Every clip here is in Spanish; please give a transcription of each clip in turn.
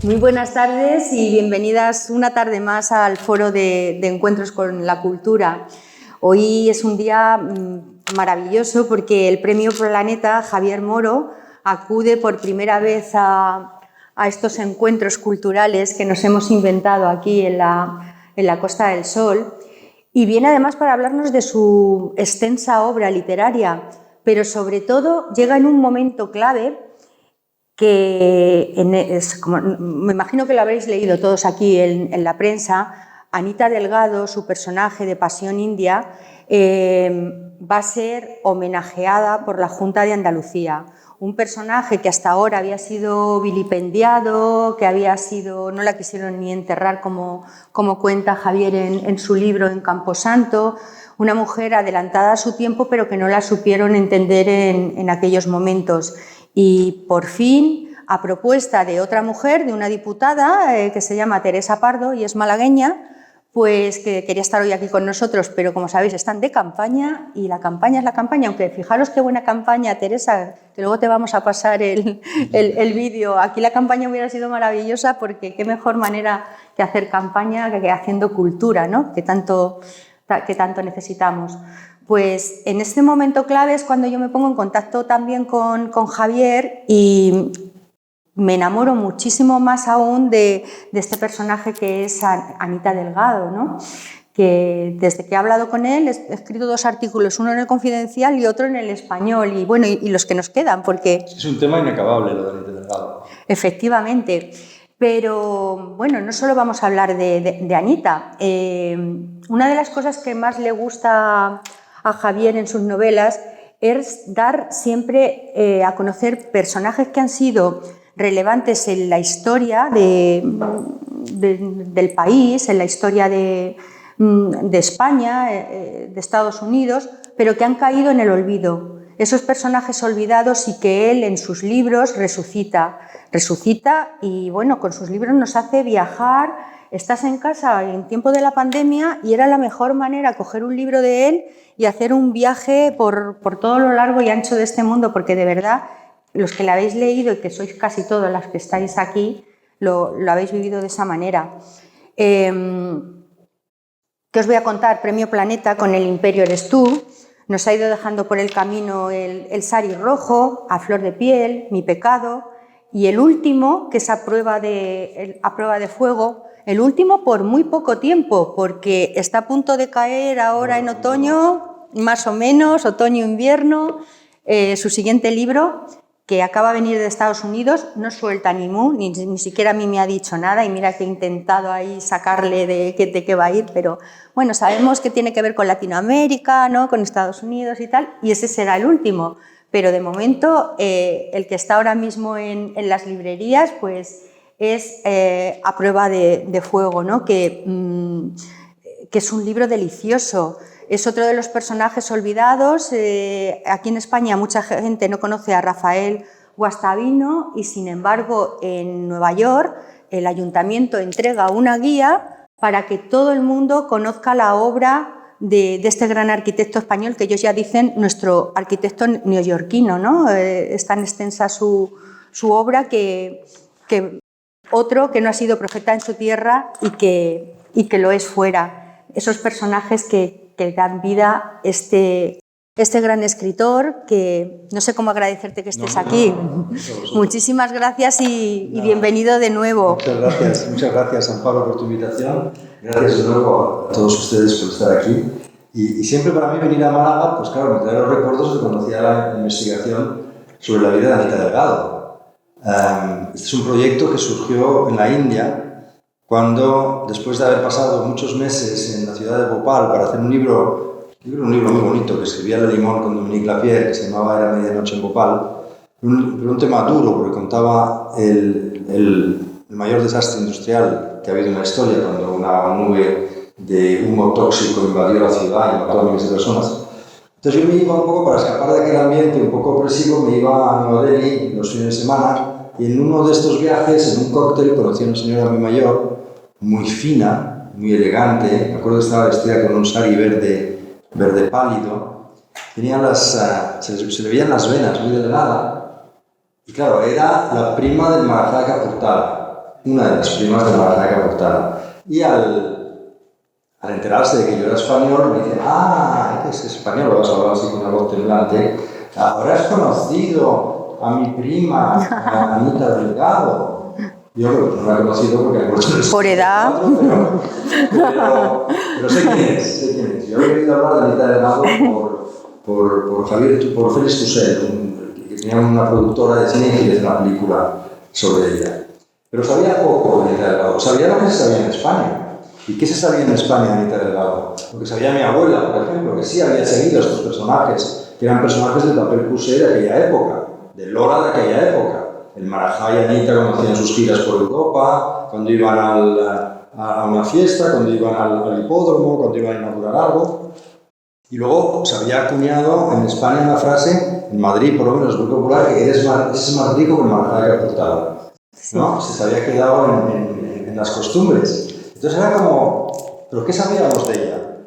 Muy buenas tardes y bienvenidas una tarde más al Foro de Encuentros con la Cultura. Hoy es un día maravilloso porque el Premio Planeta Javier Moro acude por primera vez a estos encuentros culturales que nos hemos inventado aquí en la Costa del Sol, y viene además para hablarnos de su extensa obra literaria, pero sobre todo llega en un momento clave que me imagino que lo habréis leído todos aquí en la prensa. Anita Delgado, su personaje de Pasión India, va a ser homenajeada por la Junta de Andalucía. Un personaje que hasta ahora había sido vilipendiado, que no la quisieron ni enterrar como cuenta Javier en su libro En Camposanto. Una mujer adelantada a su tiempo, pero que no la supieron entender en aquellos momentos. Y por fin, a propuesta de otra mujer, de una diputada que se llama Teresa Pardo y es malagueña, pues que quería estar hoy aquí con nosotros, pero como sabéis están de campaña y la campaña es la campaña, aunque fijaros qué buena campaña, Teresa, que luego te vamos a pasar el vídeo. Aquí la campaña hubiera sido maravillosa porque qué mejor manera que hacer campaña que haciendo cultura, ¿no? que tanto necesitamos. Pues en este momento clave es cuando yo me pongo en contacto también con Javier y me enamoro muchísimo más aún de este personaje que es Anita Delgado, ¿no? Que desde que he hablado con él he escrito 2 artículos, uno en El Confidencial y otro en El Español, y bueno, y los que nos quedan, porque... Es un tema inacabable lo de Anita Delgado. Efectivamente, pero bueno, no solo vamos a hablar de Anita. Una de las cosas que más le gusta a Javier en sus novelas es dar siempre a conocer personajes que han sido relevantes en la historia del país, en la historia de España, de Estados Unidos, pero que han caído en el olvido. Esos personajes olvidados y que él en sus libros resucita y bueno, con sus libros nos hace viajar. Estás en casa en tiempo de la pandemia y era la mejor manera coger un libro de él y hacer un viaje por todo lo largo y ancho de este mundo, porque de verdad los que la habéis leído y que sois casi todos las que estáis aquí lo habéis vivido de esa manera. ¿Qué os voy a contar? Premio Planeta con El Imperio eres tú. Nos ha ido dejando por el camino el Sari Rojo, A Flor de Piel, Mi Pecado, y el último, que es A Prueba de Fuego, el último por muy poco tiempo, porque está a punto de caer ahora en otoño, más o menos, otoño-invierno, su siguiente libro, que acaba de venir de Estados Unidos, no suelta ni mu, ni siquiera a mí me ha dicho nada, y mira que he intentado ahí sacarle de qué va a ir, pero bueno, sabemos que tiene que ver con Latinoamérica, ¿no? Con Estados Unidos y tal, y ese será el último, pero de momento el que está ahora mismo en las librerías pues es A Prueba de Fuego, ¿no? Que es un libro delicioso. Es otro de los personajes olvidados. Aquí en España mucha gente no conoce a Rafael Guastavino y, sin embargo, en Nueva York el ayuntamiento entrega una guía para que todo el mundo conozca la obra de este gran arquitecto español, que ellos ya dicen nuestro arquitecto neoyorquino, ¿no? Es tan extensa su obra que otro que no ha sido profeta en su tierra y que lo es fuera. Esos personajes que dan vida a este gran escritor, que no sé cómo agradecerte que estés aquí. Muchísimas gracias y bienvenido de nuevo. Muchas gracias, Amparo, por tu invitación. Gracias de nuevo a todos ustedes por estar aquí. Y siempre para mí venir a Málaga, pues claro, me trae los recuerdos de cuando hacía la investigación sobre la vida de Anita Delgado. Este es un proyecto que surgió en la India, cuando, después de haber pasado muchos meses en la ciudad de Bhopal para hacer un libro muy bonito que escribía Le Limón con Dominique Lapierre, que se llamaba Era medianoche en Bhopal, un tema duro porque contaba el mayor desastre industrial que ha habido en la historia, cuando una nube de humo tóxico invadió la ciudad y mató a miles de personas. Entonces yo me iba un poco, para escapar de aquel ambiente un poco opresivo, me iba a Nueva Delhi los fines de semana, y en uno de estos viajes, en un cóctel, conocí a una señora muy mayor, muy fina, muy elegante. Me acuerdo que estaba vestida con un sari verde pálido. Tenía se le veían las venas muy delgada. Y claro, era la prima del Maharaja Kapurthala. una de las primas de Margarita Portala. Y al enterarse de que yo era español, me dice, es español, lo vas a hablar así con una voz temblante, ahora has conocido a mi prima, a Anita Delgado. Yo no la he conocido porque hay muchos... Por edad. Pero sé quién es. Yo he oído hablar de Anita Delgado por Félix Tusell, que tenía una productora de cine y hizo una película sobre ella. Pero sabía poco de Anita Delgado. Sabía lo que se sabía en España. ¿Y qué se sabía en España de Anita Delgado? Lo que sabía mi abuela, por ejemplo, que sí había seguido a estos personajes, que eran personajes del papel cusé de aquella época, de Lola de aquella época. El Marajá y Anita cuando hacían sus giras por Europa, cuando iban a una fiesta, cuando iban al hipódromo, cuando iban a inaugurar algo. Y luego se había acuñado en España una frase, en Madrid por lo menos muy popular, que es más rico que el Marajá que aportaba. ¿No? Se había quedado en las costumbres. Entonces era como, ¿pero qué sabíamos de ella?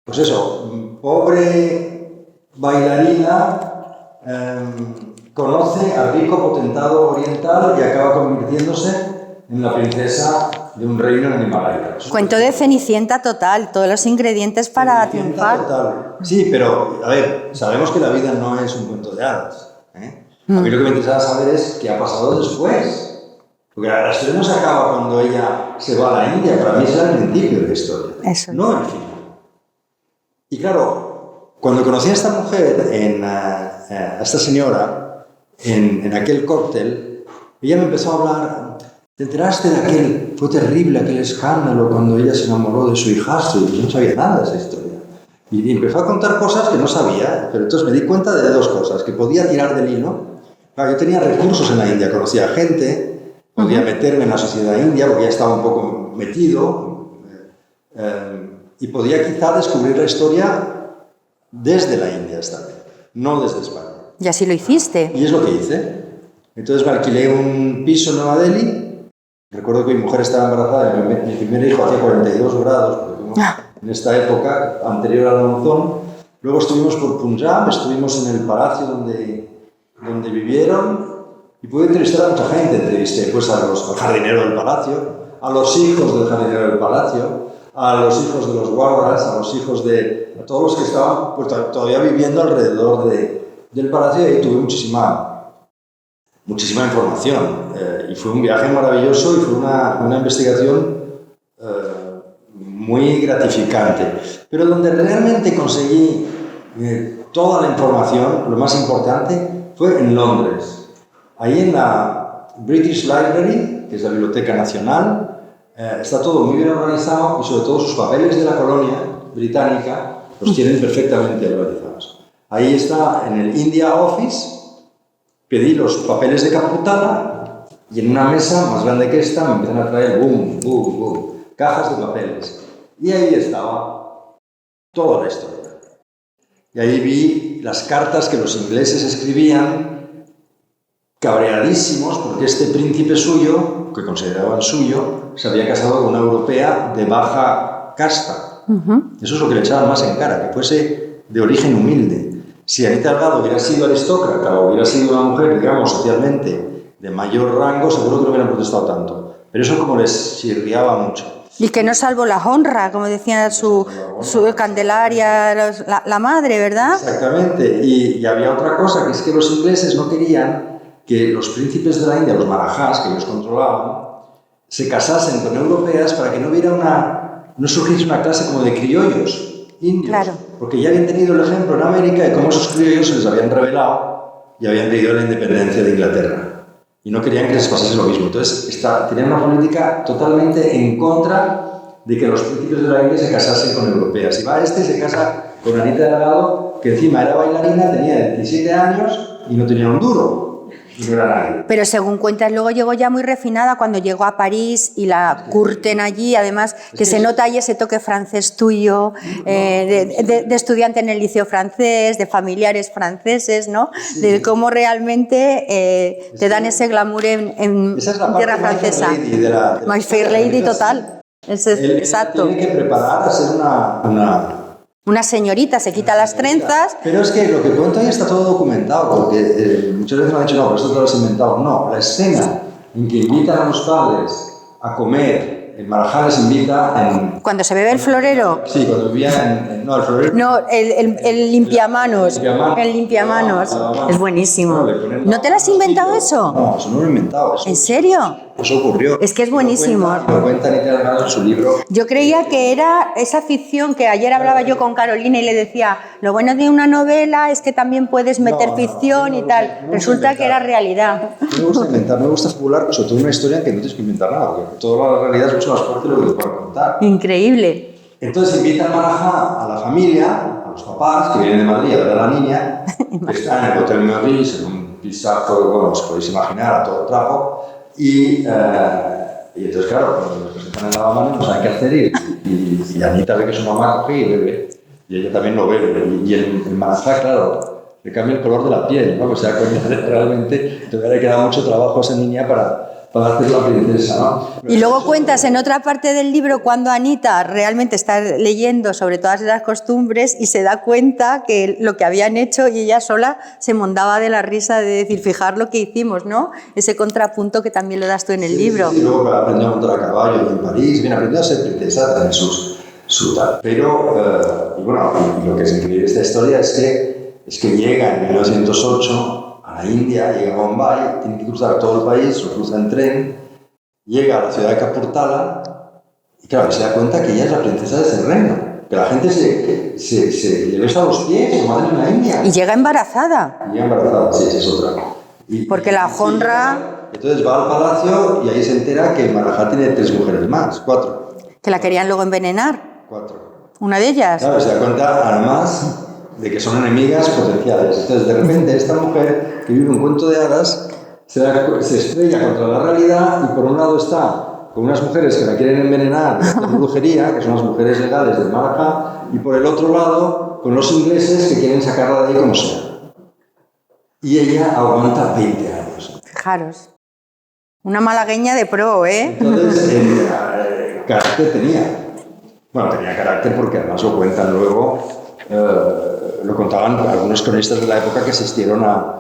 Pues eso, pobre bailarina conoce al rico potentado oriental y acaba convirtiéndose en la princesa de un reino en el Himalaya. Cuento de Cenicienta total, todos los ingredientes para triunfar. Total. Sí, pero a ver, sabemos que la vida no es un cuento de hadas. A mí lo que me interesaba saber es qué ha pasado después. Porque la historia no se acaba cuando ella se va a la India, para mí es el principio de la historia, no el final. Y claro, cuando conocí a esta mujer, a esta señora, en aquel cóctel, ella me empezó a hablar, ¿te enteraste de aquel, fue terrible aquel escándalo cuando ella se enamoró de su hijastro? Y yo no sabía nada de esa historia. Y empezó a contar cosas que no sabía, pero entonces me di cuenta de dos cosas, que podía tirar del hilo. Claro, yo tenía recursos en la India, conocía gente, podía meterme en la sociedad india porque ya estaba un poco metido y podía quizá descubrir la historia desde la India esta vez, no desde España. Y así lo hiciste. Y es lo que hice. Entonces me alquilé un piso en Nueva Delhi. Recuerdo que mi mujer estaba embarazada y mi primer hijo hacía 42 grados, porque en esta época anterior al monzón. Luego estuvimos por Punjab, estuvimos en el palacio donde vivieron. Y pude entrevistar a mucha gente, entrevisté pues, al jardinero del palacio, a los hijos del jardinero del palacio, a los hijos de los guardas, a todos los que estaban pues, todavía viviendo alrededor del palacio, y ahí tuve muchísima información. Y fue un viaje maravilloso y fue una investigación muy gratificante. Pero donde realmente conseguí toda la información, lo más importante, fue en Londres. Ahí en la British Library, que es la Biblioteca Nacional, está todo muy bien organizado y sobre todo sus papeles de la colonia británica los tienen perfectamente organizados. Ahí está en el India Office, pedí los papeles de Calcutta y en una mesa más grande que esta me empiezan a traer cajas de papeles. Y ahí estaba toda la historia. Y ahí vi las cartas que los ingleses escribían cabreadísimos porque este príncipe suyo, que consideraban suyo, se había casado con una europea de baja casta. Eso es lo que le echaban más en cara, que fuese de origen humilde. Si Anita Delgado hubiera sido aristócrata o hubiera sido una mujer, digamos, socialmente de mayor rango, seguro que no hubieran protestado tanto. Pero eso como les chirriaba mucho. Y que no salvó la honra, como decía su Candelaria, la madre, ¿verdad? Exactamente. Y había otra cosa, que es que los ingleses no querían que los príncipes de la India, los marajás, que ellos controlaban, se casasen con europeas para que no surgiese una clase como de criollos indios. Claro. Porque ya habían tenido el ejemplo en América de cómo esos criollos se les habían rebelado y habían pedido la independencia de Inglaterra. Y no querían que les pasase lo mismo. Entonces, tenían una política totalmente en contra de que los príncipes de la India se casasen con europeas. Y va se casa con Anita Delgado, que encima era bailarina, tenía 17 años y no tenía un duro. No era nadie. Pero según cuentas, luego llegó ya muy refinada cuando llegó a París y la curten allí, además que se nota ahí ese toque francés tuyo, de estudiante en el liceo francés, de familiares franceses, ¿no? Sí. De cómo realmente te dan ese glamour en tierra francesa. My Fair Lady total. Exacto. Tiene que preparar a ser una señorita, se quita las trenzas. Pero es que lo que cuento ahí está todo documentado, porque muchas veces me han dicho, no, pero esto te lo has inventado. No, la escena en que invitan a los padres a comer. El Marajá les invita en... Cuando se bebe el florero. Sí, cuando vivía no, el florero. No, el limpiamanos. El limpiamanos. Es buenísimo. ¿No te lo has inventado eso? No, eso no lo he inventado. Eso, ¿En serio? Eso ocurrió. Es que es buenísimo. Lo cuenta Anita Delgado en su libro. Yo creía que era esa ficción que ayer hablaba yo con Carolina y le decía, lo bueno de una novela es que también puedes meter ficción y tal. Resulta que era realidad. No me gusta inventar, me gusta especular sobre todo una historia que no tienes que inventar nada, porque toda la realidad es mucho más fuerte de lo que te puedo contar. Increíble. Entonces invita al Marajá a la familia, a los papás que vienen de Madrid a ver a la niña, que está en el Hotel Meurice, en un pisazo, bueno, os podéis imaginar, a todo trapo, y entonces, claro, cuando nos presentan en la mamá, no saben qué hacer y Anita ve que su mamá coge y bebe, y ella también lo bebe, y el Marajá, claro, le cambia el color de la piel, ¿no? O sea, realmente todavía le queda mucho trabajo a esa niña para hacer la princesa, ¿no? Y luego cuentas en otra parte del libro cuando Anita realmente está leyendo sobre todas esas costumbres y se da cuenta que lo que habían hecho y ella sola se mondaba de la risa de decir, fijar lo que hicimos, ¿no? Ese contrapunto que también lo das tú en el libro. Sí, luego aprendió a montar a caballo en París, bien, aprendió a ser princesa, también su tal. Pero, y bueno, lo que es increíble de esta historia es que llega en 1908 a la India, llega a Bombay, tiene que cruzar todo el país, lo cruza en tren, llega a la ciudad de Kapurthala y claro, se da cuenta que ella es la princesa de ese reino, que la gente se le besa los pies, como hacen en la India. Y llega embarazada. Y llega embarazada, sí, esa es otra. Porque la honra... Entonces va al palacio y ahí se entera que el Marajá tiene 3 mujeres más, 4. Que la querían luego envenenar. 4. Una de ellas. Claro, se da cuenta además de que son enemigas potenciales. Entonces, de repente, esta mujer que vive un cuento de hadas se estrella contra la realidad y por un lado está con unas mujeres que la quieren envenenar de brujería, que son las mujeres legales del Marajá, y por el otro lado con los ingleses que quieren sacarla de ahí como sea. Y ella aguanta 20 años. Fijaros. Una malagueña de pro, ¿eh? Entonces, carácter tenía. Bueno, tenía carácter porque además lo cuentan luego, lo contaban algunos cronistas de la época que asistieron a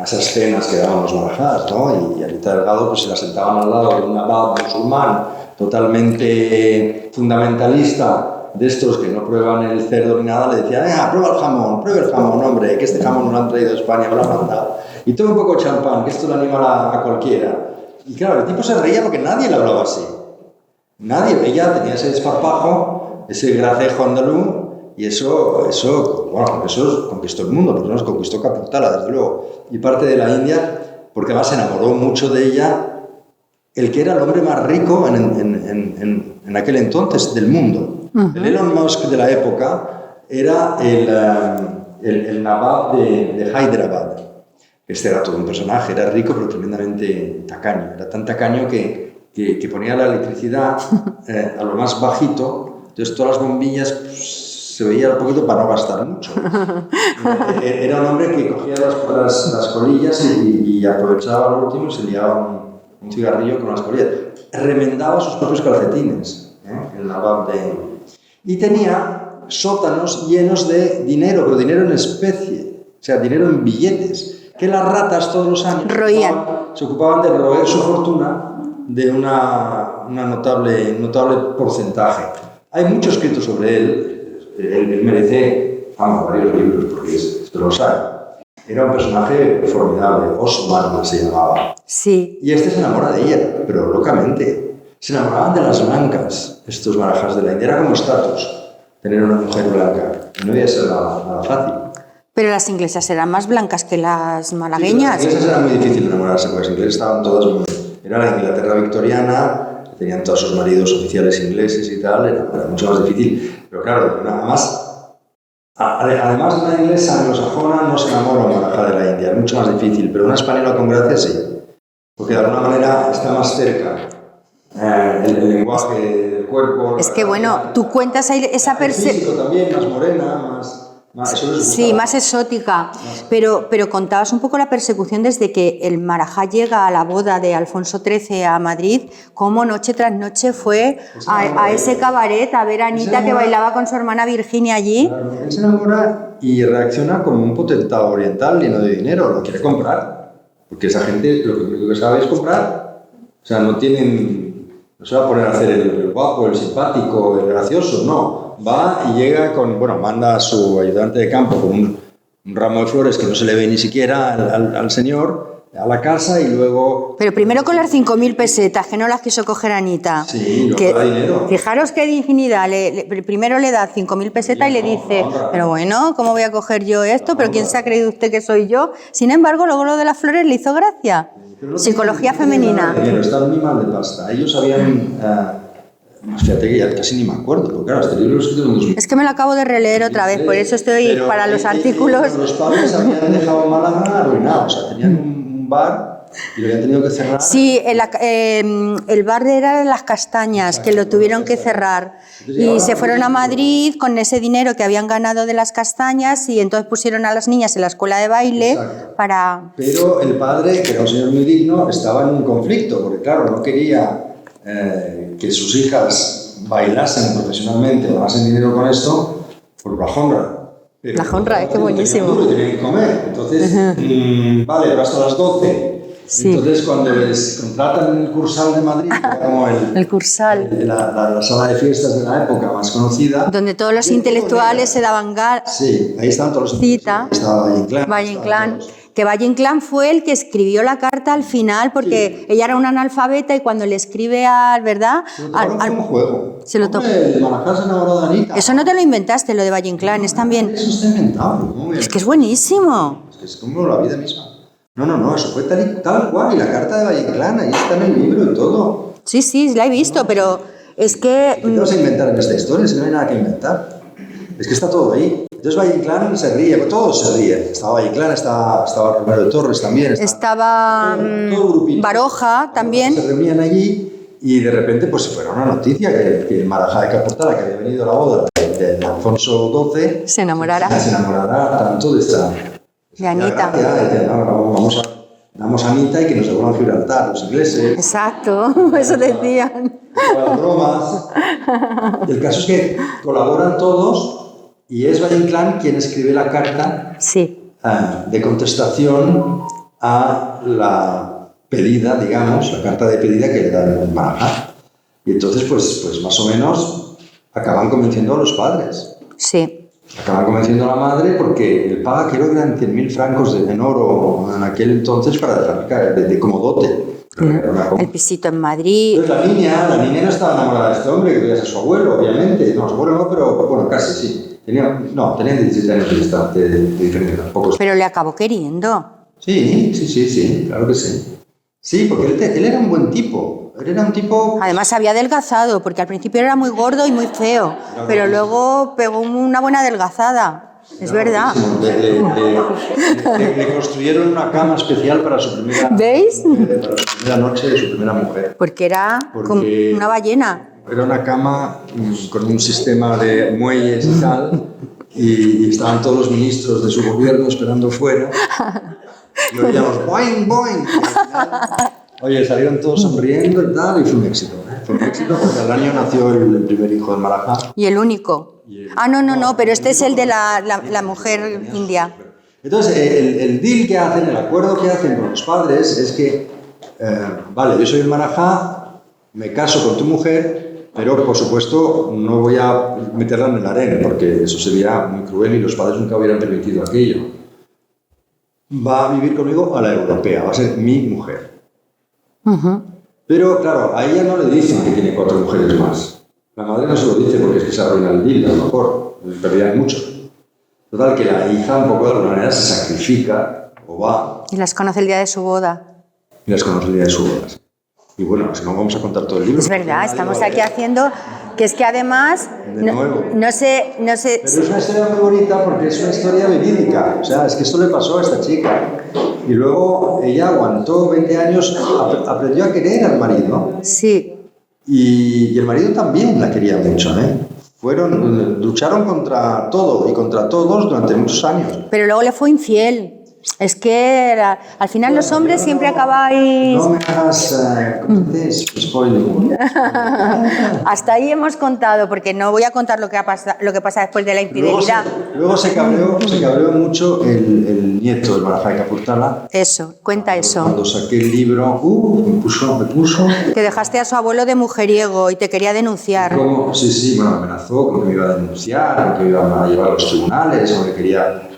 esas cenas que daban los marajás, ¿no? Y Anita Delgado pues se la sentaban al lado de un abad musulmán totalmente fundamentalista, de estos que no prueban el cerdo ni nada, le decían, prueba el jamón, hombre, que este jamón no lo han traído de España, me lo han mandado. Y toma un poco de champán, que esto le anima a cualquiera. Y claro, el tipo se reía porque nadie le hablaba así. Nadie, ella tenía ese desparpajo, ese gracejo andaluz, y eso conquistó el mundo, porque nos conquistó Kapurthala, desde luego, y parte de la India, porque además se enamoró mucho de ella el que era el hombre más rico en aquel entonces del mundo. El Elon Musk de la época era el Nawab de Hyderabad. Este era todo un personaje, era rico pero tremendamente tacaño. Era tan tacaño que ponía la electricidad a lo más bajito, entonces todas las bombillas se veía un poquito para no gastar mucho. Era un hombre que cogía las colillas y aprovechaba lo último y se liaba un cigarrillo con las colillas. Remendaba sus propios calcetines, el Nawab de... Y tenía sótanos llenos de dinero, pero dinero en especie, o sea, dinero en billetes, que las ratas todos los años se ocupaban de roer su fortuna de una notable porcentaje. Hay mucho escrito sobre él merece varios libros, porque esto lo sabe. Era un personaje formidable, Osman se llamaba. Sí. Y se enamora de ella, pero locamente. Se enamoraban de las blancas, estos marajás de la India. Era como estatus tener una mujer blanca. No debía ser nada fácil. Pero las inglesas eran más blancas que las malagueñas. Sí, las inglesas era muy difícil enamorarse, porque las inglesas estaban todas muy... Era la Inglaterra victoriana, tenían todos sus maridos oficiales ingleses y tal, era mucho más difícil. Pero claro, además de una inglesa anglosajona no se enamora una marajá de la India, es mucho más difícil, pero una española con gracia sí, porque de alguna manera está más cerca el lenguaje del cuerpo. Es que bueno, tú cuentas ahí esa percepción también, más morena, más exótica, pero contabas un poco la persecución desde que el Marajá llega a la boda de Alfonso XIII a Madrid, cómo noche tras noche fue a ese cabaret a ver a Anita que bailaba con su hermana Virginia allí. Claro, él se enamora y reacciona como un potentado oriental lleno de dinero, lo quiere comprar, Porque esa gente lo único que sabe es comprar. O sea, no se va a poner a hacer el guapo, el simpático, el gracioso, no. Va y llega manda a su ayudante de campo con un ramo de flores que no se le ve ni siquiera al señor a la casa y luego... Pero primero con las 5.000 pesetas, que no las quiso coger Anita. Sí, luego da dinero. Fijaros qué dignidad. Primero le da 5.000 pesetas y le dice, pero bueno, ¿cómo voy a coger yo esto? ¿Pero quién se ha creído usted que soy yo? Sin embargo, luego lo de las flores le hizo gracia. Psicología femenina. Pero están muy mal de pasta. Ellos habían... fíjate que ya casi ni me acuerdo, porque claro, este libro lo he escrito en 2000. Es que me lo acabo de releer otra vez, por eso estoy para los artículos. Los padres habían dejado Málaga arruinado, o sea, tenían un bar y lo habían tenido que cerrar. Sí, el bar era de Las Castañas, que lo tuvieron que cerrar. Y se fueron a Madrid con ese dinero que habían ganado de Las Castañas y entonces pusieron a las niñas en la escuela de baile. Exacto. Para... Pero el padre, que era un señor muy digno, estaba en un conflicto, porque claro, no quería que sus hijas bailasen profesionamente o ganasen dinero con esto por la honra. Pero la honra, es que buenísimo. Tenían que comer. Entonces, vale, pero hasta las 12. Sí. Entonces, cuando les contratan en el Cursal de Madrid, como el Cursal, la sala de fiestas de la época más conocida, donde todos los intelectuales se daban sí, ahí estaban todos los cita, estaba Valle Inclán. Que Valle Inclán fue el que escribió la carta al final, porque ella era una analfabeta y cuando le escribe ¿verdad? Como juego. Se lo tocó. El Marajá se enamoró de Anita. Eso no te lo inventaste, lo de Valle Inclán, es también... Eso está inventado. Es que es buenísimo. Es como la vida misma. No, eso fue tal cual, y la carta de Valle Inclán, ahí está en el libro y todo. Sí, la he visto, pero es que... ¿Qué te vas a inventar en esta historia si no hay nada que inventar? Es que está todo ahí. Entonces Valle Inclán se ríe, todos se ríen. Estaba Valle Inclán, estaba Romero de Torres también. Estaba todo Baroja también. Se reunían allí y de repente pues fue una noticia que Marajá de Caportala, que había venido a la boda de Alfonso XII, se enamorará tanto de esta... De Anita. Vamos a Anita y que nos devuelvan Gibraltar, los ingleses. Exacto, eso decían. Las bromas. El caso es que colaboran todos y es Valle Inclán quien escribe la carta de contestación a la pedida, digamos, la carta de pedida que le da el Marajá. Y entonces, pues más o menos acaban convenciendo a los padres. Sí. Acaban convenciendo a la madre porque el paga, creo que eran 100.000 francos en oro en aquel entonces para dejarle caer como dote. El pisito en Madrid. Entonces la niña no estaba enamorada de este hombre, que debía ser su abuelo, obviamente. No, su abuelo no, pero bueno, casi sí. Tenían 17 años de diferencia, tampoco. Pero le acabó queriendo. Sí, claro que sí. Sí, porque él era un buen tipo. Él era un tipo... Además había adelgazado, porque al principio era muy gordo y muy feo, pero luego pegó una buena adelgazada. Es verdad. Le construyeron una cama especial para su primera... ¿Veis? Para su primera noche de su primera mujer. Porque era como una ballena. Era una cama con un sistema de muelles y tal, y estaban todos los ministros de su gobierno esperando fuera. Y oíamos boing, boing. Oye, salieron todos sonriendo y tal, y fue un éxito. Fue un éxito porque al año nació el primer hijo del Marajá. ¿Y el único? No, pero este es el de la mujer india. Entonces, el deal que hacen, el acuerdo que hacen con los padres es que, vale, yo soy el Marajá, me caso con tu mujer, pero por supuesto no voy a meterla en el harén, porque eso sería muy cruel y los padres nunca hubieran permitido aquello. Va a vivir conmigo a la europea, va a ser mi mujer. Pero claro, a ella no le dicen que tiene 4 mujeres más. La madre no se lo dice porque es que se arruina el deal, a lo mejor, perdían mucho. Total, que la hija un poco de alguna manera se sacrifica o va. Y las conoce el día de su boda. Y las conoce el día de su boda. Y bueno, si no vamos a contar todo el libro. Es verdad, estamos aquí haciendo... Que es que además... No sé... Pero es una historia muy bonita porque es una historia verídica. O sea, es que esto le pasó a esta chica. Y luego ella aguantó 20 años, aprendió a querer al marido. Sí. Y el marido también la quería mucho, ¿eh? Lucharon contra todo y contra todos durante muchos años. Pero luego le fue infiel. Es que al final los hombres siempre acabáis... No me hagas spoiler. Hasta ahí hemos contado, porque no voy a contar lo que pasa después de la infidelidad. Luego se cabreó mucho el nieto del Marajá de Kapurtala. Eso, cuenta eso. Cuando saqué el libro, me puso... Que dejaste a su abuelo de mujeriego y te quería denunciar. ¿Cómo? Sí, bueno, amenazó con que me iba a denunciar, que me iba a llevar a los tribunales, o que quería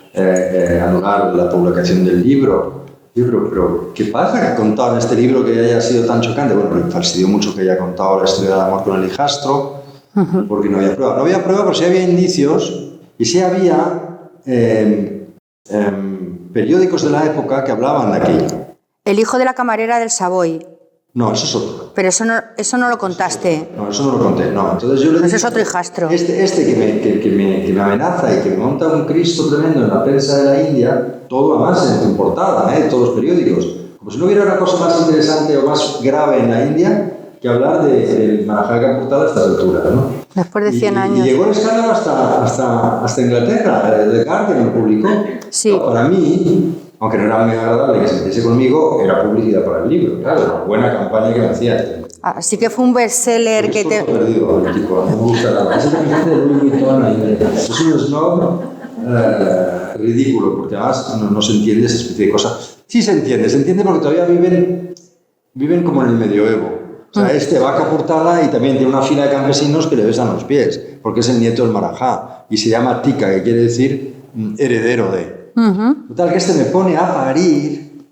anular la publicación del libro. Pero ¿qué pasa que ha contado en este libro que haya sido tan chocante? Bueno, me fastidió mucho que haya contado la historia de amor con el hijastro, porque no había prueba. No había prueba, pero sí había indicios y sí había periódicos de la época que hablaban de aquello. El hijo de la camarera del Savoy. No, eso es otro. Pero eso no lo contaste. No, eso no lo conté. No, entonces yo le dije, ese es otro hijastro. Este que me amenaza y que me monta un Cristo tremendo en la prensa de la India, todo además en portada, de todos los periódicos. Como si no hubiera una cosa más interesante o más grave en la India que hablar de Marajá de Kapurtala a estas alturas, ¿no? Después de 100 años. Y llegó el escándalo hasta Inglaterra. The Guardian lo publicó. Sí. No, para mí, aunque no era muy agradable que se metiese conmigo, era publicidad para el libro, claro, una buena campaña que me hacía. Así que fue un bestseller que te... perdido, el tipo, no me gusta nada. Esa camiseta de Louis Vuitton ahí, es un snob ridículo, porque además no se entiende esa especie de cosas. Sí se entiende porque todavía viven como en el medioevo. O sea, este va a Kapurtala y también tiene una fila de campesinos que le besan los pies, porque es el nieto del Marajá, y se llama Tika, que quiere decir heredero de. Total, que este me pone a parir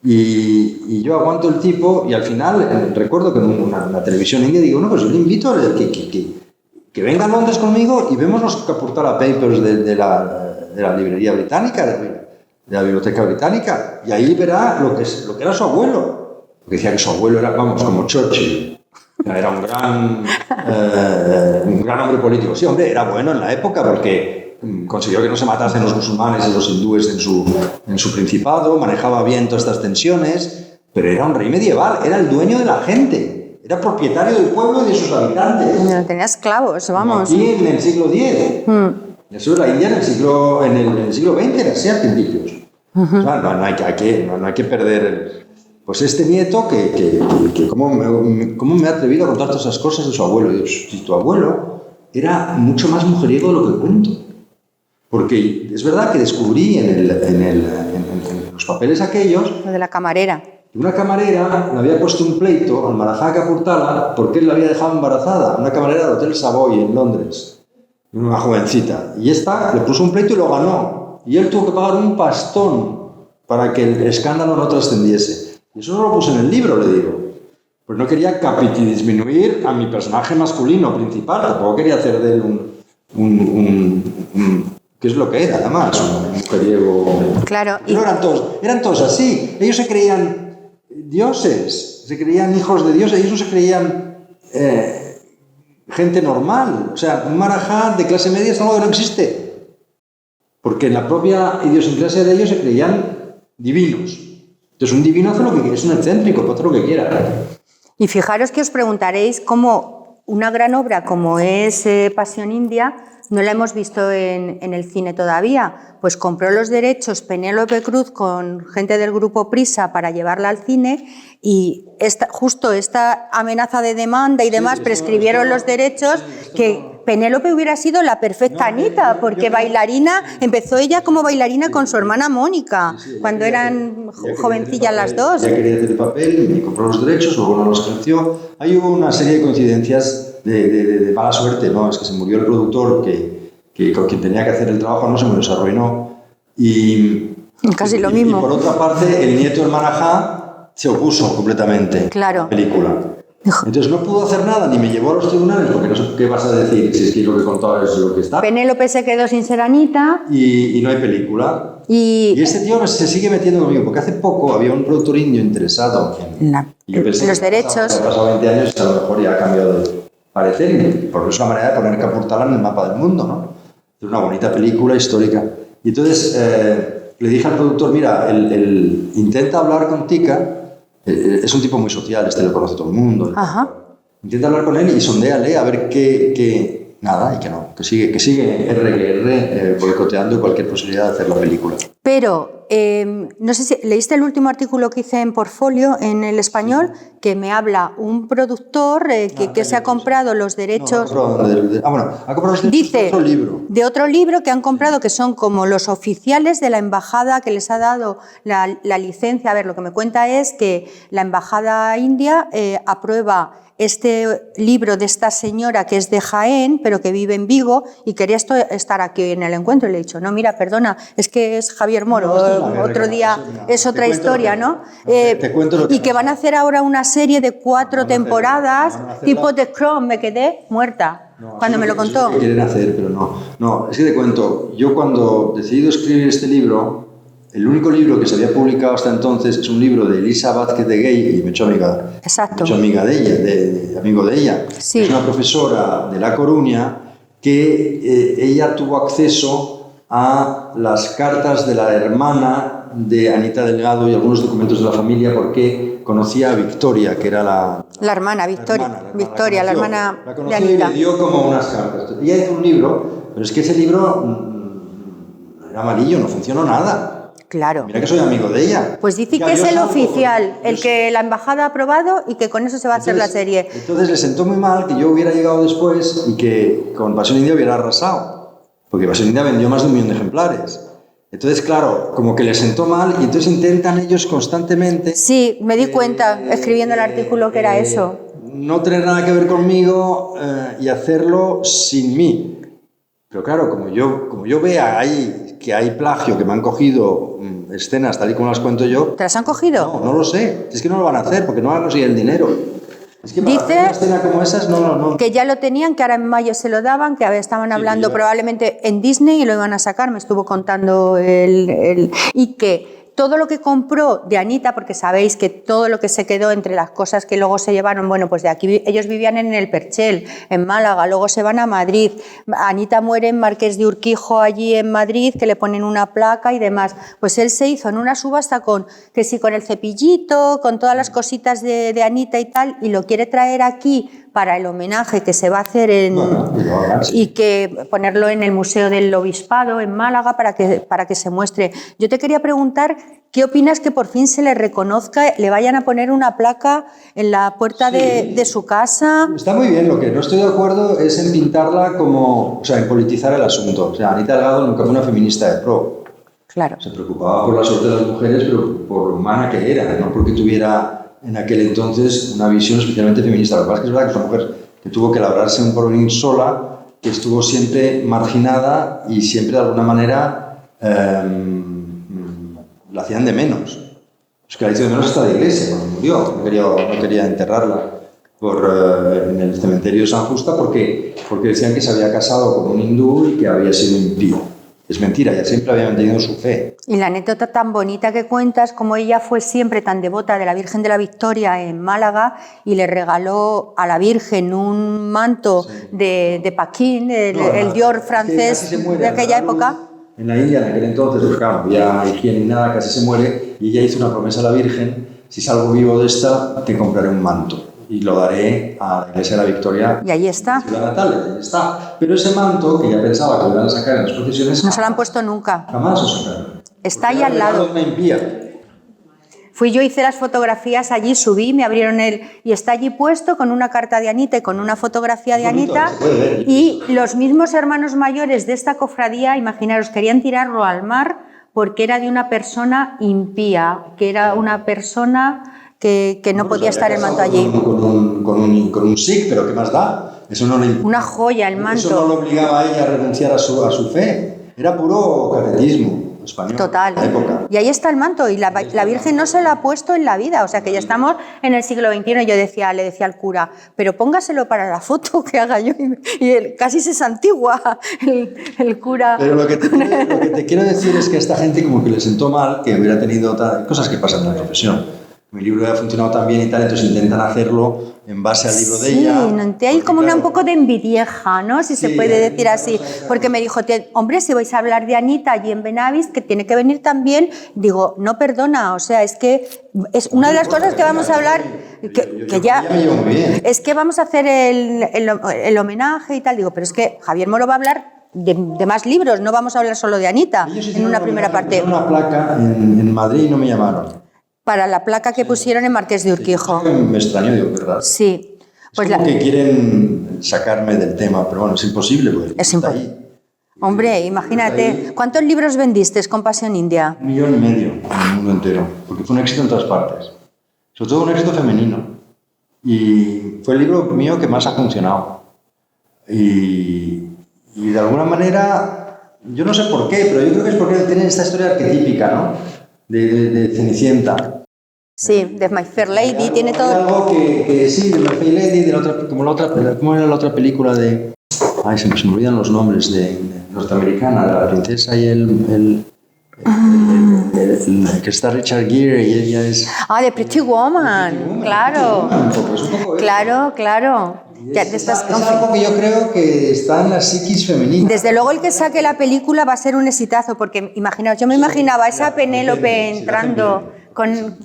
y yo aguanto el tipo y al final recuerdo que en una televisión india digo, no, pues yo le invito a que venga a Londres conmigo y vemos los Kapurtala Papers de la librería británica, de la biblioteca británica, y ahí verá lo que era su abuelo. Porque decía que su abuelo era, vamos, como Churchill. Era un gran hombre político. Sí, hombre, era bueno en la época porque consiguió que no se matasen los musulmanes y los hindúes en su principado, manejaba bien todas estas tensiones, pero era un rey medieval, era el dueño de la gente, era propietario del pueblo y de sus habitantes. Tenía esclavos, vamos. Aquí en el siglo X. Eso es la India en el siglo XX, era así a principios. Claro, no hay que perder pues este nieto que ¿cómo me ha atrevido a contar todas esas cosas de su abuelo? Y digo, si tu abuelo era mucho más mujeriego de lo que cuento. Porque es verdad que descubrí en los papeles aquellos... Lo de la camarera. Una camarera le había puesto un pleito al Marajá de Kapurtala porque él la había dejado embarazada. Una camarera del Hotel Savoy en Londres. Una jovencita. Y esta le puso un pleito y lo ganó. Y él tuvo que pagar un pastón para que el escándalo no trascendiese. Y eso no lo puse en el libro, le digo. Pues no quería disminuir a mi personaje masculino principal. Tampoco quería hacer de él ¿qué es lo que era, además? Un mujeriego. Claro. Y no eran todos así. Ellos se creían dioses, se creían hijos de Dios, ellos no se creían gente normal. O sea, un Marajá de clase media es algo que no existe. Porque en la propia idiosincrasia de ellos se creían divinos. Entonces un divino hace lo que quiere, es un excéntrico, puede hacer lo que quiera. Y fijaros que os preguntaréis cómo una gran obra como es Pasión India no la hemos visto en el cine todavía. Pues compró los derechos Penélope Cruz con gente del grupo Prisa para llevarla al cine y justo esta amenaza de demanda y demás prescribieron los derechos que Penélope hubiera sido la perfecta Anita, porque bailarina, empezó ella como bailarina con su hermana Mónica, cuando eran jovencillas las dos. Ella quería hacer el papel, me compró los derechos, luego no los ejerció. Ahí hubo una serie de coincidencias de mala suerte, ¿no? Es que se murió el productor con quien tenía que hacer el trabajo, no se me lo arruinó. Y casi lo mismo. Y por otra parte, el nieto del Marajá se opuso completamente a la película. Entonces no pudo hacer nada, ni me llevó a los tribunales, porque no sé qué vas a decir, si es que lo que contaba es lo que está. Penélope se quedó sin ser Anita. Y no hay película. Y este tío se sigue metiendo conmigo, porque hace poco había un productor indio interesado en los derechos. Ha pasado 20 años y a lo mejor ya ha cambiado de parecer, porque es una manera de poner Kapurtala en el mapa del mundo, ¿no? Es una bonita película histórica. Y entonces le dije al productor, mira, intenta hablar con Tika. Es un tipo muy social, lo conoce todo el mundo. Ajá. Intenta hablar con él y sondéale a ver nada, y que que sigue RQR boicoteando cualquier posibilidad de hacer la película. Pero, no sé si leíste el último artículo que hice en Portfolio, en El Español, que me habla un productor que se ha comprado los derechos... No, ha comprado los derechos dice, de otro libro. De otro libro que han comprado, que son como los oficiales de la embajada que les ha dado la licencia. A ver, lo que me cuenta es que la embajada india aprueba este libro de esta señora que es de Jaén, pero que vive en Vigo y quería estar aquí en el encuentro. Y le he dicho, no, mira, perdona, es que es Javier Moro, no, otro día es otra historia, ¿no? Te cuento lo que y que van a hacer ahora una serie de 4 temporadas, tipo The Crown. Me quedé muerta cuando me lo contó. Es lo que quieren hacer, pero no, es que te cuento, yo cuando decidí escribir este libro, el único libro que se había publicado hasta entonces es un libro de Elisa Vázquez de Gay, y me he hecho amiga, Exacto. amigo de ella. Sí. Es una profesora de La Coruña que ella tuvo acceso a las cartas de la hermana de Anita Delgado y algunos documentos de la familia porque conocía a Victoria, que era la hermana, Victoria, la hermana la de conoció Anita. y le dio como unas cartas. Ella hizo un libro, pero es que ese libro era amarillo, no funcionó nada. Claro. Mira que soy amigo de ella. Pues dice que es el oficial, el que la embajada ha aprobado y que con eso se va a hacer la serie. Entonces le sentó muy mal que yo hubiera llegado después y que con Pasión India hubiera arrasado. Porque Pasión India vendió más de 1 millón de ejemplares. Entonces, claro, como que les sentó mal y entonces intentan ellos constantemente... Sí, me di cuenta, escribiendo el artículo, que era eso. No tener nada que ver conmigo y hacerlo sin mí. Pero claro, como yo vea ahí que hay plagio, que me han cogido escenas tal y como las cuento yo... ¿Te las han cogido? No lo sé. Es que no lo van a hacer porque no van a conseguir el dinero. Es que para dice hacer una escena como esas no. Que ya lo tenían, que ahora en mayo se lo daban, que estaban hablando probablemente en Disney y lo iban a sacar, me estuvo contando y que todo lo que compró de Anita, porque sabéis que todo lo que se quedó entre las cosas que luego se llevaron, bueno, pues de aquí ellos vivían en el Perchel, en Málaga, luego se van a Madrid, Anita muere en Marqués de Urquijo allí en Madrid, que le ponen una placa y demás, pues él se hizo en una subasta con el cepillito, con todas las cositas de Anita y tal, y lo quiere traer aquí para el homenaje que se va a hacer y que ponerlo en el Museo del Obispado en Málaga para que se muestre. Yo te quería preguntar, ¿qué opinas que por fin se le reconozca, le vayan a poner una placa en la puerta de su casa? Está muy bien, lo que no estoy de acuerdo es en pintarla en politizar el asunto. O sea, Anita Delgado nunca fue una feminista de pro. Claro. Se preocupaba por la suerte de las mujeres, pero por lo humana que era, no porque tuviera en aquel entonces una visión especialmente feminista. Lo que pasa es que es verdad que es una mujer que tuvo que labrarse un porvenir sola, que estuvo siempre marginada y siempre de alguna manera la hacían de menos. Es que la hizo de menos hasta la iglesia cuando murió. No quería enterrarla en el cementerio de San Justa porque decían que se había casado con un hindú y que había sido impío. Es mentira, ella siempre había mantenido su fe. Y la anécdota tan bonita que cuentas, como ella fue siempre tan devota de la Virgen de la Victoria en Málaga y le regaló a la Virgen un manto de Paquín, el Dior francés de aquella época. En la India, en aquel entonces, pues claro, había higiene y nada, casi se muere, y ella hizo una promesa a la Virgen: si salgo vivo de esta, te compraré un manto y lo daré a la Iglesia de la Victoria. Y ahí está. Ciudad natal, ahí está. Pero ese manto, que ya pensaba que lo iban a sacar en las procesiones... No se lo han puesto nunca. Jamás lo sacaron. Está ahí al lado. Una impía. Fui yo, hice las fotografías allí, subí, me abrieron y está allí puesto con una carta de Anita y con una fotografía de Anita. Y los mismos hermanos mayores de esta cofradía, imaginaros, querían tirarlo al mar porque era de una persona impía, que era una persona que no podía estar el manto allí. Con un sikh, pero ¿qué más da? Eso no le... Una joya, el manto. Eso no lo obligaba a ella a renunciar a su fe. Era puro catecismo español. Total. De la época. Y ahí está el manto. Y la Virgen no se lo ha puesto en la vida. O sea que ya estamos en el siglo XXI. Y yo le decía al cura, pero póngaselo para la foto que haga yo. Y él casi se santigua el cura. Pero lo que te quiero decir es que a esta gente como que le sentó mal que hubiera tenido cosas que pasan en la profesión. mi libro ha funcionado tan bien y tal, entonces intentan hacerlo en base al libro de ella. Sí, hay como un poco de envidieja, ¿no? Si se puede decir así. Porque me dijo, hombre, si vais a hablar de Anita allí en Benavís, que tiene que venir también. Digo, no, perdona, o sea, es que es una de las cosas que vamos a hablar, que ya... Es que vamos a hacer el homenaje y tal. Digo, pero es que Javier Moro va a hablar de más libros, no vamos a hablar solo de Anita en una primera parte. Una placa en Madrid y no me llamaron. Para la placa que pusieron en Marqués de Urquijo. Me extrañó, digo, ¿verdad? Sí. Pues es como que quieren sacarme del tema, pero bueno, es imposible. Pues, es imposible. Hombre, imagínate, ¿cuántos libros vendiste con Pasión India? 1,5 millones en el mundo entero, porque fue un éxito en todas partes. Sobre todo un éxito femenino. Y fue el libro mío que más ha funcionado. Y de alguna manera, yo no sé por qué, pero yo creo que es porque tienen esta historia arquetípica, ¿no? De Cenicienta. Sí, de My Fair Lady, tiene todo... Algo que sí, de My Fair Lady, de la otra, ¿cómo era la otra película de...? Ay, se me olvidan los nombres, de norteamericana, de la princesa y el que está Richard Gere y ella es... Ah, de Pretty Woman, claro. Claro. Es algo que yo creo que está en la psiquis femenina. Desde luego el que saque la película va a ser un exitazo, porque imaginaos, yo me imaginaba esa Penélope entrando con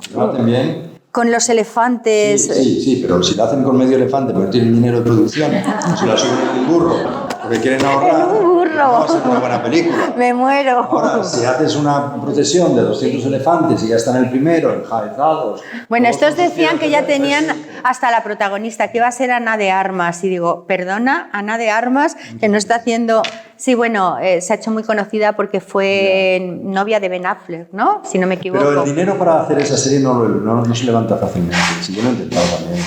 los elefantes. Sí, pero si la hacen con medio elefante porque no tienen dinero de producción, si la suben en un burro porque quieren ahorrar, no va a ser una buena película. Me muero. Ahora, si haces una procesión de 200 elefantes y ya están el primero, enjaezados... Bueno, estos decían que ya tenían hasta la protagonista, que iba a ser Ana de Armas. Y digo, perdona, Ana de Armas, que no está haciendo... Sí, bueno, se ha hecho muy conocida porque fue novia de Ben Affleck, ¿no? Si no me equivoco. Pero el dinero para hacer esa serie no se levanta fácilmente. Si yo lo he intentado también.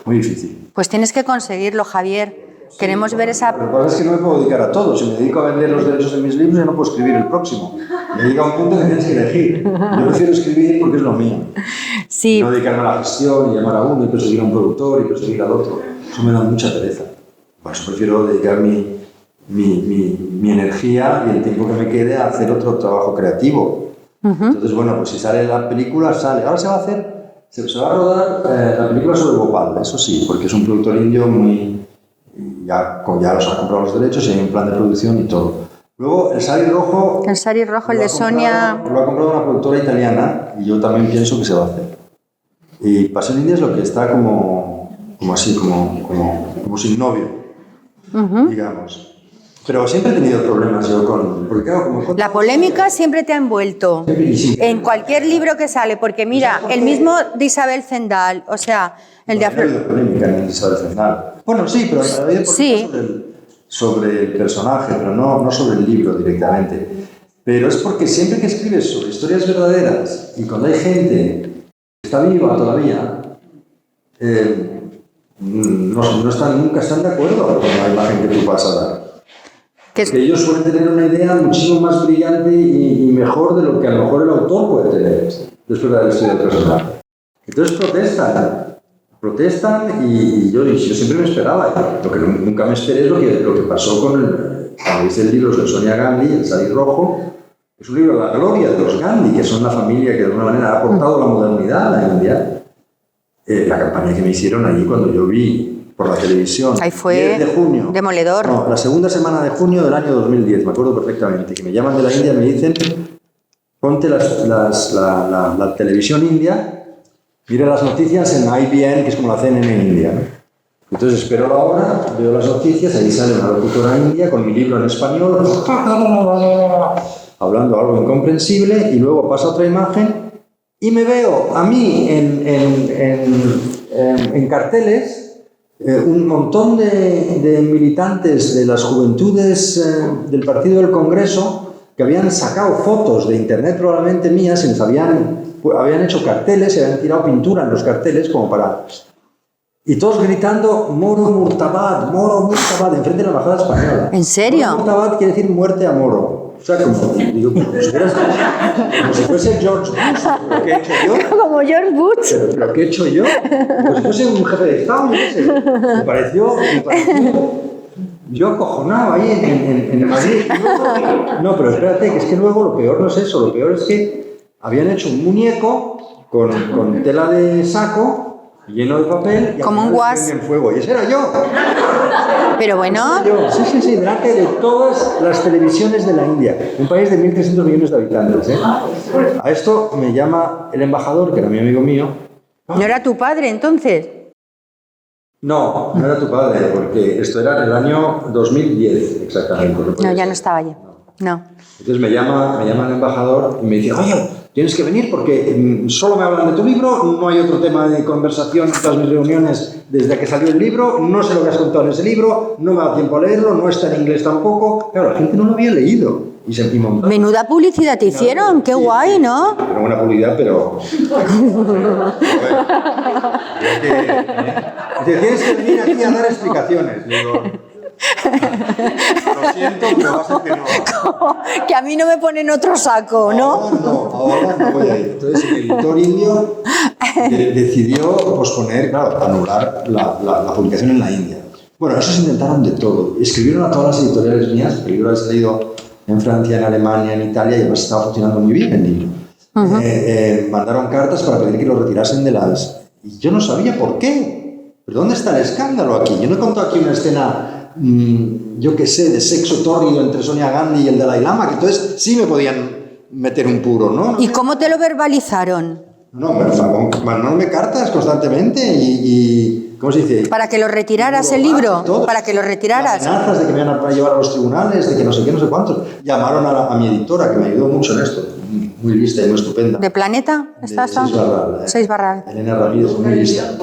Muy difícil. Pues tienes que conseguirlo, Javier. Queremos ver esa... Lo que pasa es que no me puedo dedicar a todo. Si me dedico a vender los derechos de mis libros, ya no puedo escribir el próximo. Me llega un punto que tienes que elegir. Yo prefiero escribir porque es lo mío. Sí. No dedicarme a la gestión y llamar a uno y perseguir a un productor y perseguir al otro. Eso me da mucha pereza. Por eso prefiero dedicar mi energía y el tiempo que me quede a hacer otro trabajo creativo. Entonces, bueno, pues si sale la película, sale. Ahora se va a rodar la película sobre Gopal, eso sí, porque es un productor indio muy... Ya los ha comprado los derechos y hay un plan de producción y todo. Luego, el Sari Rojo... El Sari Rojo, el de Sonia... Lo ha comprado una productora italiana y yo también pienso que se va a hacer. Y Pasión India es lo que está como sin novio, digamos. Pero siempre he tenido problemas yo con... Porque, claro, la polémica siempre te ha envuelto. En cualquier libro que sale, porque mira, el mismo de Isabel Zendal, o sea, el de... No ha habido polémica en Isabel Zendal. Bueno, sí, pero ha habido polémica sobre el personaje, pero no sobre el libro directamente. Pero es porque siempre que escribes sobre historias verdaderas y cuando hay gente que está viva todavía, nunca están de acuerdo con la imagen que tú vas a dar. Que ellos suelen tener una idea muchísimo más brillante y mejor de lo que a lo mejor el autor puede tener después de haber estudiado el personaje. Entonces protestan y yo siempre me esperaba. Lo que nunca me esperé es lo que pasó cuando hice el libro de Sonia Gandhi, El Sari Rojo. Es un libro de la gloria de los Gandhi, que son la familia que de alguna manera ha aportado la modernidad a la India. La campaña que me hicieron allí cuando yo vi por la televisión, ahí fue 10 de junio. Demoledor. No, la segunda semana de junio del año 2010, me acuerdo perfectamente, que me llaman de la India y me dicen, ponte la televisión india, mira las noticias en IBN, que es como la CNN india. Entonces espero la hora, veo las noticias, ahí sale una locutora india con mi libro en español, hablando algo incomprensible, y luego pasa otra imagen y me veo a mí en carteles un montón de militantes de las juventudes del Partido del Congreso que habían sacado fotos de internet probablemente mías y les habían hecho carteles y habían tirado pintura en los carteles como para... Y todos gritando Moro Murtabad, enfrente de la embajada española. ¿En serio? Moro Murtabad quiere decir muerte a Moro. O sea, como si fuese George Bush, lo que he hecho yo. Como George Bush. Pero lo que he hecho yo, como si fuese un jefe de Estado, no sé. Me pareció yo acojonado ahí en Madrid. No, pero espérate, que es que luego lo peor no es eso, lo peor es que habían hecho un muñeco con tela de saco, lleno de papel, y como un guas en fuego. Y ese era yo. pero bueno, Sí, delante de todas las televisiones de la India, un país de 1.300 millones de habitantes. A esto me llama el embajador, que era mi amigo mío. ¿no era tu padre entonces? No era tu padre, porque esto era en el año 2010, exactamente. No, ya no estaba allí. No. Entonces me llama el embajador y me dice, oye, tienes que venir porque solo me hablan de tu libro, no hay otro tema de conversación en todas mis reuniones desde que salió el libro, no sé lo que has contado en ese libro, no me da tiempo a leerlo, no está en inglés tampoco. Claro, la gente no lo había leído. Y se montó. Menuda publicidad te hicieron, qué guay, ¿no? Era buena publicidad, pero... Tienes que venir aquí a dar explicaciones. Digo, lo siento, pero va a ser que no. Que a mí no me ponen otro saco, ¿no? Ahora no voy a ir. Entonces el editor indio decidió posponer, claro, anular la publicación en la India. Bueno, esos intentaron de todo. Escribieron a todas las editoriales mías, el libro ha salido en Francia, en Alemania, en Italia, y además estaba funcionando muy bien el libro. Mandaron cartas para pedir que lo retirasen de las... Y yo no sabía por qué. ¿Pero dónde está el escándalo aquí? Yo no he contado aquí una escena, yo qué sé, de sexo tórrido entre Sonia Gandhi y el Dalai Lama, que entonces sí me podían meter un puro, ¿no? ¿Y cómo te lo verbalizaron? No, mandándome cartas constantemente y ¿cómo se dice? Para que lo retiraras el libro, para que lo retiraras. Amenazas de que me iban a llevar a los tribunales, de que no sé qué, no sé cuántos. Llamaron a mi editora, que me ayudó mucho en esto, muy lista y muy estupenda. ¿De Planeta? ¿Estás? 6/. Elena Ramírez, muy lista.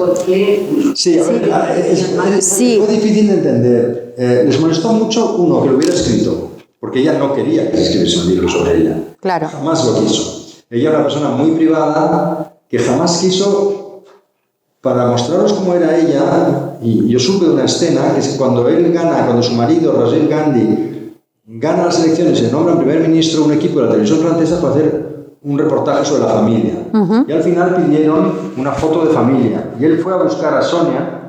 Sí, a ver, sí. Fue difícil de entender. Les molestó mucho, uno, que lo hubiera escrito, porque ella no quería que se escribiese un libro sobre ella. Claro. Jamás lo quiso. Ella era una persona muy privada que jamás quiso, para mostraros cómo era ella, y yo supe de una escena, que es cuando su marido, Rajiv Gandhi, gana las elecciones y nombra primer ministro de un equipo de la televisión francesa para hacer un reportaje sobre la familia. Y al final pidieron una foto de familia. Y él fue a buscar a Sonia,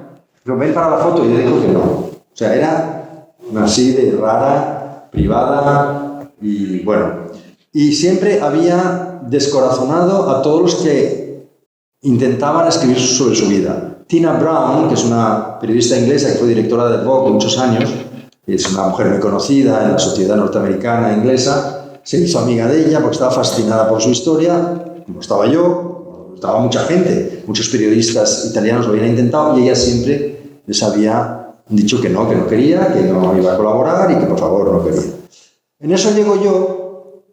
pero ven para la foto, y le dijo que no. O sea, era así de rara, privada, y bueno. Y siempre había descorazonado a todos los que intentaban escribir sobre su vida. Tina Brown, que es una periodista inglesa que fue directora de Vogue muchos años, es una mujer muy conocida en la sociedad norteamericana e inglesa, se hizo amiga de ella porque estaba fascinada por su historia, como estaba yo, estaba mucha gente, muchos periodistas italianos lo habían intentado y ella siempre les había dicho que no quería, que no iba a colaborar y que por favor no quería. En eso llego yo,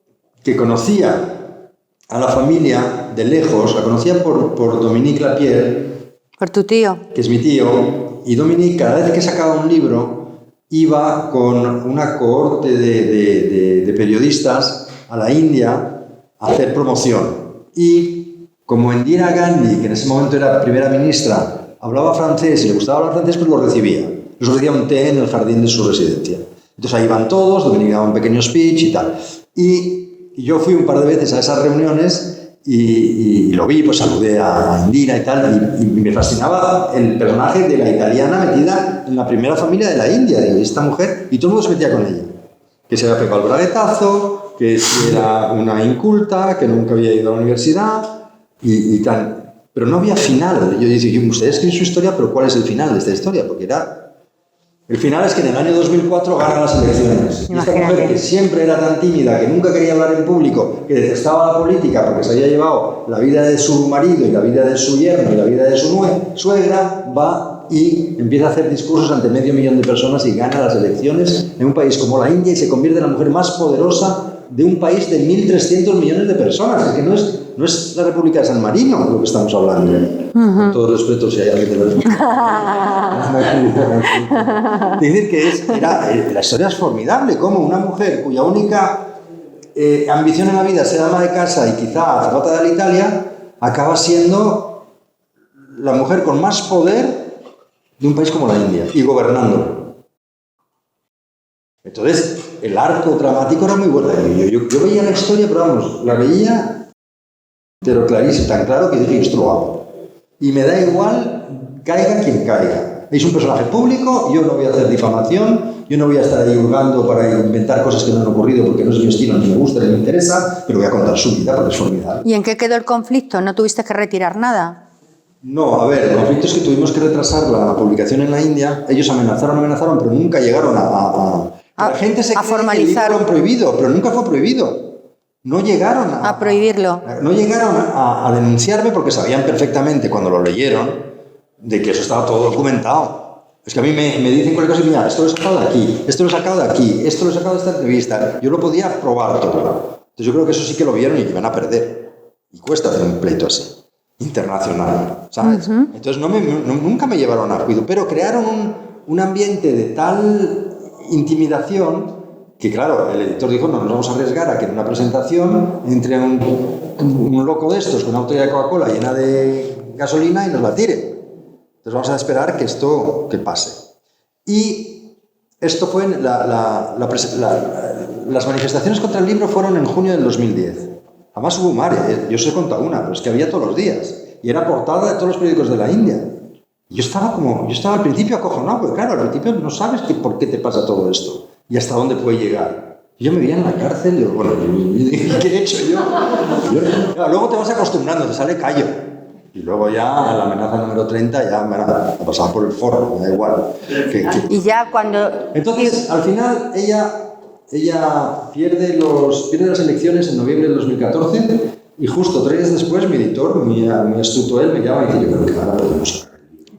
que conocía a la familia de lejos, la conocía por Dominique Lapierre. Por tu tío. Que es mi tío. Y Dominique, cada vez que sacaba un libro, iba con una cohorte de periodistas a la India a hacer promoción. Y como Indira Gandhi, que en ese momento era primera ministra, hablaba francés y le gustaba hablar francés, pues lo recibía. Les ofrecía un té en el jardín de su residencia. Entonces ahí iban todos, Dominique daba un pequeño speech y tal. Y yo fui un par de veces a esas reuniones y lo vi, pues saludé a Indira y tal, y me fascinaba el personaje de la italiana metida en la primera familia de la India, digo, y esta mujer, y todo el mundo se metía con ella, que se había pegado el braguetazo, que era una inculta, que nunca había ido a la universidad y tal, pero no había final. Yo decía, ustedes escriben su historia, pero ¿cuál es el final de esta historia? Porque el final es que en el año 2004 gana las elecciones. Y esta mujer, que siempre era tan tímida, que nunca quería hablar en público, que detestaba la política porque se había llevado la vida de su marido y la vida de su yerno y la vida de su suegra, va y empieza a hacer discursos ante 500.000 de personas y gana las elecciones en un país como la India y se convierte en la mujer más poderosa de un país de 1.300 millones de personas. Es que no es la República de San Marino lo que estamos hablando. Con todo respeto, si hay alguien de la Es decir, que la historia es formidable, como una mujer cuya única ambición en la vida es ser ama de casa y quizá azafata de la Italia, acaba siendo la mujer con más poder de un país como la India y gobernándolo. Entonces, el arco dramático era muy bueno. Yo veía la historia, pero vamos, la veía, pero clarísimo, tan claro que dije, esto lo hago. Y me da igual, caiga quien caiga. Es un personaje público, yo no voy a hacer difamación, Yo no voy a estar ahí hurgando para inventar cosas que no han ocurrido porque no es mi estilo, ni me gusta, ni me interesa, pero voy a contar su vida porque es formidable. ¿Y en qué quedó el conflicto? ¿No tuviste que retirar nada? No, a ver, el conflicto es que tuvimos que retrasar la publicación en la India. Ellos amenazaron, pero nunca llegaron la gente se cree formalizar. que el libro lo han prohibido, pero nunca fue prohibido. No llegaron a prohibirlo. No llegaron a denunciarme porque sabían perfectamente cuando lo leyeron de que eso estaba todo documentado. Es que a mí me dicen cualquier cosa y mira, esto lo he sacado de aquí, esto lo he sacado de aquí, esto lo he sacado de esta entrevista. Yo lo podía probar todo. Entonces yo creo que eso sí que lo vieron y que iban a perder. Y cuesta hacer un pleito así, internacional, ¿sabes? Entonces nunca me llevaron a juicio, pero crearon un ambiente de tal intimidación que claro, el editor dijo, no nos vamos a arriesgar a que en una presentación entre un loco de estos con una botella de Coca-Cola llena de gasolina y nos la tire. Entonces vamos a esperar que esto pase. Y esto fue, las manifestaciones contra el libro fueron en junio del 2010. Además hubo mares, yo os he contado una, pero es que había todos los días. Y era portada de todos los periódicos de la India. Y yo estaba al principio acojonado, porque claro, al principio no sabes por qué te pasa todo esto. Y hasta dónde puede llegar. Yo me veía en la cárcel y digo, bueno, ¿qué he hecho yo? Luego te vas acostumbrando, te sale callo. Y luego ya, la amenaza número 30, ya me la pasaba por el forro, me da igual. Y ya cuando... Entonces, al final, ella pierde las elecciones en noviembre del 2014 y justo 3 días después mi editor, mi astuto él, me llama y dice, yo creo que ahora podemos sacar el libro.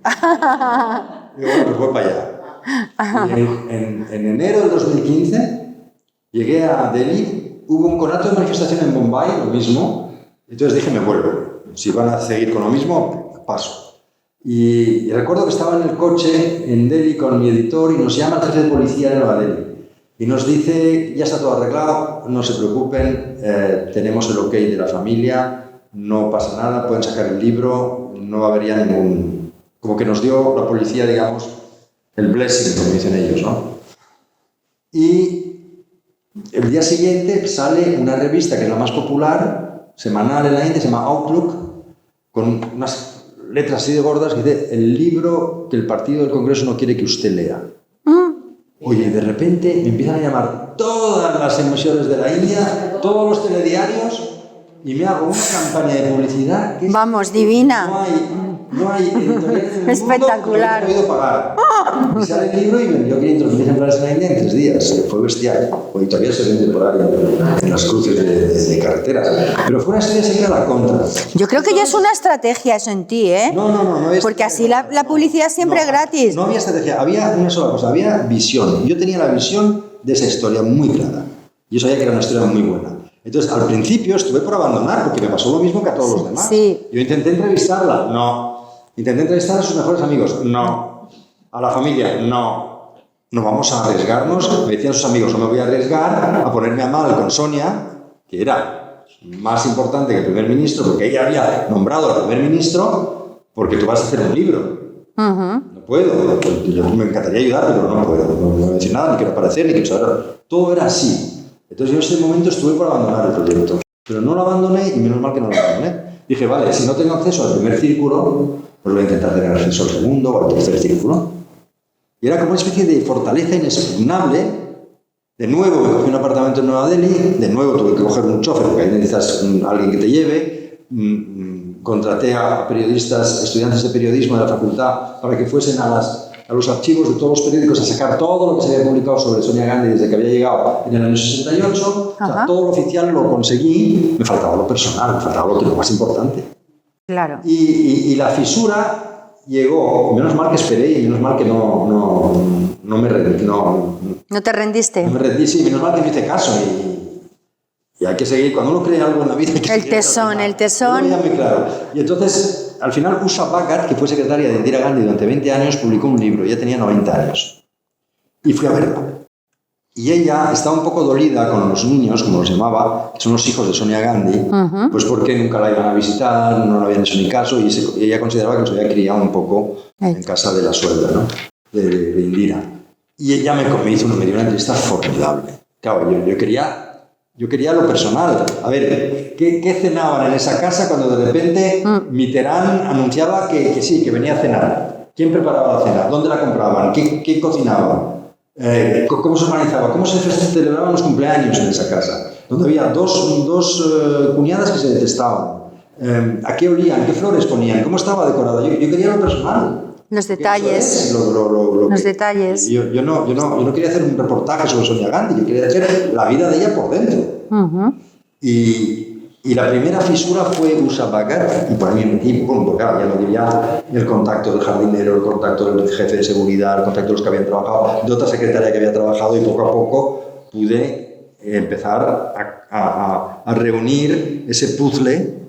Y digo, bueno, pues voy para allá. Y en enero del 2015 llegué a Delhi, hubo un conato de manifestación en Bombay, lo mismo, entonces dije, me vuelvo. Si van a seguir con lo mismo, paso. Y recuerdo que estaba en el coche en Delhi con mi editor y nos llama el jefe de policía de Nueva Delhi y nos dice, ya está todo arreglado, no se preocupen, tenemos el ok de la familia, no pasa nada, pueden sacar el libro, no va a haber ya ningún... Como que nos dio la policía, digamos, el blessing, como dicen ellos, ¿no? Y el día siguiente sale una revista que es la más popular, semanal en la India, se llama Outlook, con unas letras así de gordas que dice el libro que el partido del Congreso no quiere que usted lea. Oye, de repente me empiezan a llamar todas las emisoras de la India, todos los telediarios, y me hago una campaña de publicidad que vamos, divina. No hay editorial en el espectacular. Mundo que no he podido pagar. Y sale el libro y vendió 500.000 ejemplares en la India en 3 días. Fue bestial. Hoy todavía se vende por ahí en las cruces de carreteras. Pero fue una historia seguir a la contra. Yo creo que ya es una estrategia eso en ti, ¿eh? No. Porque así la publicidad siempre es gratis. No había estrategia, había una sola cosa, había visión. Yo tenía la visión de esa historia muy clara. Yo sabía que era una historia muy buena. Entonces, al principio estuve por abandonar, porque me pasó lo mismo que a todos los demás. Sí. Yo intenté entrevistarla, no. Intenté entrevistar a sus mejores amigos, no. A la familia, no. No vamos a arriesgarnos. Me decían sus amigos, no me voy a arriesgar a ponerme a mal con Sonia, que era más importante que el primer ministro, porque ella había nombrado al primer ministro, porque tú vas a hacer un libro. No puedo. Yo me encantaría ayudar, pero no puedo. No voy a decir nada, ni quiero aparecer, ni quiero saber. Todo era así. Entonces yo en ese momento estuve por abandonar el proyecto. Pero no lo abandoné y menos mal que no lo abandoné. Dije, vale, si no tengo acceso al primer círculo, pues voy a intentar tener acceso al segundo o al tercer círculo. Y era como una especie de fortaleza inexpugnable. De nuevo me cogí un apartamento en Nueva Delhi, de nuevo tuve que coger un chofer, porque ahí necesitas alguien que te lleve. Contraté a periodistas, estudiantes de periodismo de la facultad, para que fuesen a los archivos de todos los periódicos a sacar todo lo que se había publicado sobre Sonia Gandhi desde que había llegado en el año 68. O sea, todo lo oficial lo conseguí, me faltaba lo personal, me faltaba lo más importante. Claro. Y la fisura llegó, menos mal que esperé y menos mal que no me rendí. ¿No te rendiste? No me rendí, sí, menos mal que me hice caso y hay que seguir, cuando uno cree algo en la vida hay que el tesón. Ya muy claro. Y entonces, al final, Usha Bhagat, que fue secretaria de Indira Gandhi durante 20 años, publicó un libro, ya tenía 90 años. Y fui a verla. Y ella estaba un poco dolida con los niños, como los llamaba, que son los hijos de Sonia Gandhi, pues porque nunca la iban a visitar, no la habían hecho ni caso, y ella consideraba que los había criado un poco en casa de la suegra, ¿no? de Indira. Y ella me dio una entrevista formidable. Claro, yo quería lo personal. A ver, ¿qué cenaban en esa casa cuando de repente Mitterrand anunciaba que sí, que venía a cenar? ¿Quién preparaba la cena? ¿Dónde la compraban? ¿Quién cocinaba? ¿Cómo se organizaba? ¿Cómo se celebraban los cumpleaños en esa casa? Donde había dos cuñadas que se detestaban. ¿A qué olían? ¿Qué flores ponían? ¿Cómo estaba decorada? Yo quería lo personal. Los detalles. Los detalles. Yo no quería hacer un reportaje sobre Sonia Gandhi, yo quería hacer la vida de ella por dentro. Y la primera fisura fue Usha Bhagat, y por ahí me metí, porque claro, ya no diría el contacto del jardinero, el contacto del jefe de seguridad, el contacto de los que habían trabajado, de otra secretaria que había trabajado, y poco a poco pude empezar a reunir ese puzzle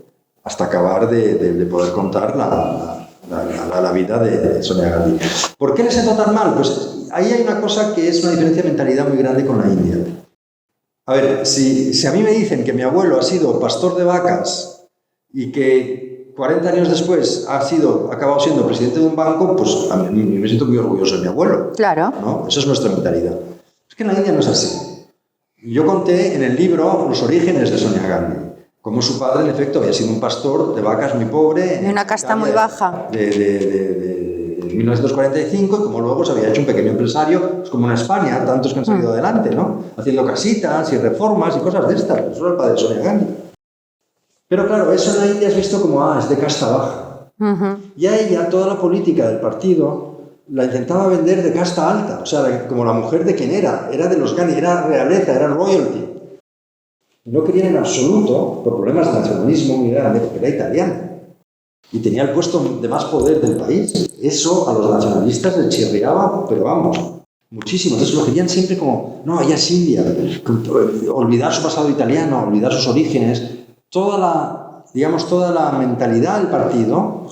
hasta acabar de poder contar la vida de Sonia Gandhi. ¿Por qué le sentó tan mal? Pues ahí hay una cosa que es una diferencia de mentalidad muy grande con la India. A ver, si a mí me dicen que mi abuelo ha sido pastor de vacas y que 40 años después ha acabado siendo presidente de un banco, pues a mí me siento muy orgulloso de mi abuelo. Claro. ¿No? Esa es nuestra mentalidad. Es que en la India no es así. Yo conté en el libro los orígenes de Sonia Gandhi. Como su padre, en efecto, había sido un pastor de vacas muy pobre. De una casta muy baja. De 1945, y como luego se había hecho un pequeño empresario, es como en España, tantos que han salido adelante, ¿no? Haciendo casitas y reformas y cosas de estas. Eso era el padre de Sonia Gandhi. Pero claro, eso en la India es visto como, es de casta baja. Y a ella, toda la política del partido la intentaba vender de casta alta, o sea, como la mujer de quien era de los Gandhi, era realeza, era royalty. No quería en absoluto, por problemas de nacionalismo muy grande, porque era italiana y tenía el puesto de más poder del país. Eso a los nacionalistas les chirriaba, pero vamos, muchísimo. Entonces lo querían siempre como, no, ella es india, olvidar su pasado italiano, olvidar sus orígenes. Toda la mentalidad del partido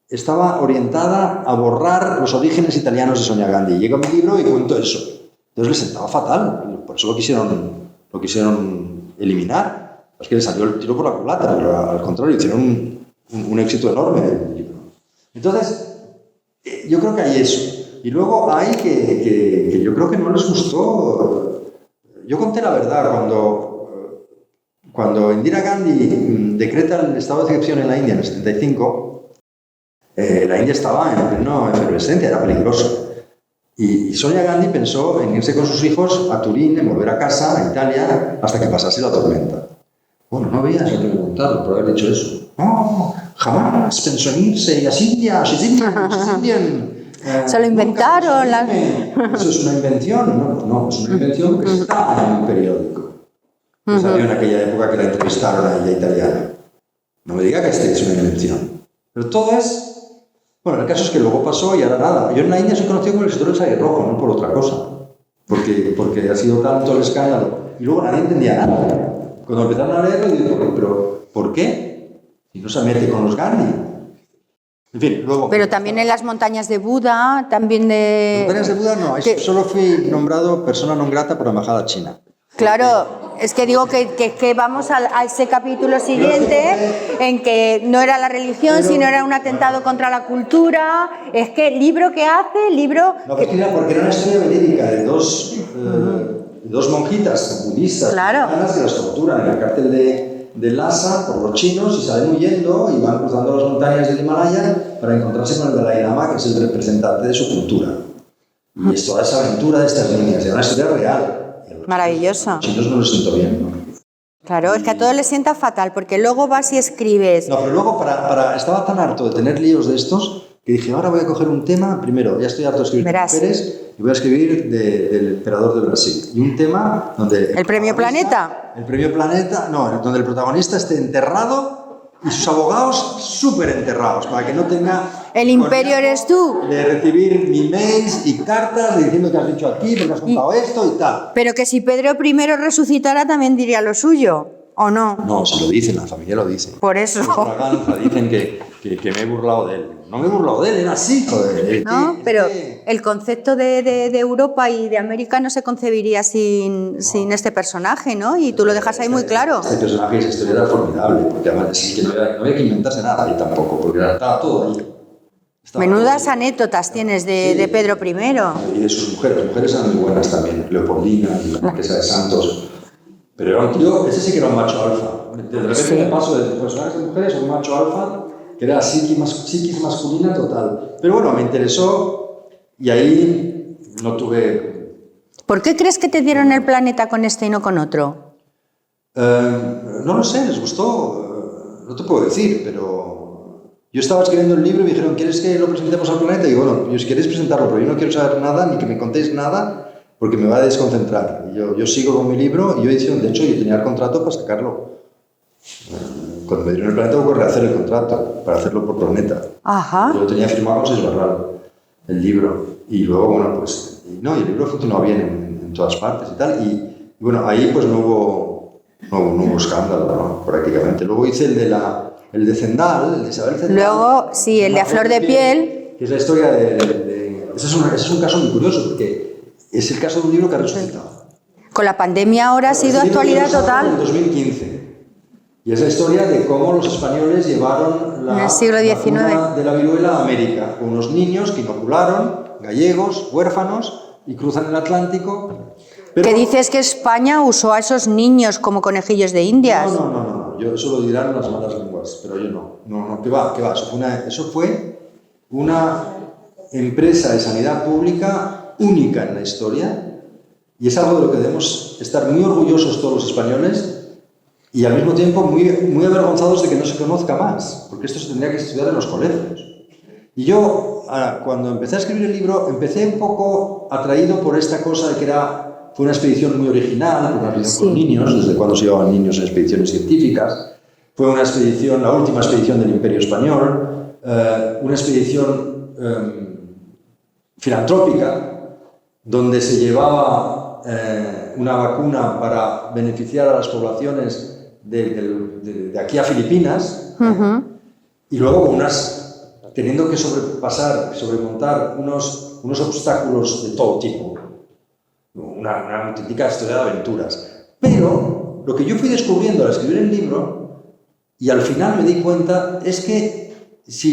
estaba orientada a borrar los orígenes italianos de Sonia Gandhi. Llega mi libro y cuento eso. Entonces les sentaba fatal, por eso lo quisieron eliminar. Es que le salió el tiro por la culata, pero al contrario, hicieron un éxito enorme el libro. Entonces, yo creo que hay eso. Y luego hay que yo creo que no les gustó. Yo conté la verdad cuando Indira Gandhi decreta el estado de excepción en la India en el 75, la India estaba en plena efervescencia, era peligroso. Y Sonia Gandhi pensó en irse con sus hijos a Turín, en volver a casa, a Italia, hasta que pasase la tormenta. Bueno, no veas lo que me contaron por haber dicho eso. No, jamás pensó en irse, y las indias, se lo inventaron. Eso es una invención. No, es una invención que está en un periódico. Que salió en aquella época que la entrevistaron a ella italiana. No me diga que es una invención. Pero todo es... Bueno, el caso es que luego pasó y ahora nada. Yo en la India soy conocido como el escritor del sari rojo, no por otra cosa. Porque ha sido tanto el escándalo. Y luego nadie entendía nada. Cuando empezaron a leerlo, digo, ¿pero por qué? Si no se mete con los Gandhi. En fin, luego... Pero también en las montañas de Buda, también de... Montañas de Buda no, solo fui nombrado persona non grata por la embajada china. Claro, es que digo que vamos a ese capítulo siguiente en que no era la religión, sino era un atentado contra la cultura. Es que el libro que hace, No, porque era una historia verídica de dos monjitas budistas que las torturan en la cárcel de Lhasa por los chinos y salen huyendo y van cruzando las montañas del Himalaya para encontrarse con el Dalai Lama, que es el representante de su cultura. Y es toda esa aventura de estas niñas, era una historia real. Maravilloso. A los chinos no les siento bien, ¿no? Claro, es que a todos les sienta fatal, porque luego vas y escribes. No, pero luego estaba tan harto de tener líos de estos que dije, ahora voy a coger un tema, primero, ya estoy harto de escribir de mujeres, y voy a escribir del emperador de Brasil. Y un tema donde... ¿El Premio Planeta? El Premio Planeta, no, donde el protagonista esté enterrado y sus abogados súper enterrados, para que no tenga... El imperio eres tú. De recibir emails y cartas diciendo que has dicho aquí, porque has contado esto y tal. Pero que si Pedro I resucitara también diría lo suyo, ¿o no? No, si lo dicen, la familia lo dice. Por eso. Por Braganza dicen que me he burlado de él. No me he burlado de él, era así, joder. No, pero el concepto de Europa y de América no se concebiría sin este personaje, ¿no? Y tú lo dejas ahí muy claro. Este personaje, esa historia era formidable, porque además sí que no había que inventarse nada ahí tampoco, porque estaba todo ahí. Menudas anécdotas tienes de Pedro I. Y de sus mujeres. Las mujeres eran muy buenas también. Leopoldina y la Marquesa de Santos. Pero era un tío, ese sí que era un macho alfa. De repente me paso de personajes de mujeres a un macho alfa, que era psiquis masculina total. Pero bueno, me interesó y ahí no tuve ¿Por qué crees que te dieron el planeta con este y no con otro? No lo sé, les gustó, no te puedo decir, pero yo estaba escribiendo el libro y me dijeron, ¿quieres que lo presentemos al planeta? Y digo, bueno, yo si queréis presentarlo, pero yo no quiero saber nada, ni que me contéis nada, porque me va a desconcentrar. Y yo sigo con mi libro y yo de hecho, yo tenía el contrato para sacarlo. Cuando me dieron el planeta, hubo que rehacer el contrato para hacerlo por planeta. Ajá. Yo lo tenía firmado con 6 Barral, el libro. Y luego, bueno, pues, y el libro funcionó bien en todas partes y tal. Y bueno, ahí pues no hubo escándalo, ¿no? Prácticamente. Luego hice el de Zendal, el de Isabel Zendal. Luego, sí, el de A Flor de Piel. Que es la historia ese es un caso muy curioso, porque es el caso de un libro que ha resucitado. Con la pandemia ahora ha sido actualidad total. En 2015. Y es la historia de cómo los españoles llevaron la en el siglo XIX vacuna de la viruela a América, con unos niños que inocularon, gallegos, huérfanos, y cruzan el Atlántico. Pero... ¿Qué dices que España usó a esos niños como conejillos de indias? No. Eso lo dirán las malas lenguas, pero yo no. No, que va. Eso fue una empresa de sanidad pública única en la historia, y es algo de lo que debemos estar muy orgullosos todos los españoles, y al mismo tiempo muy avergonzados de que no se conozca más, porque esto se tendría que estudiar en los colegios. Y yo, cuando empecé a escribir el libro, empecé un poco atraído por esta cosa de que fue una expedición muy original, una expedición con niños, desde cuando se llevaban niños en expediciones científicas. Fue una expedición, la última expedición del Imperio Español, una expedición filantrópica, donde se llevaba una vacuna para beneficiar a las poblaciones de aquí a Filipinas, y luego teniendo que sobremontar unos obstáculos de todo tipo, una auténtica historia de aventuras. Pero lo que yo fui descubriendo al escribir el libro, y al final me di cuenta, es que si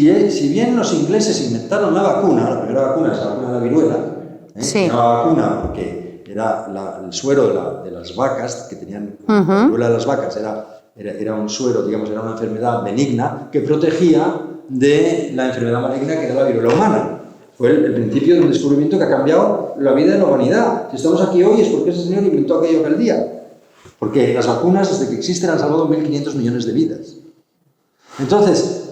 bien los ingleses inventaron la primera vacuna es la vacuna de la viruela, sí. Una vacuna porque era el suero de las vacas, que tenían la viruela de las vacas, era un suero, digamos, era una enfermedad benigna que protegía de la enfermedad maligna que era la viruela humana. Fue el principio de un descubrimiento que ha cambiado la vida de la humanidad. Si estamos aquí hoy es porque ese señor inventó aquel día. Porque las vacunas, desde que existen, han salvado 1.500 millones de vidas. Entonces,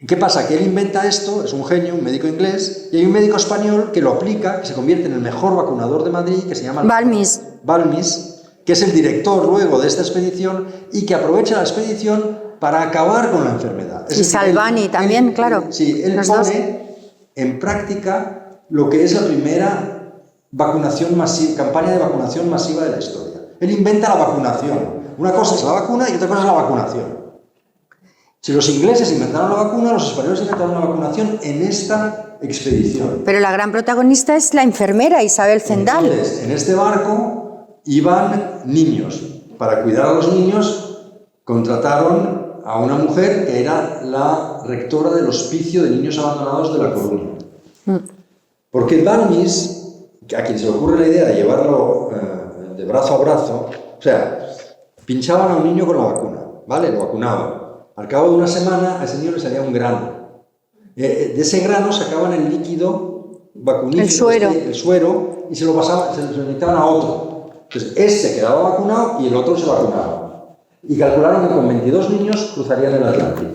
¿qué pasa? Que él inventa esto, es un genio, un médico inglés, y hay un médico español que lo aplica, que se convierte en el mejor vacunador de Madrid, que se llama Balmis, que es el director luego de esta expedición y que aprovecha la expedición para acabar con la enfermedad. Y Salvani también, claro. Sí, él pone en práctica lo que es la primera campaña de vacunación masiva de la historia. Él inventa la vacunación. Una cosa es la vacuna y otra cosa es la vacunación. Si los ingleses inventaron la vacuna, los españoles inventaron la vacunación en esta expedición. Pero la gran protagonista es la enfermera Isabel Zendal. Entonces, en este barco iban niños. Para cuidar a los niños contrataron a una mujer que era la rectora del hospicio de niños abandonados de La Coruña. Porque Balmis, a quien se le ocurre la idea de llevarlo de brazo a brazo, o sea, pinchaban a un niño con la vacuna, ¿vale? Lo vacunaban. Al cabo de una semana, a ese niño le salía un grano. De ese grano sacaban el líquido vacunífero, el suero, y se lo inyectaban a otro. Entonces, este quedaba vacunado y el otro se vacunaba. Y calcularon que con 22 niños cruzarían el Atlántico.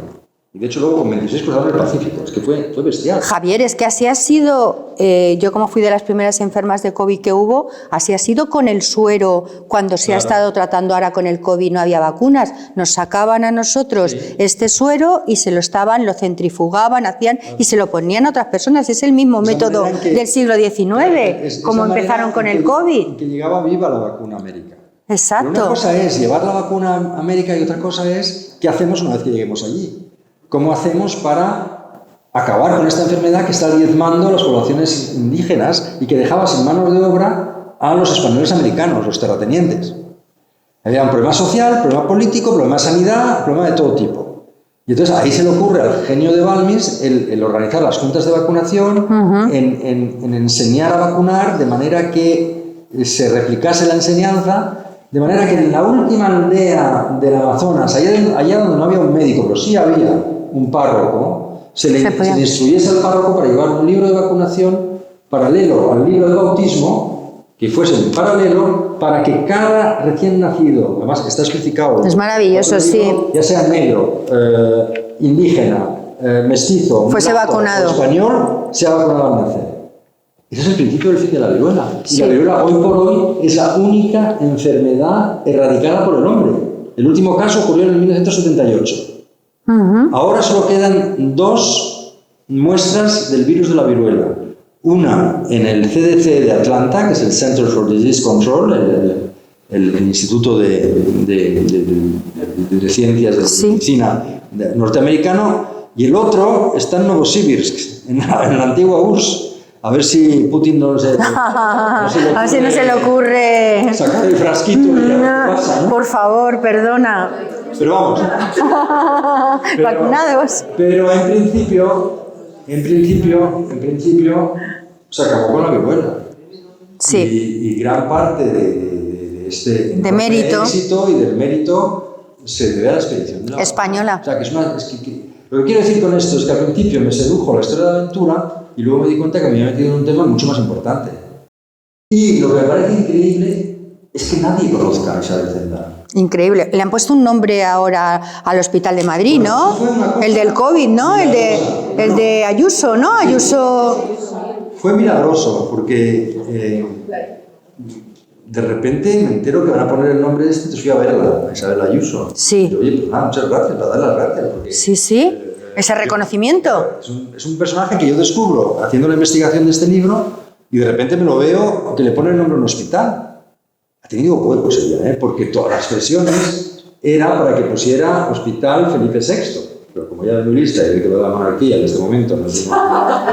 Y de hecho luego con 26 cruzaron el Pacífico. Es que fue bestial. Javier, es que así ha sido, yo como fui de las primeras enfermas de COVID que hubo, así ha sido con el suero cuando se ha estado tratando ahora con el COVID, no había vacunas. Nos sacaban a nosotros este suero y lo centrifugaban, y se lo ponían a otras personas. Es el mismo método del siglo XIX, como empezaron con el COVID. Que llegaba viva la vacuna a América. Exacto. Pero una cosa es llevar la vacuna a América y otra cosa es qué hacemos una vez que lleguemos allí. ¿Cómo hacemos para acabar con esta enfermedad que está diezmando a las poblaciones indígenas y que dejaba sin manos de obra a los españoles americanos, los terratenientes? Había un problema social, problema político, problema de sanidad, problema de todo tipo. Y entonces ahí se le ocurre al genio de Balmis el organizar las juntas de vacunación, en enseñar a vacunar de manera que se replicase la enseñanza. De manera que en la última aldea del Amazonas, allá donde no había un médico, pero sí había un párroco, se le instruyese al párroco para llevar un libro de vacunación paralelo al libro de bautismo, que fuesen en paralelo para que cada recién nacido, además está especificado, Es maravilloso, sí. ya sea negro, indígena, mestizo, Fuese mulato vacunado. o español, sea vacunado al nacer. Ese es el principio del fin de la viruela. Y Sí. la viruela hoy por hoy es la única enfermedad erradicada por el hombre. El último caso ocurrió en el 1978. Ahora solo quedan 2 muestras del virus de la viruela. Una en el CDC de Atlanta, que es el Center for Disease Control, el Instituto de Ciencias de Sí. Medicina norteamericano, y el otro está en Novosibirsk, en la antigua URSS. A ver si Putin no se A ver si no se le ocurre. sacar el frasquito y ya ver qué pasa, ¿no? Por favor, perdona. Pero vamos. Vacunados. Pero en principio, se acabó con la viruela. Sí. Y gran parte de este De mérito. éxito y del mérito se debe a la expedición de la Española. O sea, lo que quiero decir con esto es que al principio me sedujo la historia de la aventura y luego me di cuenta que me había metido en un tema mucho más importante. Y lo que me parece increíble es que nadie conozca a Isabel Zendal. Increíble. Le han puesto un nombre ahora al Hospital de Madrid, ¿no? Fue una cosa El del COVID, ¿no? El de Ayuso, ¿no? Ayuso. Fue milagroso porque de repente me entero que van a poner el nombre de este, entonces fui a verla, a Isabel Ayuso. Sí. Y, oye, pues nada, muchas gracias, para dar las gracias. Porque, Sí, sí. Ese reconocimiento. es un personaje que yo descubro haciendo la investigación de este libro y de repente me lo veo que le pone el nombre en un hospital. Ha tenido huevos ella, porque todas las versiones era para que pusiera Hospital Felipe VI. Pero como ya es muy lista y ve que lo de la monarquía en este momento no es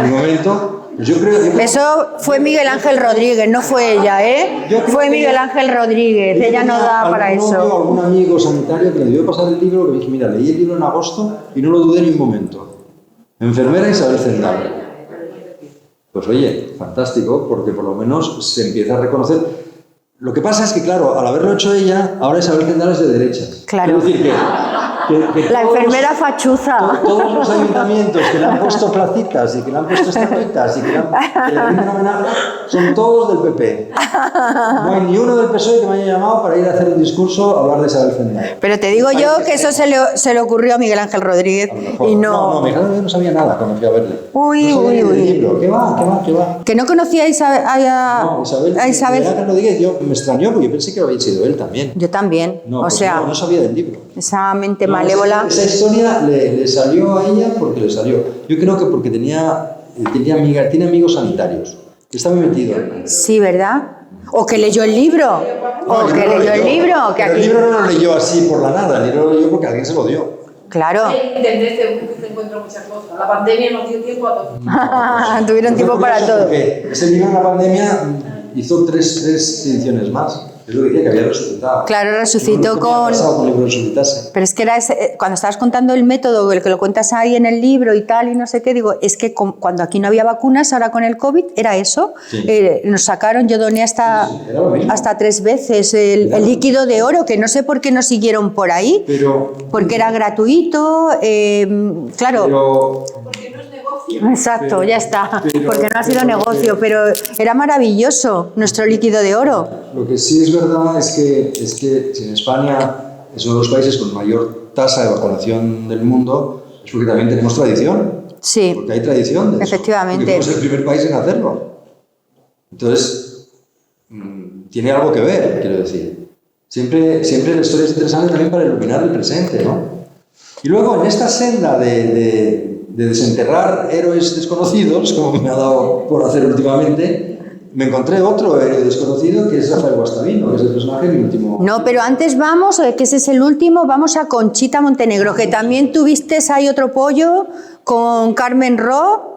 mi momento, pues yo creo que... Eso fue Miguel Ángel Rodríguez, no fue ella, ¿eh? Yo creo Fue que Miguel Ángel Rodríguez, ella no tenía da para algún novio, eso. algún amigo sanitario que le dio pasar el libro, que me dije, mira, leí el libro en agosto y no lo dudé ni un momento. Enfermera Isabel Zendal. Pues oye, fantástico, porque por lo menos se empieza a reconocer. Lo que pasa es que, claro, al haberlo hecho ella, ahora Isabel Zendal es de derechas. Claro. Es decir, que La todos enfermera los- fachuza. Todos los ayuntamientos que le han puesto placitas y que le han puesto estatuitas y que le rinden homenaje son todos del PP. No hay ni uno del PSOE que me haya llamado para ir a hacer un discurso a hablar de Isabel Zendal. Pero te digo yo que eso se le ocurrió a Miguel Ángel Rodríguez A lo mejor. y No, Miguel Rodríguez no sabía nada cuando fui a verle. Uy, no sabía uy, ni del uy. libro. ¿Qué va? Que no conocía a No, a Isabel. Miguel Ángel Rodríguez yo, me extrañó porque yo pensé que lo había sido él también. Yo también. No, O pues sea, no sabía del libro. esa mente No, malévola. Esa historia le salió a ella porque le salió. Yo creo que porque tiene amigos sanitarios. Está muy metido. Sí, ¿verdad? O que leyó el libro. O que leyó el libro. Que Pero el aquí... libro no lo leyó así por la nada, el libro lo leyó porque alguien se lo dio. Claro. Desde se encuentran muchas cosas. La pandemia nos dio tiempo a todo. Tuvieron tiempo para todo. Porque ese libro en la pandemia hizo tres ediciones más. Es lo que decía, que había resucitado. Claro, resucitó No, ¿qué me ha con... pasado con el libro resucitase? Pero es que era cuando estabas contando el método, el que lo cuentas ahí en el libro y tal, y no sé qué, digo, es que cuando aquí no había vacunas, ahora con el COVID, era eso. Sí. Nos sacaron, yo doné hasta, Sí, era lo mismo. hasta 3 veces el líquido de oro, que no sé por qué no siguieron por ahí, Pero, porque era gratuito, claro. pero Porque no es negocio. Exacto, ya está, pero- porque no ha sido pero- negocio, pero era maravilloso nuestro líquido de oro. lo que sí es verdad es que si en España es uno de los países con mayor tasa de vacunación del mundo, es porque también tenemos tradición. Sí, Porque hay tradición de eso. Efectivamente. Porque fuimos el primer país en hacerlo. Entonces, tiene algo que ver, quiero decir. Siempre la historia es interesante también para iluminar el presente, ¿no? Y luego, en esta senda de desenterrar héroes desconocidos, como me ha dado por hacer últimamente, me encontré otro héroe desconocido que es Rafael Guastavino, que es el personaje de mi último... no, pero antes vamos, que ese es el último, vamos a Conchita Montenegro, que también tuviste ahí otro pollo con Carmen Ro.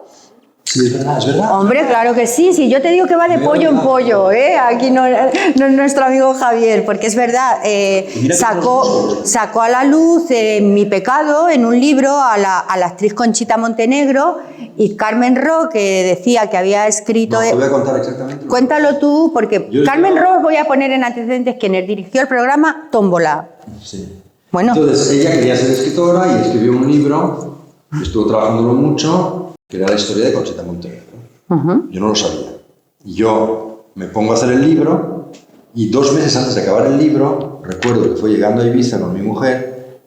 Sí, es verdad, es verdad. Hombre, claro que sí, sí, yo te digo que va de pollo en pollo, ¿eh? Aquí no es nuestro amigo Javier, porque es verdad, mira que sacó a la luz Mi pecado en un libro a la actriz Conchita Montenegro y Carmen Ro, que decía que había escrito... No, te voy a contar exactamente. Cuéntalo tú, porque Yo- Carmen Ro, voy a poner en antecedentes quienes dirigió el programa Tómbola. Sí. Bueno, Entonces, ella quería ser escritora y escribió un libro, estuvo trabajándolo mucho, que era la historia de Conchita Montenegro. Yo no lo sabía. Y yo me pongo a hacer el libro y 2 meses antes de acabar el libro, recuerdo que fue llegando a Ibiza con mi mujer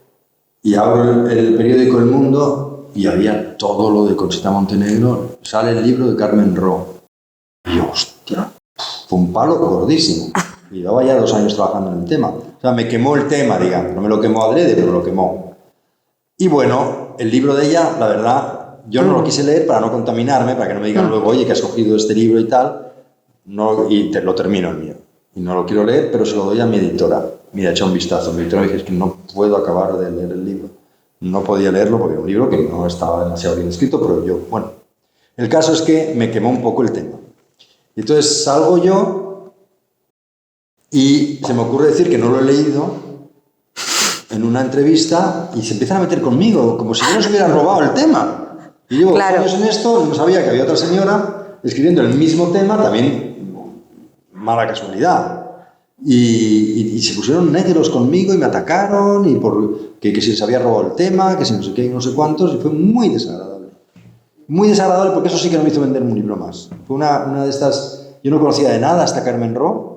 y abro el periódico El Mundo y había todo lo de Conchita Montenegro, sale el libro de Carmen Ro. Y yo, hostia, fue un palo gordísimo. Y llevaba ya 2 años trabajando en el tema. O sea, me quemó el tema, digamos. No me lo quemó adrede, pero me lo quemó. Y bueno, el libro de ella, la verdad, yo no lo quise leer para no contaminarme, para que no me digan luego, oye, que has cogido este libro y tal. No, lo termino el mío. Y no lo quiero leer, pero se lo doy a mi editora. Mira, echa un vistazo. Mi editora me dice, es que no puedo acabar de leer el libro. No podía leerlo porque era un libro que no estaba demasiado bien escrito, pero yo, bueno. El caso es que me quemó un poco el tema. Y entonces salgo yo y se me ocurre decir que no lo he leído en una entrevista y se empiezan a meter conmigo, como si yo les hubiera robado el tema. Y llevo 2 años en esto y no sabía que había otra señora escribiendo el mismo tema, también mala casualidad. Y se pusieron negros conmigo y me atacaron y que si les había robado el tema, que si no sé qué y no sé cuántos, y fue muy desagradable. Muy desagradable porque eso sí que no me hizo vender un libro más. Fue una de estas... Yo no conocía de nada hasta Carmen Ro.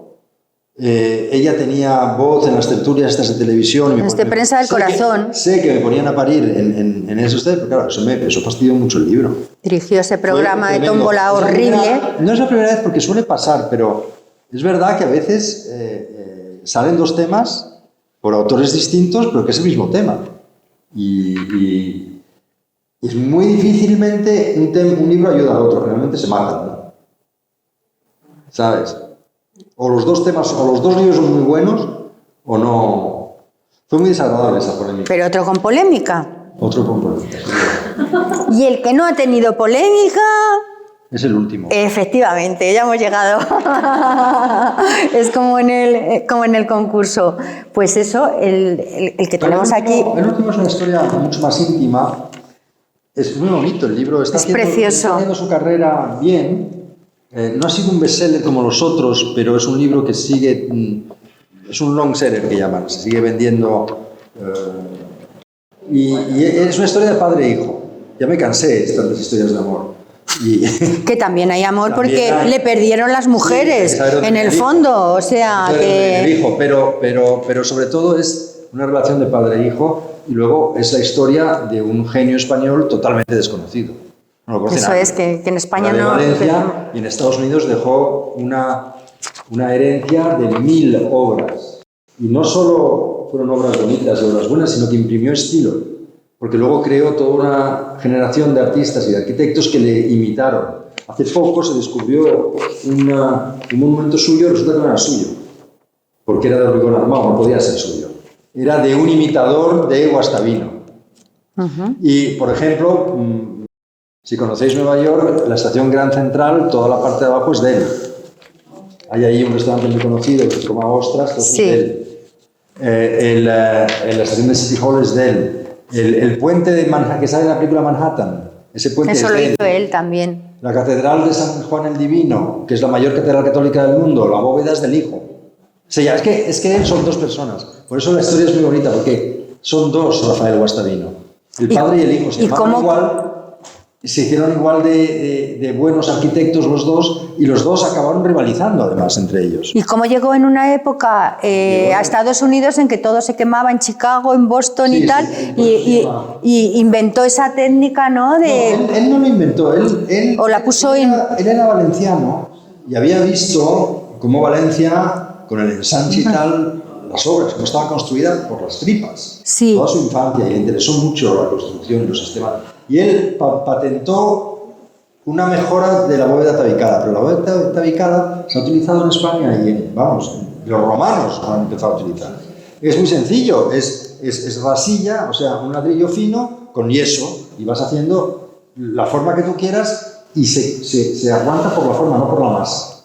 Ella tenía voz en las tertulias estas de televisión. De Prensa del Corazón. Sé que me ponían a parir en eso, pero claro, eso fastidió mucho el libro. Dirigió ese programa de tómbola horrible. No es la primera vez porque suele pasar, pero es verdad que a veces salen 2 temas por autores distintos, pero que es el mismo tema. Y es muy difícilmente un libro ayuda al otro, generalmente se matan, ¿no? ¿Sabes? O los 2 temas, o los 2 libros son muy buenos, o no. Fue muy desagradable esa polémica. Pero otro con polémica. Otro con polémica. Y el que no ha tenido polémica... Es el último. Efectivamente, ya hemos llegado. Es como en el concurso. Pues eso, el que tenemos aquí... El último es una historia mucho más íntima. Es muy bonito el libro. Está haciendo su carrera bien. No ha sido un bestseller como los otros, pero es un libro que sigue... Es un long seller que llaman. Se sigue vendiendo... Y es una historia de padre e hijo. Ya me cansé de tantas historias de amor. Que también hay amor porque le perdieron las mujeres, en el fondo, o sea que... El hijo, pero sobre todo es una relación de padre e hijo y luego es la historia de un genio español totalmente desconocido. No lo conoce nadie. Eso es, que en España de no... Valencia, y en Estados Unidos dejó una herencia de 1000 obras. Y no solo fueron obras bonitas y obras buenas, sino que imprimió estilo. Porque luego creó toda una generación de artistas y de arquitectos que le imitaron. Hace poco se descubrió un monumento suyo, resulta que no era suyo, porque era de hormigón armado, no podía ser suyo. Era de un imitador de Guastavino. Y, por ejemplo, si conocéis Nueva York, la estación Grand Central, toda la parte de abajo es de él. Hay ahí un restaurante muy conocido que se llama Ostras, que es de él. La estación de City Hall es de él. El puente de Manhattan, que sale en la película Manhattan, ese puente eso es lo de hizo él también. La catedral de San Juan el Divino, que es la mayor catedral católica del mundo, la bóveda es del hijo. O sea, es que él son 2 personas. Por eso la historia es muy bonita, porque son 2 Rafael Guastavino. El padre y el hijo se hicieron igual de buenos arquitectos los 2, y los 2 acabaron rivalizando además entre ellos. ¿Y cómo llegó en una época a Estados Unidos en que todo se quemaba en Chicago, en Boston y tal, y inventó esa técnica, ¿no? Él no lo inventó, él o la puso él era valenciano y había visto cómo Valencia, con el ensanche y tal, las obras, cómo estaba construida por las tripas. Sí. Toda su infancia, y le interesó mucho la construcción y los sistemas. Y él patentó una mejora de la bóveda tabicada, pero la bóveda tabicada se ha utilizado en España y los romanos lo han empezado a utilizar. Es muy sencillo, es rasilla, o sea, un ladrillo fino con yeso, y vas haciendo la forma que tú quieras y se aguanta por la forma, no por la masa.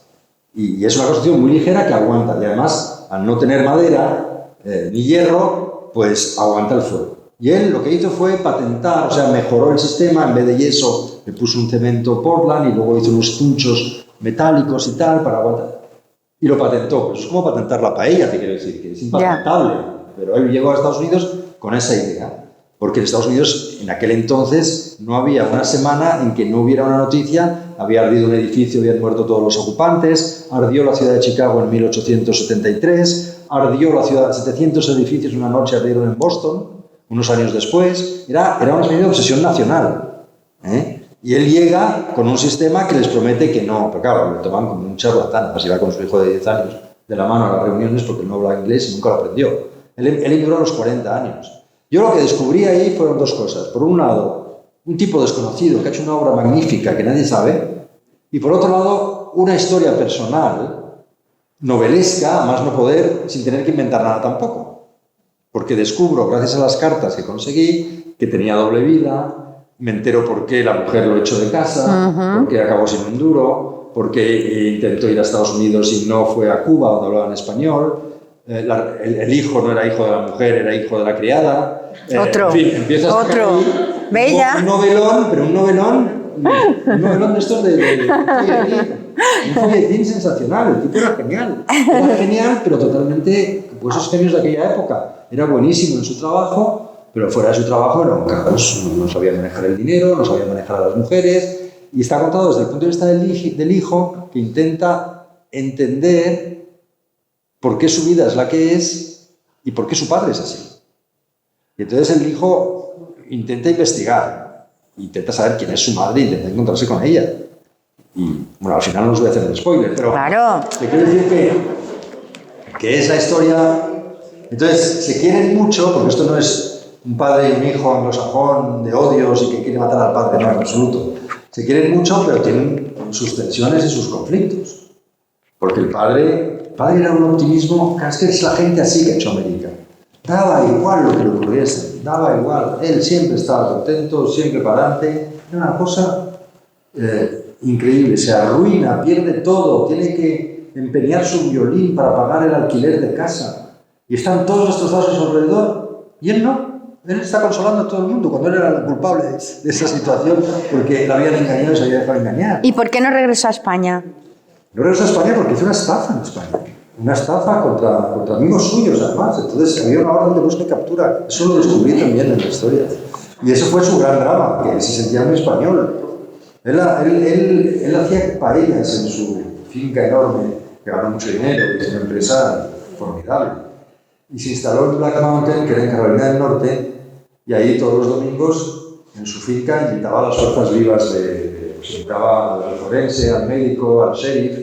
Y es una construcción muy ligera que aguanta, y además, al no tener madera ni hierro, pues aguanta el fuego. Y él lo que hizo fue patentar, o sea, mejoró el sistema, en vez de yeso le puso un cemento Portland y luego hizo unos tunchos metálicos y tal para aguantar. Y lo patentó. Pues es como patentar la paella, te quiero decir, que es impatentable. Pero él llegó a Estados Unidos con esa idea. Porque en Estados Unidos, en aquel entonces, no había una semana en que no hubiera una noticia. Había ardido un edificio, habían muerto todos los ocupantes, ardió la ciudad de Chicago en 1873, ardió la ciudad, 700 edificios una noche ardieron en Boston, unos años después. Era una especie de obsesión nacional, ¿eh? Y él llega con un sistema que les promete que no, pero claro, lo toman como un charlatán. Además iba con su hijo de 10 años de la mano a las reuniones porque él no hablaba inglés y nunca lo aprendió. Él emigró a los 40 años. Yo lo que descubrí ahí fueron dos cosas. Por un lado, un tipo desconocido que ha hecho una obra magnífica que nadie sabe, y por otro lado, una historia personal, novelesca, a más no poder, sin tener que inventar nada tampoco. Porque descubro, gracias a las cartas que conseguí, que tenía doble vida, me entero por qué la mujer lo echó de casa, por qué acabó sin un duro, por qué intentó ir a Estados Unidos y no fue a Cuba, donde hablaban español. El hijo no era hijo de la mujer, era hijo de la criada. Otro. En fin, empiezas Otro. Bella. un novelón, pero un novelón de estos de un folletín sensacional. El tipo era genial, pero totalmente, pues esos genios de aquella época. Era buenísimo en su trabajo, pero fuera de su trabajo era un caos. No sabía manejar el dinero, no sabía manejar a las mujeres, y está contado desde el punto de vista del hijo, que intenta entender por qué su vida es la que es y por qué su padre es así. Y entonces el hijo intenta investigar, intenta saber quién es su madre, intenta encontrarse con ella. Y bueno, al final no os voy a hacer el spoiler, pero Claro. te quiero decir que es la historia. Entonces, se quieren mucho, porque esto no es un padre y un hijo anglosajón de odios y que quiere matar al padre, no, en absoluto. Se quieren mucho, pero tienen sus tensiones y sus conflictos. Porque el padre era un optimismo, es que es la gente así que ha hecho América. Daba igual lo que le ocurriese, daba igual. Él siempre estaba contento, siempre para adelante. Era una cosa increíble, se arruina, pierde todo, tiene que empeñar su violín para pagar el alquiler de casa. Y están todos destrozados a su alrededor. Y él no. Él está consolando a todo el mundo cuando él era el culpable de esa situación porque la habían engañado y se había dejado engañar. ¿Y por qué no regresó a España? No regresó a España porque hizo una estafa en España. Una estafa contra amigos suyos, además. Entonces había una orden de busca y captura. Eso lo descubrí también en la historia. Y eso fue su gran drama, que se sentía muy español. Él hacía paellas en su finca enorme, que ganó mucho dinero, que es una empresa formidable. Y se instaló en Black Mountain, que era en Carolina del Norte, y ahí todos los domingos, en su finca, invitaba a las fuerzas vivas, invitaba al forense, al médico, al sheriff,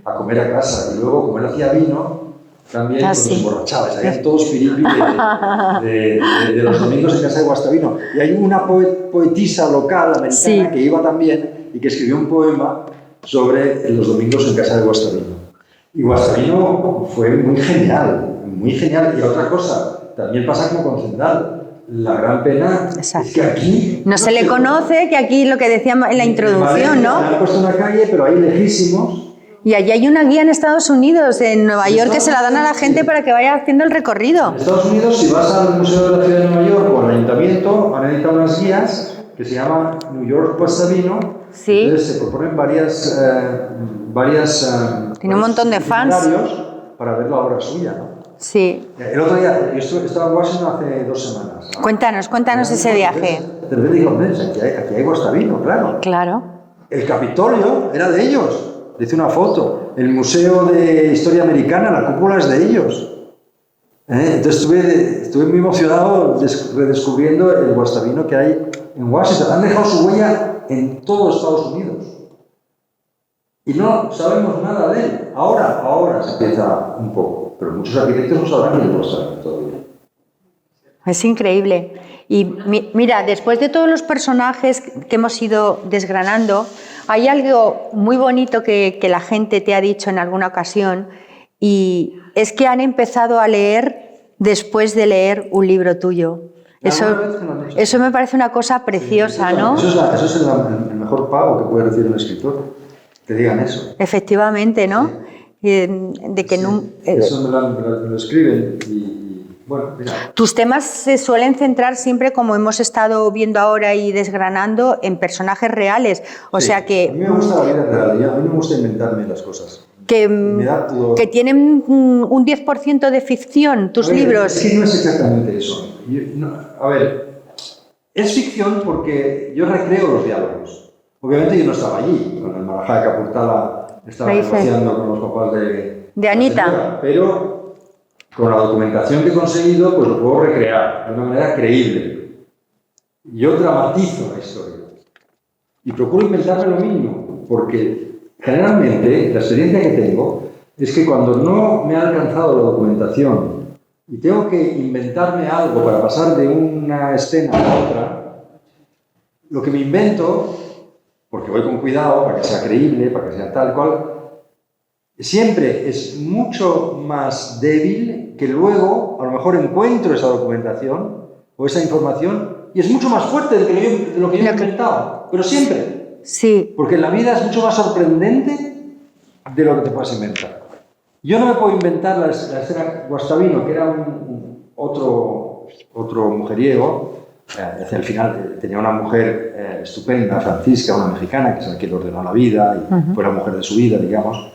a comer a casa. Y luego, como él hacía vino, también pues, nos emborrachaba. Salían todos piripi de los domingos en casa de Guastavino. Y hay una poetisa local americana que iba también y que escribió un poema sobre los domingos en casa de Guastavino. Y Guastavino fue muy genial. Y otra cosa, también pasa como con Zendal. La gran pena es que aquí... No se le conoce, que aquí lo que decíamos en la introducción, ¿no? Han puesto una calle, pero ahí lejísimos. Y allí hay una guía en Estados Unidos, en Nueva York, que se la dan a la gente para que vaya haciendo el recorrido. En Estados Unidos, si vas al Museo de la Ciudad de Nueva York o al Ayuntamiento, han editado unas guías que se llaman New York Guastavino. Sí. Entonces se proponen varias Tiene un montón de fans. Para ver la obra suya, ¿no? Sí. El otro día, yo estaba en Washington hace 2 semanas. Cuéntanos ese viaje. De repente digo, aquí hay Guastavino, claro. Claro. El Capitolio era de ellos. Dice una foto. El Museo de Historia Americana, la cúpula es de ellos. Entonces estuve muy emocionado redescubriendo el Guastavino que hay en Washington. Han dejado su huella en todo Estados Unidos. Y no sabemos nada de él. Ahora se empieza un poco. Pero muchos arquitectos no sabrán ni el Guastavino todavía. Es increíble. Y mira, después de todos los personajes que hemos ido desgranando, hay algo muy bonito que la gente te ha dicho en alguna ocasión, y es que han empezado a leer después de leer un libro tuyo. Eso me parece una cosa preciosa, sí, ¿no? Eso es el mejor pago que puede recibir un escritor, que digan eso. Efectivamente, ¿no? Sí. De que no, eso me lo escriben y bueno, mira. Tus temas se suelen centrar siempre, como hemos estado viendo ahora y desgranando, en personajes reales. O sea que... A mí me gusta la vida real, a mí me gusta inventarme las cosas. Que tienen un 10% de ficción, tus libros. Es que no es exactamente eso. Es ficción porque yo recreo los diálogos. Obviamente yo no estaba allí, con el Marajá de Capurtala estaba negociando con los papás de Anita. Señora, pero con la documentación que he conseguido, pues lo puedo recrear de una manera creíble. Yo dramatizo la historia y procuro inventarme lo mínimo, porque generalmente la experiencia que tengo es que cuando no me ha alcanzado la documentación y tengo que inventarme algo para pasar de una escena a otra, lo que me invento, porque voy con cuidado para que sea creíble, para que sea tal cual, siempre es mucho más débil que luego a lo mejor encuentro esa documentación o esa información y es mucho más fuerte de lo que yo he inventado, pero siempre. Sí. Porque la vida es mucho más sorprendente de lo que te puedes inventar. Yo no me puedo inventar la escena Guastavino, que era otro mujeriego. Hacia el final tenía una mujer estupenda, Francisca, una mexicana, que es la que le ordenó la vida y fue la mujer de su vida, digamos.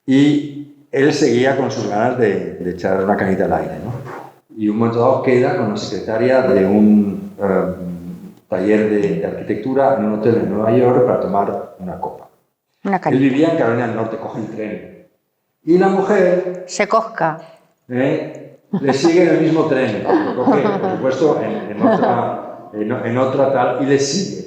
Y él seguía con sus ganas de echar una canita al aire, ¿no? Y un momento dado queda con la secretaria de un taller de arquitectura en un hotel en Nueva York para tomar una copa. Él vivía en Carolina del Norte, coge el tren. Y la mujer... Se cosca. Le sigue en el mismo tren, lo coge, por supuesto, en otra tal, y le sigue.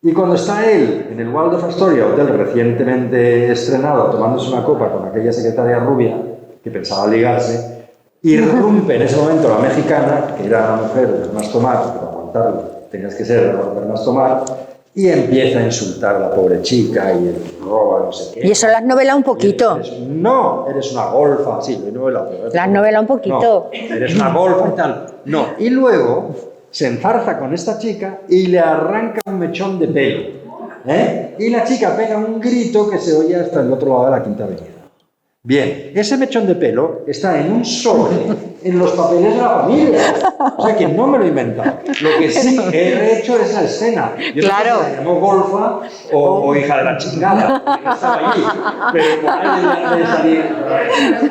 Y cuando está él en el Waldorf Astoria, hotel recientemente estrenado, tomándose una copa con aquella secretaria rubia que pensaba ligarse, irrumpe en ese momento la mexicana, que era una mujer de más tomar, para aguantarlo tenías que ser de más tomar, y empieza a insultar a la pobre chica y el roba, no sé qué. ¿Y eso lo has novelado un poquito? No, eres una golfa, sí, lo he novelado. ¿Lo has novelado un poquito? No, eres una golfa y tal. No, y luego se enzarza con esta chica y le arranca un mechón de pelo. Y la chica pega un grito que se oye hasta el otro lado de la Quinta Avenida. Bien, ese mechón de pelo está en un sobre en los papeles de la familia. O sea que no me lo he inventado. Lo que sí he hecho es la escena. Yo claro. No sé si la llamó golfa o hija de la chingada. Estaba allí. Pero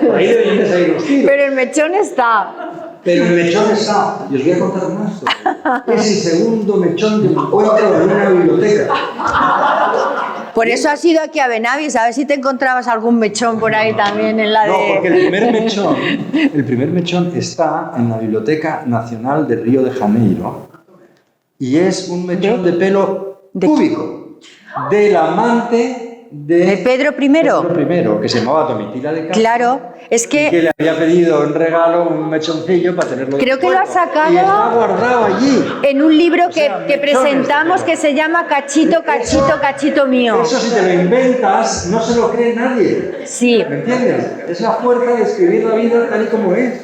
por ahí deberían de salir los tiros. Pero el mechón está. Pero el mechón está. Y os voy a contar más. Es el segundo mechón que me encuentro en una biblioteca. Por eso has ido aquí a Benavis, a ver si te encontrabas algún mechón por ahí también en la de... No, porque el primer mechón está en la Biblioteca Nacional de Río de Janeiro y es un mechón de pelo púbico del amante de Pedro I. Pedro I, que se llamaba Domitila de Castro. Claro, es que... Y que le había pedido en regalo un mechoncillo para tenerlo. Creo que lo ha sacado... Y está guardado allí. En un libro que presentamos que se llama Cachito, Cachito, Cachito mío. Eso si te lo inventas, no se lo cree nadie. Sí. ¿Me entiendes? Es la fuerza de escribir la vida tal y como es.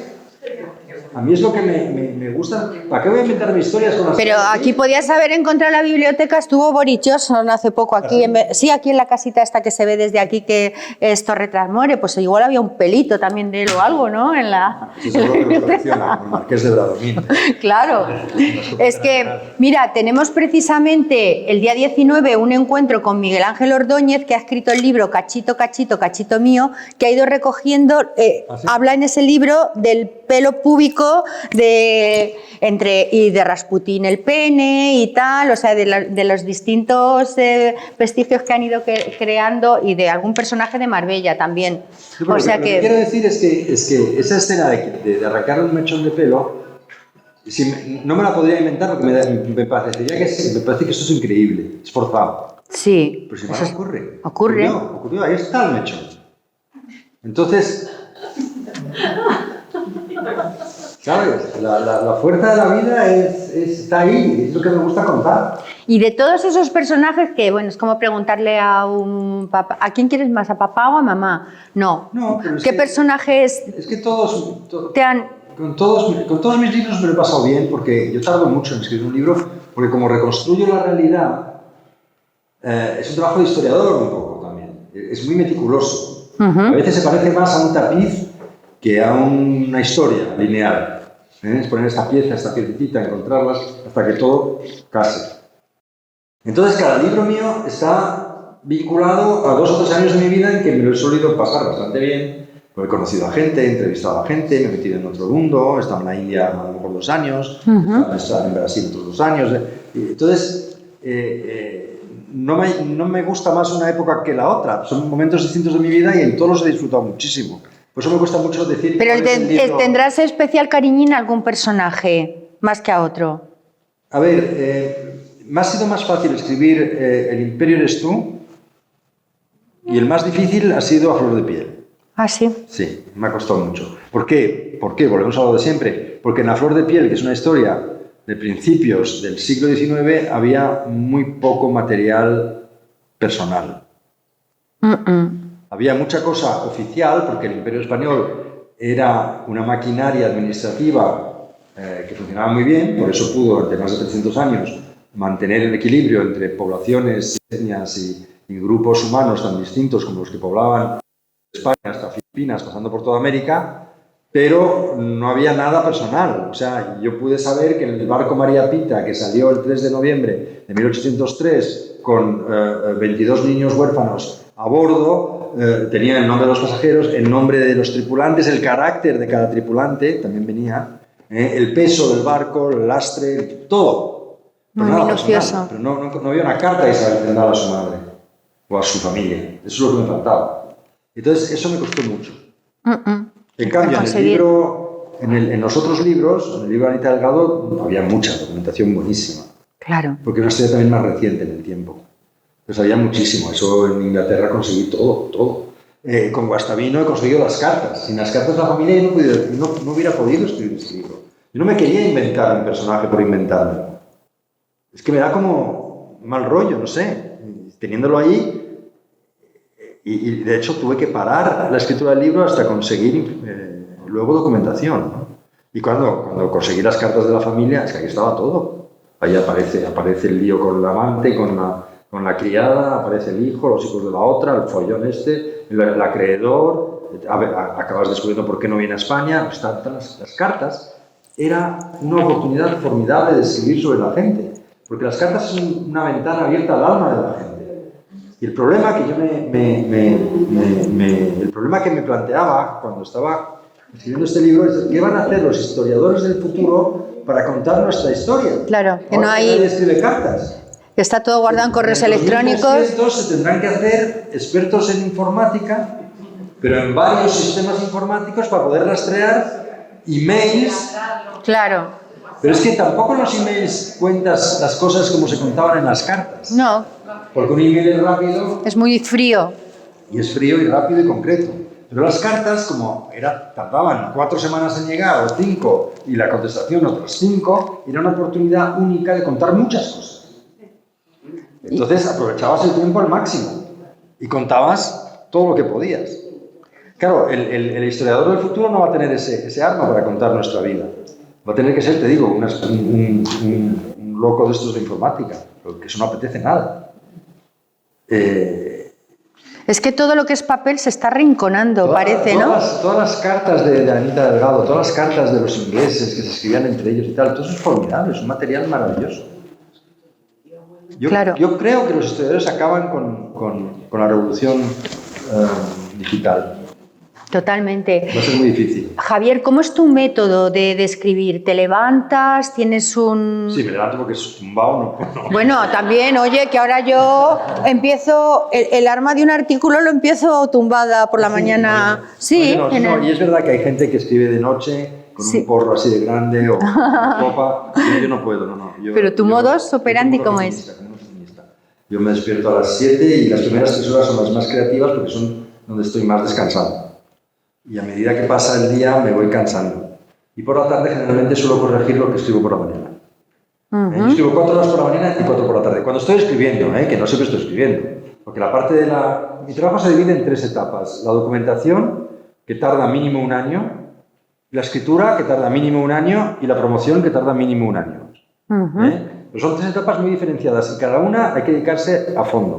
A mí es lo que me gusta. ¿Para qué voy a inventarme historias con las Pero aquí podías haber encontrado la biblioteca, estuvo Boris Johnson hace poco aquí, sí, aquí en la casita esta que se ve desde aquí que es Torre Trasmore, pues igual había un pelito también de él o algo, ¿no? En la... Sí, seguro que lo colecciona, el Marqués de Bradomín. Claro, es que, mira, tenemos precisamente el día 19 un encuentro con Miguel Ángel Ordóñez, que ha escrito el libro Cachito, Cachito, Cachito mío, que ha ido recogiendo, habla en ese libro del pelo púbico de Rasputín el pene y tal, o sea, de los distintos vestigios que han ido creando y de algún personaje de Marbella también. Sí, o sea lo que quiero decir es que esa escena de arrancar un mechón de pelo, no me la podría inventar porque me parece que esto es increíble, es forzado. Sí. Pero si me ocurre. Ocurrió, ahí está el mechón. Entonces... ¿Sabes? La fuerza de la vida está ahí, es lo que me gusta contar. Y de todos esos personajes que, bueno, es como preguntarle a un papá, ¿a quién quieres más, a papá o a mamá? No. Pero ¿Qué personajes es que todos te han...? Con todos mis libros me lo he pasado bien, porque yo tardo mucho en escribir un libro, porque como reconstruyo la realidad, es un trabajo de historiador un poco también, es muy meticuloso. A veces se parece más a un tapiz que a una historia lineal. Es poner esta piececita, encontrarlas, hasta que todo case. Entonces, cada libro mío está vinculado a 2 o 3 años de mi vida en que me lo he solido pasar bastante bien, Pues he conocido a gente, he entrevistado a gente, me he metido en otro mundo, he estado en la India a lo mejor 2 años, he estado en Brasil otros 2 años. Entonces, no me gusta más una época que la otra. Son momentos distintos de mi vida y en todos los he disfrutado muchísimo. Por eso me cuesta mucho decir... Pero ¿tendrás especial cariñín a algún personaje más que a otro? A ver, me ha sido más fácil escribir El imperio eres tú y el más difícil ha sido A flor de piel. ¿Ah, sí? Sí, me ha costado mucho. ¿Por qué? Volvemos a lo de siempre. Porque en A flor de piel, que es una historia de principios del siglo XIX, había muy poco material personal. Había mucha cosa oficial, porque el Imperio Español era una maquinaria administrativa que funcionaba muy bien, por eso pudo, durante más de 300 años, mantener el equilibrio entre poblaciones, etnias y grupos humanos tan distintos como los que poblaban España hasta Filipinas, pasando por toda América, pero no había nada personal. O sea, yo pude saber que en el barco María Pita, que salió el 3 de noviembre de 1803 con 22 niños huérfanos a bordo, tenía el nombre de los pasajeros, el nombre de los tripulantes, el carácter de cada tripulante, también venía, el peso del barco, el lastre, todo. Pero muy nada minucioso. personal. Pero no había una carta que se había dado a su madre o a su familia. Eso es lo que me faltaba. Entonces, eso me costó mucho. En cambio, en el libro, en los otros libros, en el libro de Anita Delgado, había mucha documentación buenísima. Claro. Porque es una historia también más reciente en el tiempo. Entonces había muchísimo. Eso en Inglaterra conseguí todo. Con Guastavino he conseguido las cartas. Sin las cartas de la familia yo no hubiera podido escribir este libro. Yo no me quería inventar un personaje por inventarme. Es que me da como mal rollo, no sé. Teniéndolo ahí... Y de hecho tuve que parar la escritura del libro hasta conseguir luego documentación, ¿no? Y cuando conseguí las cartas de la familia, es que aquí estaba todo. Ahí aparece el lío con la amante, con la criada, aparece el hijo, los hijos de la otra, el follón el acreedor, acabas descubriendo por qué no viene a España. Las cartas era una oportunidad formidable de escribir sobre la gente, porque las cartas son una ventana abierta al alma de la gente. Y el problema que yo el problema que me planteaba cuando estaba escribiendo este libro es qué van a hacer los historiadores del futuro para contar nuestra historia. Claro, que ahora no hay... nadie escribe cartas. Está todo guardado en correos electrónicos. Estos se tendrán que hacer expertos en informática, pero en varios sistemas informáticos para poder rastrear emails. Claro. Pero es que tampoco en los emails cuentas las cosas como se contaban en las cartas. No. Porque un email es rápido. Es muy frío. Y es frío y rápido y concreto. Pero las cartas, como tardaban 4 semanas en llegar o 5 y la contestación otras 5, era una oportunidad única de contar muchas cosas. Entonces aprovechabas el tiempo al máximo y contabas todo lo que podías. Claro, el historiador del futuro no va a tener ese arma para contar nuestra vida. Va a tener que ser, te digo, un loco de estos de informática, porque eso no apetece nada. Es que todo lo que es papel se está arrinconando, parece, ¿no? Todas las cartas de Anita Delgado, todas las cartas de los ingleses que se escribían entre ellos y tal, todo eso es formidable, es un material maravilloso. Yo creo que los historiadores acaban con la revolución digital. Totalmente. Va a ser muy difícil. Javier, ¿cómo es tu método de escribir? ¿Te levantas? ¿Tienes un...? Sí, me levanto porque es tumbado, no. Bueno, también, oye, que ahora yo empiezo... El arma de un artículo lo empiezo tumbada por la mañana. Sí. Y es verdad que hay gente que escribe de noche con un porro así de grande o copa. Yo no puedo, no. Pero tu modus operandi, ¿cómo es? Yo me despierto a las 7 y las primeras 3 horas son las más creativas porque son donde estoy más descansado. Y a medida que pasa el día me voy cansando. Y por la tarde generalmente suelo corregir lo que escribo por la mañana. Yo escribo 4 horas por la mañana y 4 por la tarde. Cuando estoy escribiendo, que no siempre estoy escribiendo. Porque la parte de mi trabajo se divide en 3 etapas. La documentación, que tarda mínimo 1 año. La escritura, que tarda mínimo 1 año. Y la promoción, que tarda mínimo 1 año. Pero son 3 etapas muy diferenciadas y cada una hay que dedicarse a fondo.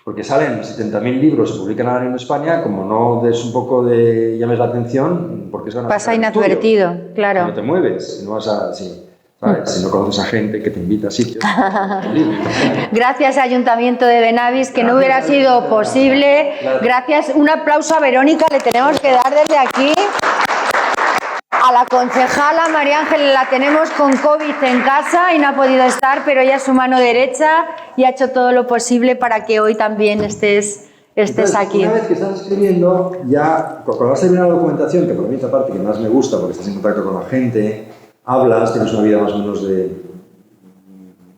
Porque salen 70.000 libros, se publican ahora en España, como no des un poco de llames la atención, porque es una pasa inadvertido, claro. No te mueves, no vas a... Sí. ¿sabes? Si no conoces a gente que te invita a sitios. Gracias, Ayuntamiento de Benavis, que no hubiera sido posible. Gracias, un aplauso a Verónica, le tenemos que dar desde aquí. A la concejala María Ángel la tenemos con COVID en casa y no ha podido estar, pero ella es su mano derecha y ha hecho todo lo posible para que hoy también estés Entonces, aquí. Una vez que estás escribiendo, ya cuando vas a terminar la documentación, que por mí es la parte que más me gusta porque estás en contacto con la gente, hablas, tienes una vida más o menos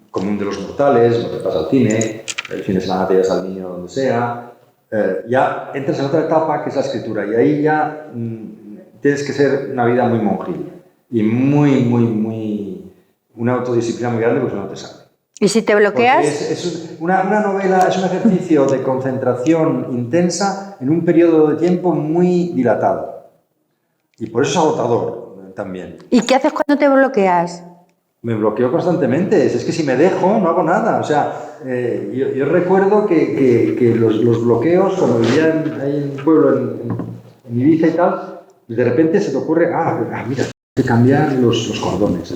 común de los mortales, lo que pasa al cine, el fin de semana te llevas al niño donde sea, ya entras en otra etapa que es la escritura y ahí ya tienes que ser una vida muy monjil y una autodisciplina muy grande porque no te sale. ¿Y si te bloqueas? Una novela es un ejercicio de concentración intensa en un periodo de tiempo muy dilatado. Y por eso es agotador también. ¿Y qué haces cuando te bloqueas? Me bloqueo constantemente. Es que si me dejo, no hago nada. O sea, yo recuerdo que los bloqueos, cuando vivía ahí en el pueblo, en Ibiza y tal, de repente se te ocurre, mira, hay que cambiar los cordones.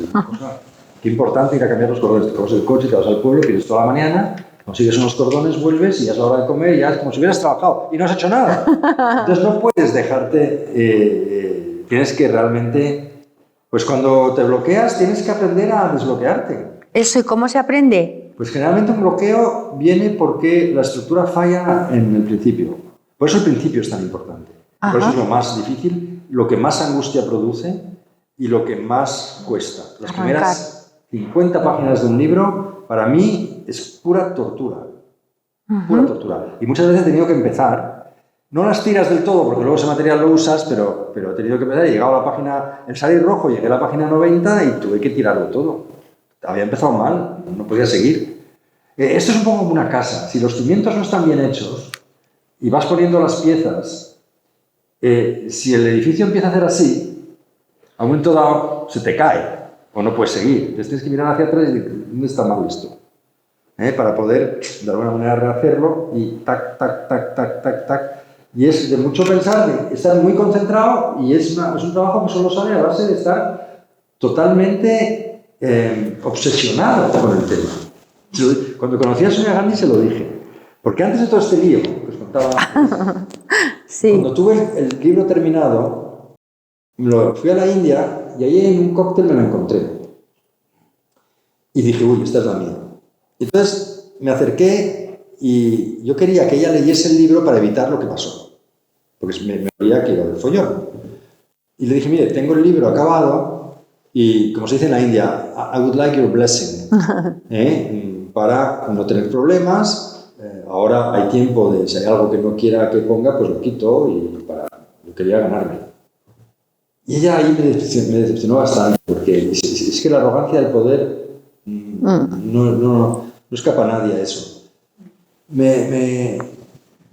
Qué importante ir a cambiar los cordones. Te coges el coche, te vas al pueblo, pierdes toda la mañana, consigues unos cordones, vuelves y ya es la hora de comer y ya es como si hubieras trabajado y no has hecho nada. Entonces no puedes dejarte, tienes que realmente, pues cuando te bloqueas tienes que aprender a desbloquearte. ¿Eso y cómo se aprende? Pues generalmente un bloqueo viene porque la estructura falla en el principio. Por eso el principio es tan importante. Por eso es lo más difícil, lo que más angustia produce y lo que más cuesta. Las primeras 50 páginas de un libro, para mí, es pura tortura. Pura tortura. Y muchas veces he tenido que empezar. No las tiras del todo, porque luego ese material lo usas, pero he tenido que empezar. He llegado a la página, el salir rojo, llegué a la página 90 y tuve que tirarlo todo. Había empezado mal, no podía seguir. Esto es un poco como una casa. Si los cimientos no están bien hechos y vas poniendo las piezas, si el edificio empieza a hacer así, a un momento dado se te cae. O no puedes seguir. Entonces tienes que mirar hacia atrás y decir, ¿dónde está mal esto? Para poder, de alguna manera, rehacerlo y tac, tac, tac, tac, tac, tac. Y es de mucho pensar, de estar muy concentrado y es un trabajo que solo sale a base de estar totalmente obsesionado con el tema. Cuando conocí a Sonia Gandhi se lo dije. Porque antes de todo este lío que os contaba antes, cuando tuve el libro terminado, fui a la India y ahí en un cóctel me la encontré. Y dije, uy, esta es la mía. Entonces me acerqué y yo quería que ella leyese el libro para evitar lo que pasó. Porque me veía que iba del follón. Y le dije, mire, tengo el libro acabado y, como se dice en la India, I would like your blessing. Para no tener problemas. Ahora hay tiempo de, si hay algo que no quiera que ponga, pues lo quito y yo quería ganarme. Y ella ahí me decepcionó bastante, porque es que la arrogancia del poder no escapa a nadie a eso.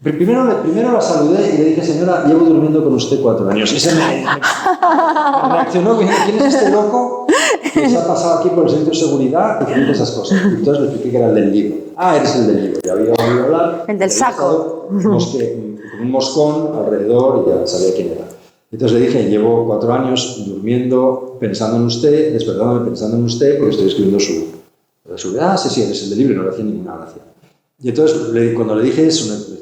Primero la saludé y le dije, señora, llevo durmiendo con usted 4 años. Y se me reaccionó, ¿quién es este loco que se ha pasado aquí por el centro de seguridad y dice esas cosas? Y entonces le expliqué que era el del libro. Eres el del libro. Ya había oído hablar. El del saco. Con un moscón alrededor y ya sabía quién era. Entonces le dije, llevo 4 años durmiendo, pensando en usted, despertándome pensando en usted, porque estoy escribiendo su sí, eres el del libro, y no le hacía ninguna gracia. Y entonces, cuando le dije eso,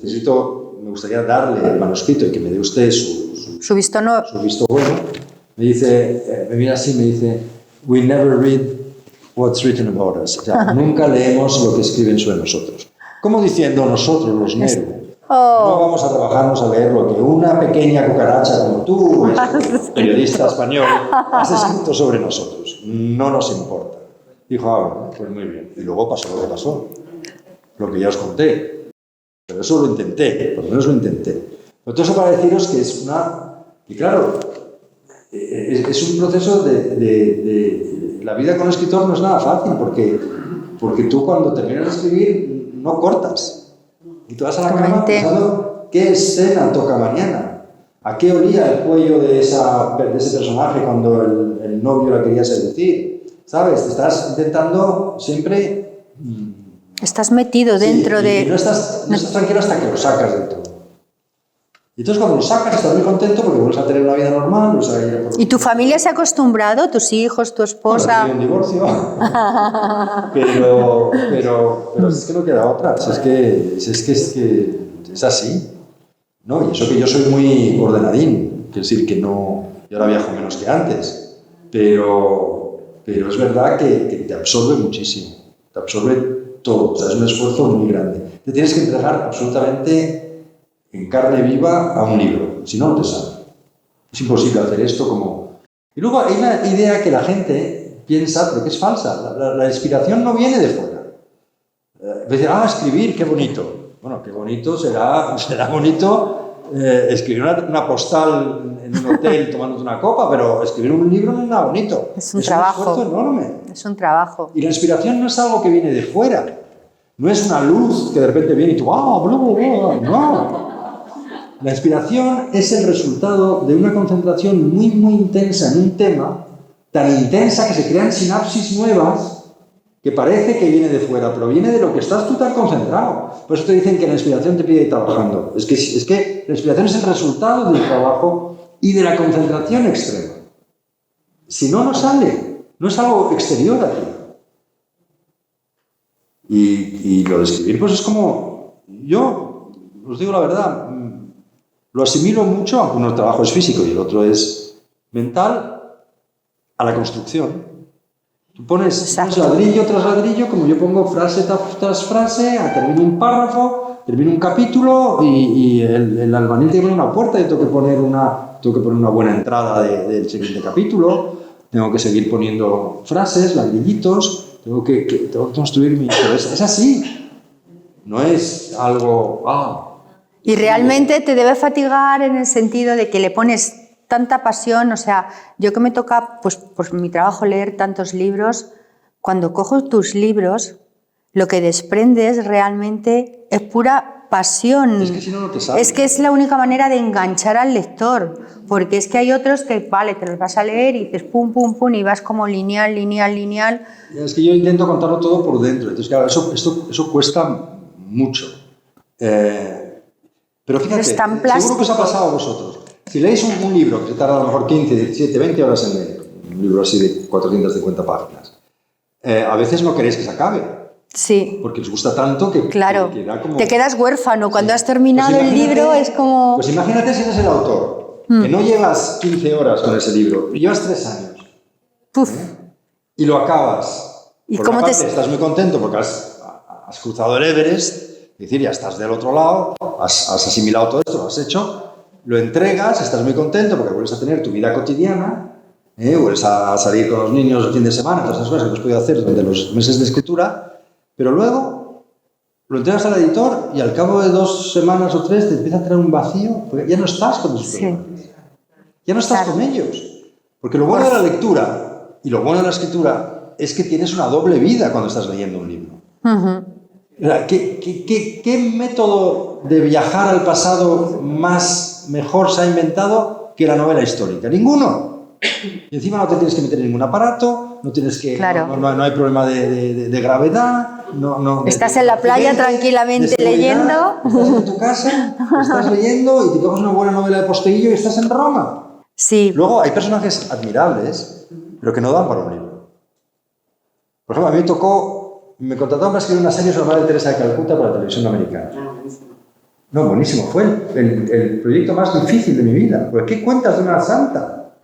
me gustaría darle el manuscrito y que me dé usted su visto bueno, me mira así y me dice, we never read what's written about us. O sea, nunca leemos lo que escriben sobre nosotros. ¿Cómo diciendo nosotros, los Nehru? No vamos a trabajarnos a leer lo que una pequeña cucaracha como tú, periodista español, has escrito sobre nosotros. No nos importa. Dijo, bueno, pues muy bien. Y luego pasó lo que pasó. Lo que ya os conté. Pero eso lo intenté, por lo menos lo intenté. Todo eso para deciros que es y claro, es un proceso la vida con un escritor no es nada fácil, porque tú cuando terminas de escribir no cortas. Y tú vas a la cama pensando qué escena toca mañana, a qué olía el cuello de ese personaje cuando el novio la quería seducir, ¿sabes? Estás intentando siempre... Estás metido dentro de... Y no estás tranquilo hasta que lo sacas de todo. Y entonces cuando lo sacas estás muy contento porque vuelves a tener una vida normal, vuelves a ir a por... ¿Y tu familia se ha acostumbrado? ¿Tus hijos, tu esposa? Bueno, he tenido un divorcio, pero es que no queda otra, es así, ¿no? Y eso que yo soy muy ordenadín, quiero decir que no, yo ahora viajo menos que antes, pero es verdad que te absorbe muchísimo, te absorbe todo, o sea, es un esfuerzo muy grande. Te tienes que entregar absolutamente en carne viva a un libro, si no, no te sale. Es imposible hacer esto como... Y luego hay una idea que la gente piensa, pero que es falsa, la inspiración no viene de fuera. Decir, escribir, qué bonito. Bueno, qué bonito será bonito escribir una postal en un hotel tomándote una copa, pero escribir un libro no es nada bonito. Es un trabajo. Un esfuerzo enorme. Es un trabajo. Y la inspiración no es algo que viene de fuera. No es una luz que de repente viene y tú, no. La inspiración es el resultado de una concentración muy, muy intensa en un tema, tan intensa que se crean sinapsis nuevas que parece que viene de fuera, pero viene de lo que estás tú tan concentrado. Por eso te dicen que la inspiración te pide ir trabajando. Es que la inspiración es el resultado del trabajo y de la concentración extrema. Si no, no sale. No es algo exterior a ti. Y lo de escribir, pues es como... Yo os digo la verdad, lo asimilo mucho, aunque uno trabajo es físico y el otro es mental, a la construcción. Tú pones ladrillo tras ladrillo, como yo pongo frase tras frase, termino un párrafo, termino un capítulo y el albañil tiene una puerta y tengo que poner una buena entrada del siguiente capítulo, tengo que seguir poniendo frases, ladrillitos, tengo que construir mi... Pero es así, no es algo... Y realmente te debe fatigar en el sentido de que le pones tanta pasión, o sea, yo que me toca, pues por mi trabajo, leer tantos libros, cuando cojo tus libros, lo que desprendes realmente es pura pasión. Es que si no, no te sale. Es que es la única manera de enganchar al lector, porque es que hay otros que, vale, te los vas a leer y dices pum, pum, pum, y vas como lineal. Es que yo intento contarlo todo por dentro, entonces claro, eso cuesta mucho. Pero fíjate, seguro que os ha pasado a vosotros. Si leéis un libro que se tarda a lo mejor 15, 17, 20 horas en leer, un libro así de 450 páginas, a veces no queréis que se acabe. Sí. Porque os gusta tanto que... Claro, que da como... te quedas huérfano. Cuando has terminado pues el libro es como... Pues imagínate si eres el autor, que no llevas 15 horas con ese libro, llevas 3 años. Puf. Y lo acabas. ¿Y porque cómo aparte estás muy contento porque has cruzado el Everest, es decir, ya estás del otro lado, has asimilado todo esto, lo has hecho, lo entregas, estás muy contento porque vuelves a tener tu vida cotidiana, vuelves a salir con los niños el fin de semana, todas esas cosas que no has podido hacer durante los meses de escritura, pero luego lo entregas al editor y al cabo de 2 semanas o 3 te empieza a traer un vacío, porque ya no estás con tus personajes, ya no estás con ellos. Porque lo bueno de la lectura y lo bueno de la escritura es que tienes una doble vida cuando estás leyendo un libro. ¿Qué método de viajar al pasado mejor se ha inventado que la novela histórica? Ninguno. Y encima no te tienes que meter en ningún aparato, no tienes que... Claro. No hay problema de gravedad, estás en la playa tranquilamente leyendo. Estás en tu casa, estás leyendo y te coges una buena novela de Posteguillo y estás en Roma. Sí. Luego hay personajes admirables, pero que no dan para un libro. Por ejemplo, a mí me contrataron para escribir una serie sobre la Madre Teresa de Calcuta para la televisión americana. No, buenísimo, fue el proyecto más difícil de mi vida. Porque ¿qué cuentas de una santa?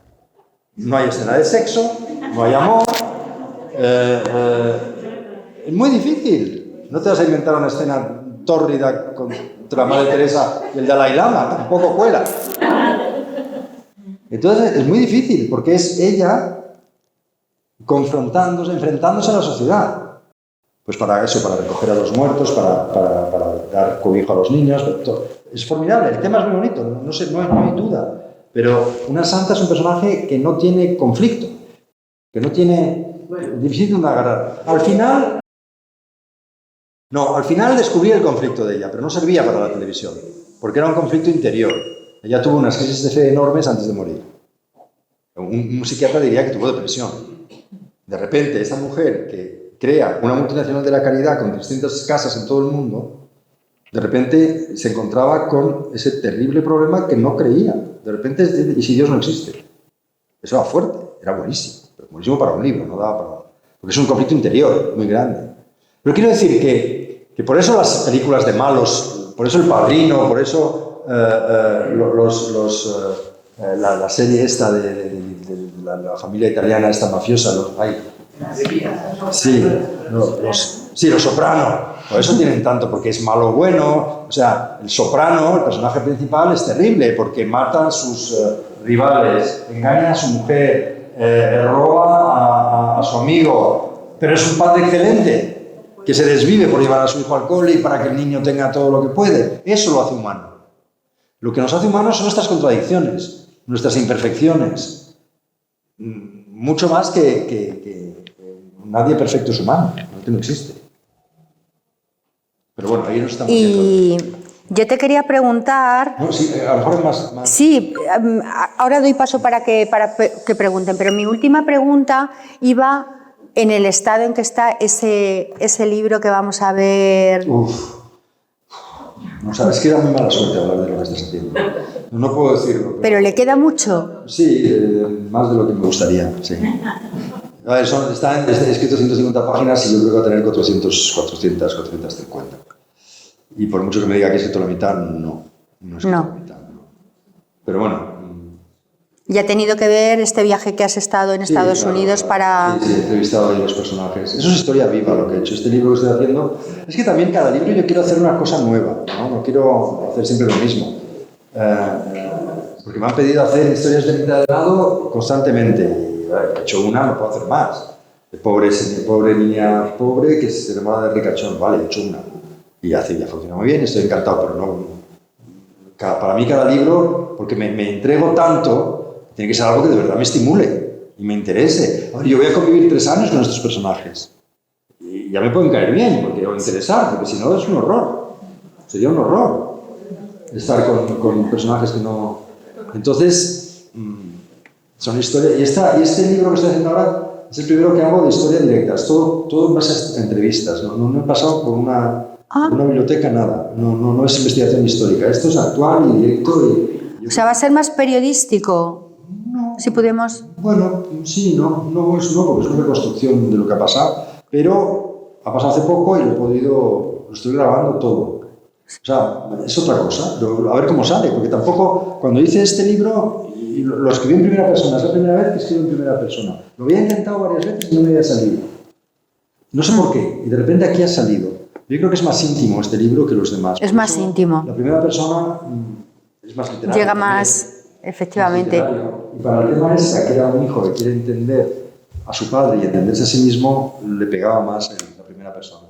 No hay escena de sexo, no hay amor. Es muy difícil. No te vas a inventar una escena tórrida contra la Madre Teresa y el Dalai Lama, tampoco cuela. Entonces es muy difícil, porque es ella enfrentándose a la sociedad. Pues para eso, para recoger a los muertos, para dar cobijo a los niños. Es formidable, el tema es muy bonito, no hay duda. Pero una santa es un personaje que no tiene conflicto, que no tiene... difícil de agarrar. Al final descubrí el conflicto de ella, pero no servía para la televisión, porque era un conflicto interior. Ella tuvo unas crisis de fe enormes antes de morir. Un psiquiatra diría que tuvo depresión. De repente, esa mujer que crea una multinacional de la caridad con 300 casas en todo el mundo, de repente se encontraba con ese terrible problema que no creía. De repente, ¿y si Dios no existe? Eso era fuerte, era buenísimo. Pero buenísimo para un libro, no daba para... Porque es un conflicto interior muy grande. Pero quiero decir que por eso las películas de malos, por eso El Padrino, por eso la serie esta de la familia italiana, esta mafiosa, Los Soprano, por eso tienen tanto, porque es malo o bueno. O sea, el Soprano, el personaje principal, es terrible porque mata a sus rivales, engaña a su mujer, roba a su amigo, pero es un padre excelente que se desvive por llevar a su hijo al cole y para que el niño tenga todo lo que puede. Eso lo hace humano. Lo que nos hace humanos son nuestras contradicciones, nuestras imperfecciones. Mucho más que nadie perfecto es humano, no existe. Pero bueno, ahí no estamos Y yo te quería preguntar... No, sí, a lo mejor es más... Sí, ahora doy paso para que pregunten, pero mi última pregunta iba en el estado en que está ese libro que vamos a ver. No sabes, es que da muy mala suerte hablar de lo que estás haciendo. No puedo decirlo. ¿Pero le queda mucho? Sí, más de lo que me gustaría, sí. A ver, están escritos 150 páginas y yo creo que va a tener 450. Y por mucho que me diga que he escrito la mitad, no he escrito la mitad. No. Pero bueno... ¿Y ha tenido que ver este viaje que has estado en Estados Unidos para...? Sí, he entrevistado a los personajes. Eso es historia viva lo que he hecho. Este libro que estoy haciendo... Es que también cada libro yo quiero hacer una cosa nueva, no quiero hacer siempre lo mismo. Porque me han pedido hacer historias de mitad de lado constantemente. Y he hecho una, no puedo hacer más. De pobre niña pobre que se enamora de ricachón. Vale, he hecho una. Y ya funciona muy bien, estoy encantado, pero no... Para mí cada libro, porque me entrego tanto... Tiene que ser algo que de verdad me estimule y me interese. Yo voy a convivir 3 años con estos personajes. Y ya me pueden caer bien, porque o interesar, porque si no es un horror. Sería un horror estar con personajes que no... Entonces, son historias... Y este libro que estoy haciendo ahora es el primero que hago de historia directa. Es todo en base a entrevistas. No he pasado por una biblioteca, nada. No es investigación histórica. Esto es actual y directo. O sea, ¿va a ser más periodístico? No. Si podemos... Bueno, sí, no, porque es una reconstrucción de lo que ha pasado, pero ha pasado hace poco y lo estoy grabando todo. O sea, es otra cosa, pero a ver cómo sale, porque tampoco, cuando hice este libro, y lo escribí en primera persona, es la primera vez que escribo en primera persona. Lo había intentado varias veces y no me había salido. No sé por qué, y de repente aquí ha salido. Yo creo que es más íntimo este libro que los demás. Es más íntimo. La primera persona es más literaria. Llega más... Efectivamente. Y para el tema ese, que era un hijo que quiere entender a su padre y entenderse a sí mismo, le pegaba más en la primera persona.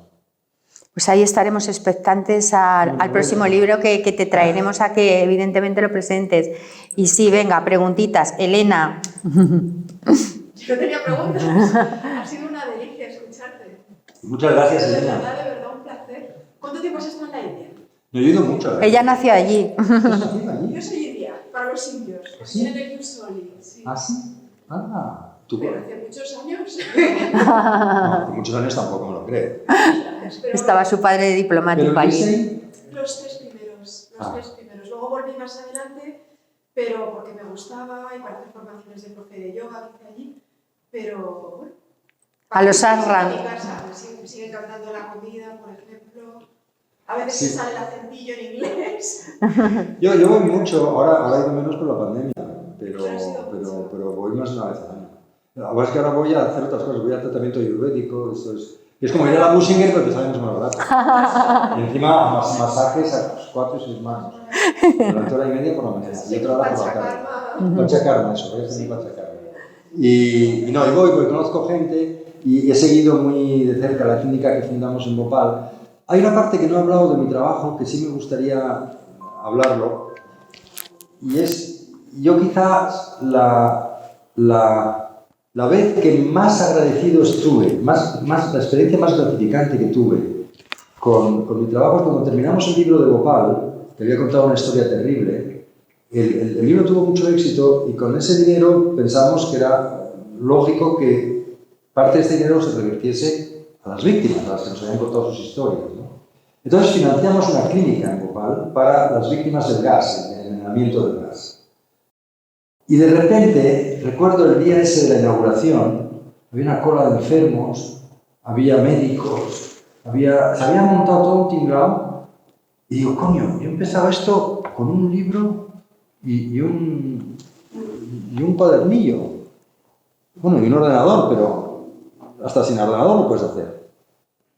Pues ahí estaremos expectantes al próximo libro que te traeremos a que evidentemente lo presentes. Y sí, venga, preguntitas. Elena. Yo tenía preguntas. Ha sido una delicia escucharte. Muchas gracias, Elena. De verdad, un placer. ¿Cuánto tiempo has estado en la India? No he ido mucho. Ella nació allí. Yo soy india, para los indios. ¿Sí? En el Yusoli. Sí. ¿Ah, sí? Ah, ¿tú? Pero hace muchos años. No, hace muchos años tampoco me lo creo. Estaba su padre de diplomático allí. Los 3 primeros. Luego volví más adelante, pero porque me gustaba y para hacer formaciones de profe de yoga que hice allí. Pero bueno. A los ashram. Me sigue encantando la comida, por ejemplo. A veces me sale el acentillo en inglés. Yo voy mucho, ahora he ido menos por la pandemia, pero voy más una vez al año. La verdad es que ahora voy a hacer otras cosas, voy al tratamiento ayurvédico, es como ir a la Businger, pero te sale más barato. Y encima masajes a 4 y 6 manos, durante 1 hora y media por la mañana y otra hora por la tarde. Panchakarma, eso, voy a hacer Panchakarma. Y voy, conozco gente y he seguido muy de cerca la clínica que fundamos en Bhopal. Hay una parte que no he hablado de mi trabajo que sí me gustaría hablarlo, y es, yo quizás la vez que más agradecido estuve, la experiencia más gratificante que tuve con mi trabajo es cuando terminamos el libro de Bhopal, que había contado una historia terrible. El libro tuvo mucho éxito y con ese dinero pensamos que era lógico que parte de este dinero se revirtiese a las víctimas, a las que nos habían contado sus historias, ¿no? Entonces financiamos una clínica en Bhopal para las víctimas del gas, el envenenamiento del gas. Y de repente, recuerdo el día ese de la inauguración, había una cola de enfermos, había médicos, se había montado todo un tinglao, y digo, coño, yo empezaba esto con un libro y un cuadernillo, bueno, y un ordenador, pero hasta sin ordenador lo puedes hacer.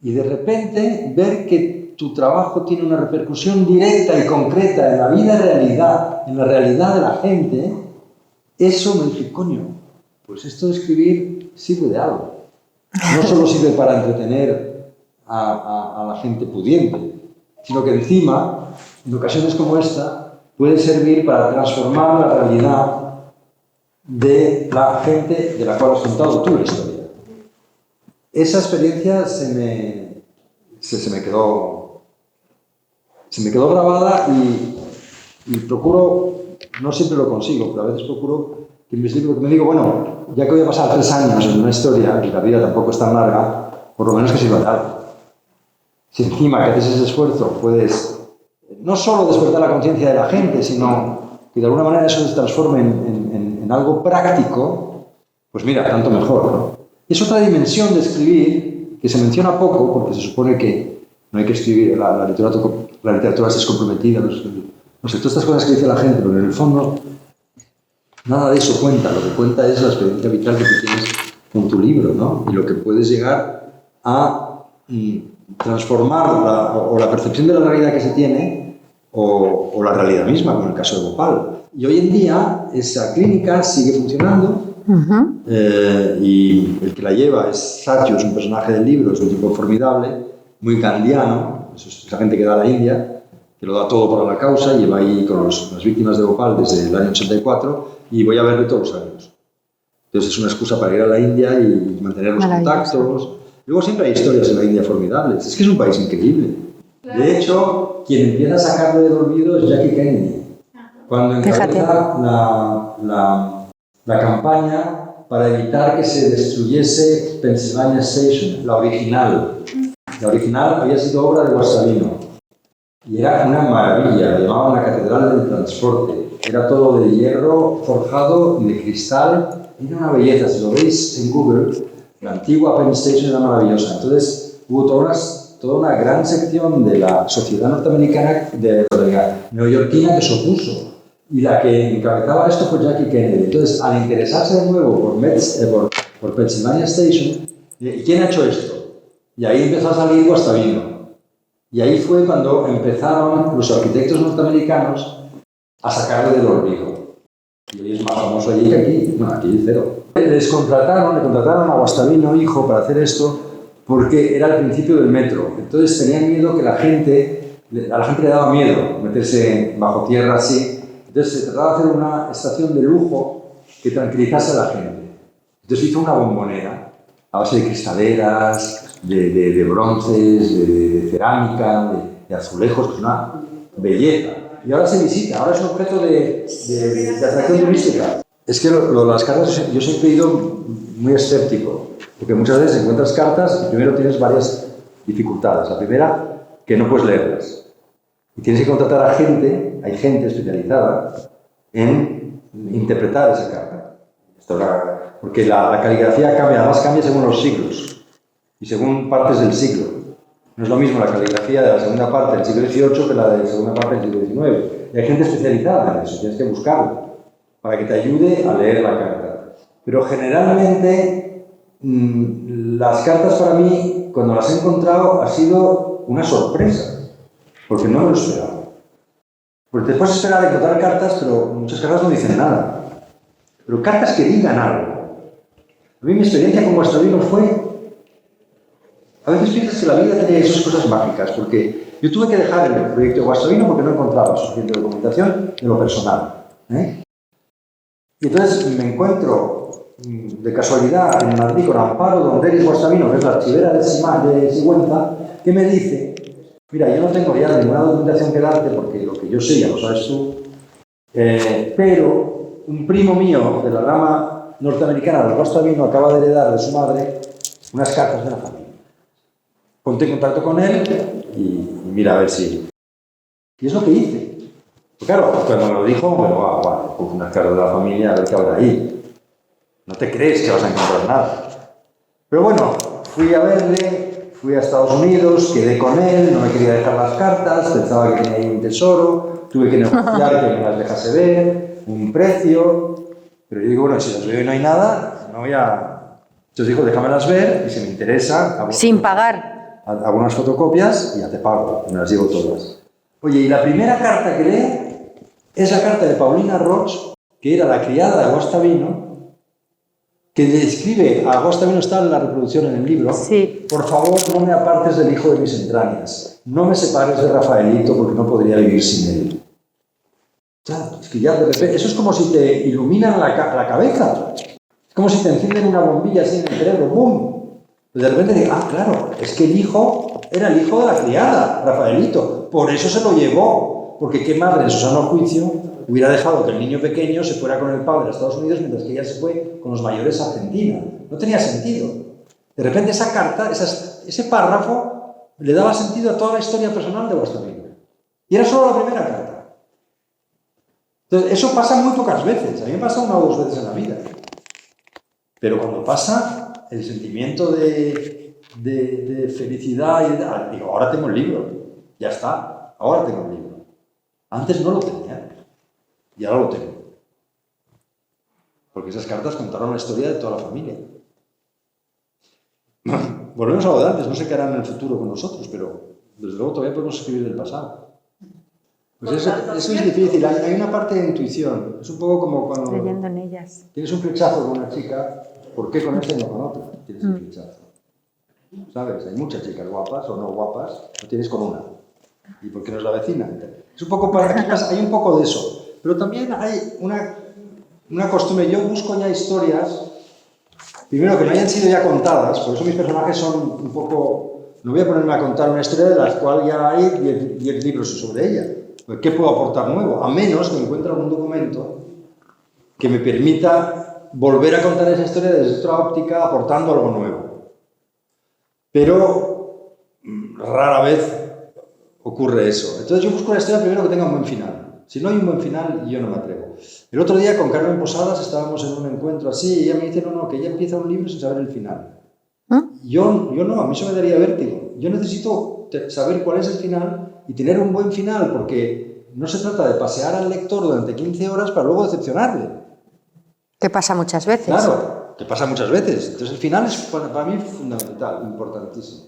Y de repente ver que tu trabajo tiene una repercusión directa y concreta en la vida realidad, en la realidad de la gente, eso me dije, coño, pues esto de escribir sirve de algo. No solo sirve para entretener a la gente pudiente, sino que encima, en ocasiones como esta, puede servir para transformar la realidad de la gente de la cual has contado tú la historia. Esa experiencia se me quedó grabada y procuro, no siempre lo consigo, pero a veces procuro que en mis libros me digo, bueno, ya que voy a pasar 3 años en una historia, y la vida tampoco es tan larga, por lo menos que sirva de algo. Si encima que haces ese esfuerzo puedes no solo despertar la conciencia de la gente, sino que de alguna manera eso se transforme en algo práctico, pues mira, tanto mejor, ¿no? Es otra dimensión de escribir que se menciona poco, porque se supone que no hay que escribir, la literatura es descomprometida, no sé, todas estas cosas que dice la gente, pero en el fondo nada de eso cuenta, lo que cuenta es la experiencia vital que tú tienes con tu libro, ¿no? Y lo que puedes llegar a transformar o la percepción de la realidad que se tiene o la realidad misma, como en el caso de Bhopal. Y hoy en día esa clínica sigue funcionando. Y el que la lleva es Satyo, es un personaje del libro, es un tipo formidable, muy gandhiano, es la gente que da a la India, que lo da todo para la causa, lleva ahí con las víctimas de Bhopal desde el año 84 y voy a verle todos los años. Entonces es una excusa para ir a la India y mantener los contactos. Luego siempre hay historias en la India formidables, es que es un país increíble. De hecho, quien empieza a sacarlo del olvido es Jackie Kennedy, cuando encabeza la campaña para evitar que se destruyese Pennsylvania Station, la original. La original había sido obra de Guastavino y era una maravilla, la llamaban la Catedral del Transporte. Era todo de hierro forjado y de cristal, era una belleza. Si lo veis en Google, la antigua Penn Station era maravillosa. Entonces hubo toda una gran sección de la sociedad norteamericana, de neoyorquina, que se opuso. Y la que encabezaba esto fue Jackie Kennedy. Entonces, al interesarse de nuevo por Pennsylvania Station, ¿quién ha hecho esto? Y ahí empezó a salir Guastavino. Y ahí fue cuando empezaron los arquitectos norteamericanos a sacarle del olvido. Y hoy es más famoso allí que aquí. Bueno, aquí cero. Le contrataron a Guastavino, hijo, para hacer esto, porque era el principio del metro. Entonces tenían miedo que a la gente le daba miedo meterse bajo tierra así. Entonces se trataba de hacer una estación de lujo que tranquilizase a la gente. Entonces hizo una bombonera a base de cristaleras, de bronces, de cerámica, de azulejos, que es una belleza. Y ahora se visita, ahora es un objeto de atracción turística. Es que las cartas, yo siempre he ido muy escéptico, porque muchas veces encuentras cartas y primero tienes varias dificultades. La primera, que no puedes leerlas. Y tienes que contratar a gente, hay gente especializada en interpretar esa carta. Porque la caligrafía cambia, además cambia según los siglos y según partes del siglo. No es lo mismo la caligrafía de la segunda parte del siglo XVIII que la de la segunda parte del siglo XIX. Y hay gente especializada en eso, tienes que buscarlo para que te ayude a leer la carta. Pero generalmente las cartas para mí, cuando las he encontrado, ha sido una sorpresa. Porque no me lo esperaba. Porque te puedes esperar a encontrar cartas, pero muchas cartas no dicen nada. Pero cartas que digan algo. A mí mi experiencia con Guastavino fue... A veces piensas que la vida tiene esas cosas mágicas, porque yo tuve que dejar el proyecto de Guastavino porque no encontraba suficiente documentación de lo personal. Y entonces me encuentro de casualidad en Madrid con Amparo Donderis Guastavino, que es la archivera de Sigüenza, que me dice... Mira, yo no tengo ya ninguna documentación que darte, porque lo que yo sé ya lo sabes tú, pero un primo mío de la rama norteamericana de Guastavino acaba de heredar de su madre unas cartas de la familia. ponte en contacto con él y mira a ver si... Y es lo que hice. Pues claro, cuando me lo dijo, bueno, vale, puse unas cartas de la familia a ver qué habrá ahí. No te crees que vas a encontrar nada. Pero bueno, fui a verle, fui a Estados Unidos, quedé con él, no me quería dejar las cartas, pensaba que tenía ahí un tesoro, tuve que negociar que me las dejase ver, un precio, pero yo digo, bueno, si las veo y no hay nada, no voy a... Entonces dijo, déjamelas ver y si me interesa... Sin pagar. Hago unas fotocopias y ya te pago, me las llevo todas. Oye, y la primera carta que lee es la carta de Paulina Roig, que era la criada de Guastavino, que le escribe a Guastavino, está en la reproducción en el libro, sí. Por favor, no me apartes del hijo de mis entrañas, no me separes de Rafaelito porque no podría vivir sin él. Claro, es que ya de repente, eso es como si te iluminan la cabeza, es como si te encienden una bombilla así en el cerebro, ¡bum! De repente digo, claro, es que el hijo era el hijo de la criada, Rafaelito, por eso se lo llevó, porque qué madre en su sano juicio hubiera dejado que el niño pequeño se fuera con el padre a Estados Unidos mientras que ella se fue con los mayores a Argentina. No tenía sentido. De repente esa carta, ese párrafo, le daba sentido a toda la historia personal de Guastavino. Y era solo la primera carta. Entonces, eso pasa muy pocas veces. A mí me pasa una o dos veces en la vida. Pero cuando pasa, el sentimiento de felicidad y digo, ahora tengo el libro. Ya está, ahora tengo el libro. Antes no lo tenía. Y ahora lo tengo. Porque esas cartas contaron la historia de toda la familia. Volvemos a lo de antes, no sé qué harán en el futuro con nosotros, pero desde luego todavía podemos escribir del pasado. Pues eso es difícil, hay una parte de intuición. Es un poco como cuando creyendo en ellas. Tienes un flechazo con una chica, ¿por qué con esta y no con otra? Tienes un flechazo. ¿Sabes? Hay muchas chicas guapas o no guapas, no tienes con una. ¿Y por qué no es la vecina? Es un poco para aquí pasa, hay un poco de eso. Pero también hay una costumbre, yo busco ya historias, primero que no hayan sido ya contadas, por eso mis personajes son un poco... No voy a ponerme a contar una historia de la cual ya hay 10 libros sobre ella. ¿Qué puedo aportar nuevo? A menos que encuentre algún documento que me permita volver a contar esa historia desde otra óptica, aportando algo nuevo. Pero rara vez ocurre eso. Entonces yo busco una historia primero que tenga un buen final. Si no hay un buen final, yo no me atrevo. El otro día con Carmen Posadas estábamos en un encuentro así y ella me dice, no, que ella empieza un libro sin saber el final. Yo no, a mí eso me daría vértigo. Yo necesito saber cuál es el final y tener un buen final, porque no se trata de pasear al lector durante 15 horas para luego decepcionarle. Que pasa muchas veces. Claro, que pasa muchas veces. Entonces el final es para mí fundamental, importantísimo.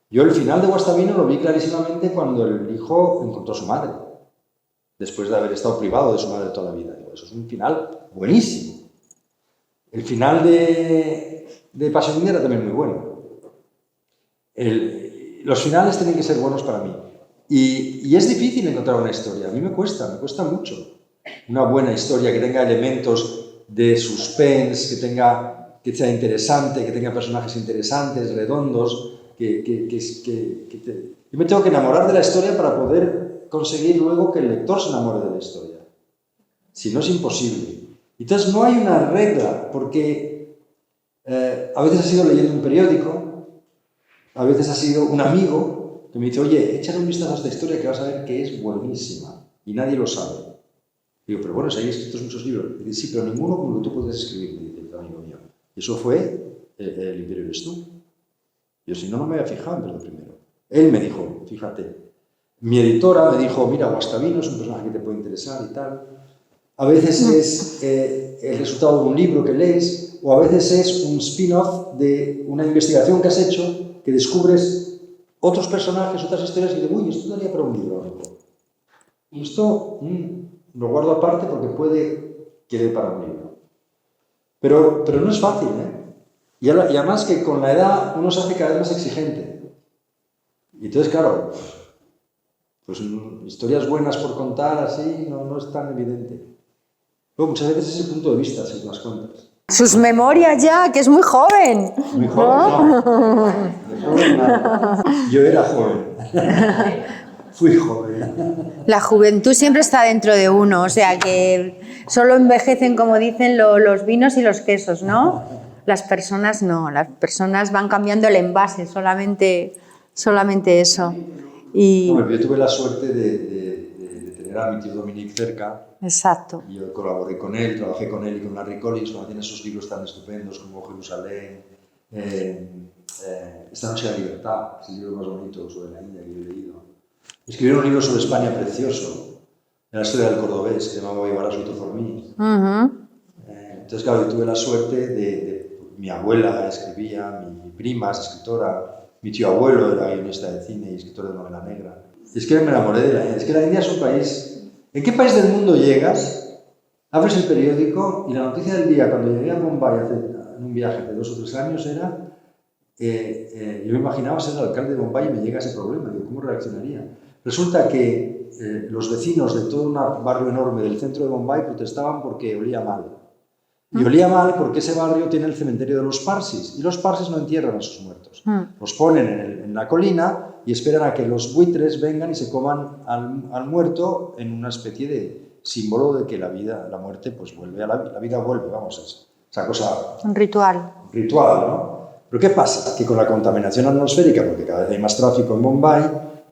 Yo el final de Guastavino lo vi clarísimamente cuando el hijo encontró a su madre, después de haber estado privado de su madre toda la vida. Digo, eso es un final buenísimo. El final de Pasión era también muy bueno. Los finales tienen que ser buenos para mí. Y es difícil encontrar una historia. A mí me cuesta mucho. Una buena historia que tenga elementos de suspense, que sea interesante, que tenga personajes interesantes, redondos, Yo me tengo que enamorar de la historia para poder conseguir luego que el lector se enamore de la historia. Si no, es imposible. Entonces no hay una regla, porque a veces ha sido leyendo un periódico, a veces ha sido un amigo que me dice, oye, échale un vistazo a esta historia que vas a ver que es buenísima y nadie lo sabe. Digo, pero bueno, si hay escritos muchos libros. Y dice, sí, pero ninguno como lo que tú puedes escribir, dice el amigo mío. Y eso fue El Imperio eres tú. Yo, si no, no me había fijado en lo primero. Él me dijo, fíjate, mi editora me dijo, mira, Guastavino es un personaje que te puede interesar y tal. A veces es el resultado de un libro que lees, o a veces es un spin-off de una investigación que has hecho, que descubres otros personajes, otras historias, y dices, uy, esto daría para un libro. Y esto lo guardo aparte porque puede que dé para un libro. Pero no es fácil, ¿eh? Y además que con la edad uno se hace cada vez más exigente. Y entonces, claro, pues historias buenas por contar así no es tan evidente. Luego, muchas veces es el punto de vista, si te das cuenta. Sus memorias ya, que es muy joven. Muy joven, no. Yo era joven. Fui joven. La juventud siempre está dentro de uno, o sea que solo envejecen, como dicen, los vinos y los quesos, ¿no? Las personas no, las personas van cambiando el envase, solamente eso. Y... Bueno, yo tuve la suerte de tener a mi tío Dominique cerca. Exacto. Yo colaboré con él, trabajé con él y con Larry Collins, cuando tiene esos libros tan estupendos como Jerusalén, Esta noche de la libertad, es el libro más bonito sobre la India que yo he leído. Escribieron un libro sobre España precioso, la historia del cordobés, que se llamaba Guevara Suito for Me. Entonces, claro, yo tuve la suerte mi abuela escribía, mi prima es escritora, mi tío abuelo era guionista de cine y escritor de novela negra. Y es que me enamoré de la India. Es que la India es un país... ¿En qué país del mundo llegas? Abres el periódico y la noticia del día, cuando llegué a Bombay en un viaje de 2 o 3 años, era... yo me imaginaba ser el alcalde de Bombay y me llega ese problema. Digo, ¿cómo reaccionaría? Resulta que los vecinos de todo un barrio enorme del centro de Bombay protestaban porque olía mal. Y olía mal porque ese barrio tiene el cementerio de los parsis, y los parsis no entierran a sus muertos. Los ponen en la colina y esperan a que los buitres vengan y se coman al muerto en una especie de símbolo de que la muerte pues vuelve la vida vuelve, vamos, esa cosa... Un ritual. Un ritual, ¿no? Pero ¿qué pasa? Que con la contaminación atmosférica, porque cada vez hay más tráfico en Bombay,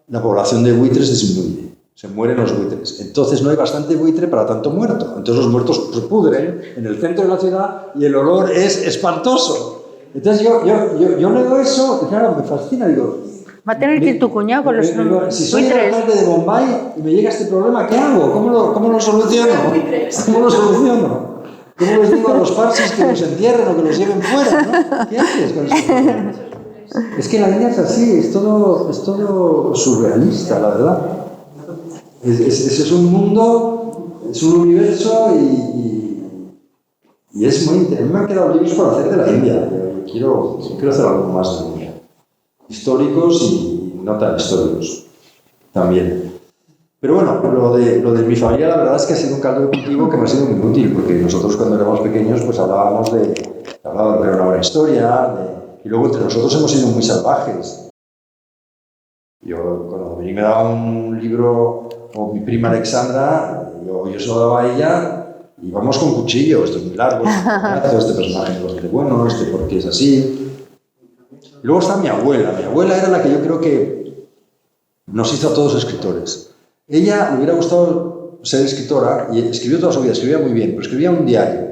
la población de buitres disminuye. Se mueren los buitres. Entonces no hay bastante buitre para tanto muerto. Entonces los muertos se pudren en el centro de la ciudad y el olor es espantoso. Entonces yo leo eso y claro, me fascina. Digo, va a tener que ir tu cuñado con los buitres. Si soy el alcalde de Bombay y me llega este problema, ¿qué hago? ¿Cómo lo soluciono? ¿Cómo lo soluciono? ¿Cómo les digo a los parsis que los entierren o que los lleven fuera? ¿No? ¿Qué haces con eso? Es que la India es así, es todo surrealista, la verdad. Es un mundo, es un universo y es muy interesante. Me han quedado libros por hacer de la India. Yo quiero hacer algo más de la India. Históricos y no tan históricos también. Pero bueno, lo de mi familia la verdad es que ha sido un caldo de cultivo que me ha sido muy útil, porque nosotros cuando éramos pequeños pues hablábamos de una buena historia, y luego entre nosotros hemos sido muy salvajes. Cuando Dominique me daba un libro, o mi prima Alexandra, yo se lo daba a ella, y vamos con cuchillo, esto es muy largo, este personaje es bastante bueno, este porque es así. Y luego está mi abuela era la que yo creo que nos hizo a todos escritores. Ella le hubiera gustado ser escritora, y escribió toda su vida, escribía muy bien, pero escribía un diario.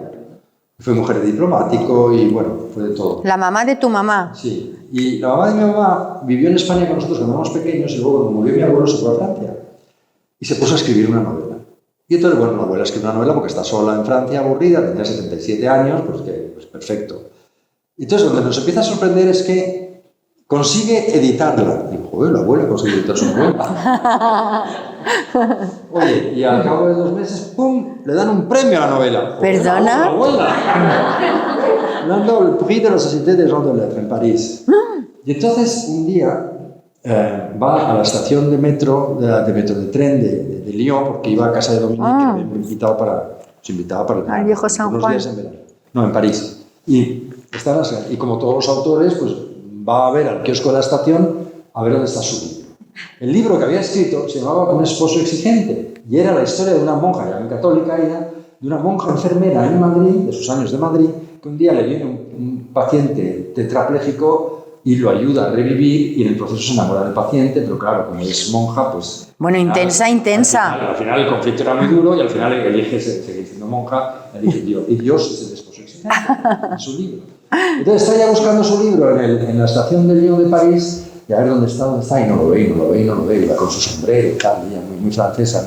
Fue mujer de diplomático y bueno, fue de todo. ¿La mamá de tu mamá? Sí, y la mamá de mi mamá vivió en España con nosotros cuando éramos pequeños y luego cuando murió mi abuelo se fue a Francia y se puso a escribir una novela. Y entonces, bueno, la abuela escribe una novela porque está sola en Francia, aburrida, tenía 77 años, pues perfecto. Y entonces donde nos empieza a sorprender es que consigue editarla. Digo, joder, la abuela consigue editar su novela. Oye, y al cabo de 2 meses, ¡pum!, le dan un premio a la novela. ¿Perdona? La abuela. Le han dado el prix de la Société des Gens de Lettres en París. Y entonces, un día, va a la estación de tren de Lyon, porque iba a casa de Dominique, que me invitaba para el al viejo San unos Juan. días en verano. No, en París. Y como todos los autores, pues va a ver al kiosco de la estación a ver dónde está su libro. El libro que había escrito se llamaba Un esposo exigente y era la historia de una monja, ya muy católica ella, de una monja enfermera en Madrid, de sus años de Madrid, que un día le viene un paciente tetrapléjico y lo ayuda a revivir y en el proceso se enamora del paciente, pero claro, como es monja, pues... Bueno, intensa. Al final el conflicto era muy duro y al final elige seguir siendo monja, elige Dios. Y Dios es el esposo exigente en su libro. Entonces está ella buscando su libro en la estación de Lyon de París y a ver dónde está, y no lo ve, y va con su sombrero y tal, ella muy francesa.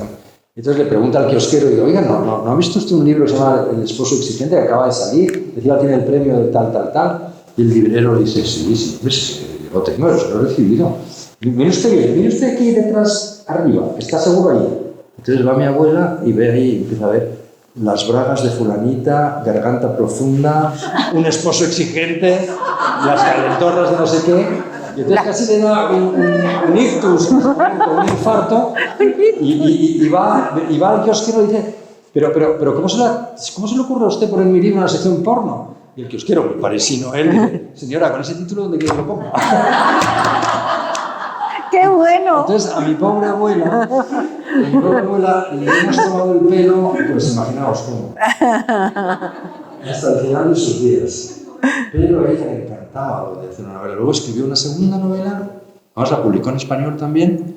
Entonces le pregunta al kiosquero y dice, oiga, ¿no ha visto usted un libro que se llama El esposo exigente que acaba de salir? Decía, tiene el premio de tal. Y el librero le dice, sí, lo tengo, lo he recibido. Mire usted aquí detrás, arriba, está seguro ahí. Entonces va mi abuela y ve ahí y empieza a ver las bragas de fulanita, garganta profunda, un esposo exigente, las calentorras de no sé qué. Y entonces casi le da un ictus, un infarto, y va al kiosquero y dice, pero ¿cómo se le ocurre a usted poner mi libro en la sección porno? Y el kiosquero, muy parisino, él dice, señora, con ese título, ¿dónde quiere que lo ponga? ¡Qué bueno! Entonces, a mi pobre abuela le hemos tomado el pelo, pues imaginaos cómo. Hasta el final de sus días. pero a ella le encantaba lo de hacer una novela. Luego escribió una segunda novela, además la publicó en español también,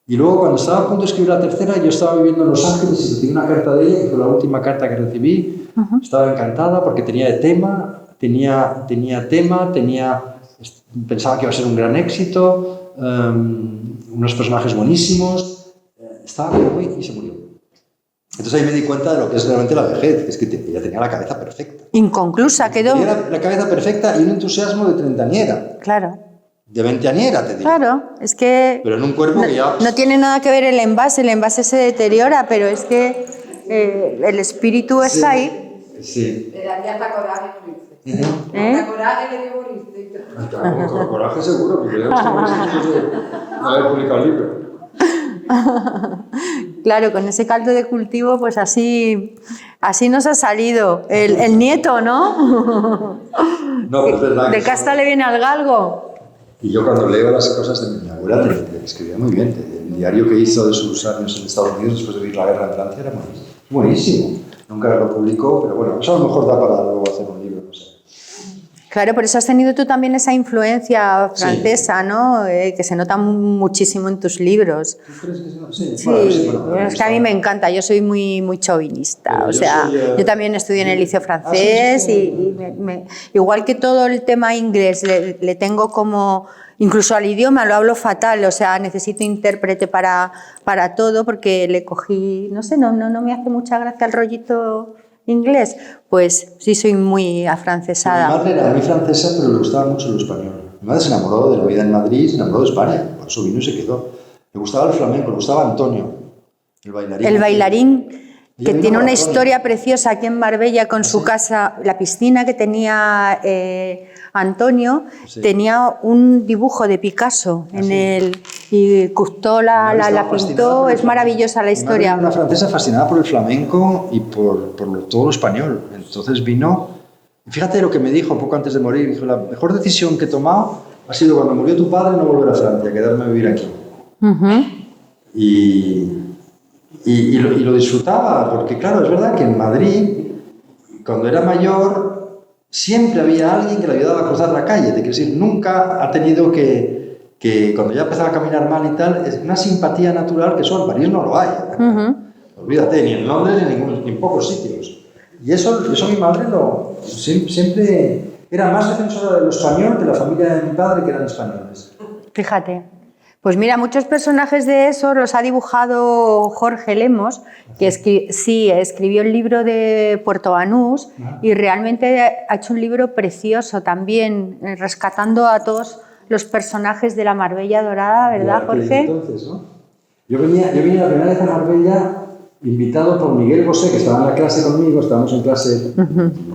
y luego cuando estaba a punto de escribir la tercera, yo estaba viviendo en Los Ángeles y recibí una carta de ella, que fue la última carta que recibí. Estaba encantada porque tenía tema, pensaba que iba a ser un gran éxito, unos personajes buenísimos, estaba muy y se murió. Entonces ahí me di cuenta de lo que es realmente la vejez, que es que ella tenía la cabeza perfecta. Inconclusa quedó. Tenía la cabeza perfecta y un entusiasmo de treintañera. Claro. De veinteañera, te digo. Claro, es que Pero en un cuerpo que ya... no tiene nada que ver el envase se deteriora, pero es que el espíritu está ahí. Sí. Le daría hasta coraje morirse. ¿Eh? Hasta coraje le dio morirse. Con coraje seguro, porque ya no haber publicado el libro. Claro, con ese caldo de cultivo, pues así nos ha salido el nieto, ¿no? No, pero es verdad. ¿De casta le viene al galgo? Y yo cuando leo las cosas de mi abuela, te escribía muy bien. El diario que hizo de sus años en Estados Unidos después de vivir la guerra en Francia era buenísimo. Nunca lo publicó, pero bueno, eso a lo mejor da para luego hacer un libro, no sé. Claro, por eso has tenido tú también esa influencia francesa, sí, ¿no? Que se nota muchísimo en tus libros. ¿Tú crees que no? Sí, sí, bueno, es que a mí me encanta, yo soy muy chauvinista, o sea, yo también estudié en el liceo francés y igual que todo el tema inglés le tengo como, incluso al idioma lo hablo fatal, o sea, necesito intérprete para todo porque le cogí, no sé, no me hace mucha gracia el rollito inglés, pues sí soy muy afrancesada. Mi madre era muy francesa, pero le gustaba mucho lo español. Mi madre se enamoró de la vida en Madrid, se enamoró de España, por eso vino y se quedó. Le gustaba el flamenco, le gustaba Antonio, el bailarín. El bailarín, que tiene una historia preciosa aquí en Marbella con su casa, la piscina que tenía Antonio, sí, tenía un dibujo de Picasso en el... Y Cousteau la pintó, es maravillosa la historia. Era una francesa fascinada por el flamenco y por todo lo español. Entonces vino, fíjate lo que me dijo poco antes de morir, dijo, la mejor decisión que he tomado ha sido cuando murió tu padre no volver a Francia, quedarme a vivir aquí. Y lo disfrutaba, porque claro, es verdad que en Madrid, cuando era mayor, siempre había alguien que le ayudaba a cruzar la calle, es decir, nunca ha tenido que cuando ya empezaba a caminar mal y tal, es una simpatía natural que eso en París no lo hay. Olvídate, ni en Londres ni en pocos sitios. Y eso mi madre siempre era más defensora de lo español que la familia de mi padre, que eran españoles. Fíjate. Pues mira, muchos personajes de eso los ha dibujado Jorge Lemos, que escribió el libro de Puerto Banús y realmente ha hecho un libro precioso también, rescatando a todos los personajes de la Marbella Dorada, ¿verdad, Jorge? Entonces, ¿no? Yo venía la primera vez a Marbella invitado por Miguel Bosé, que estaba en la clase conmigo, estábamos en clase,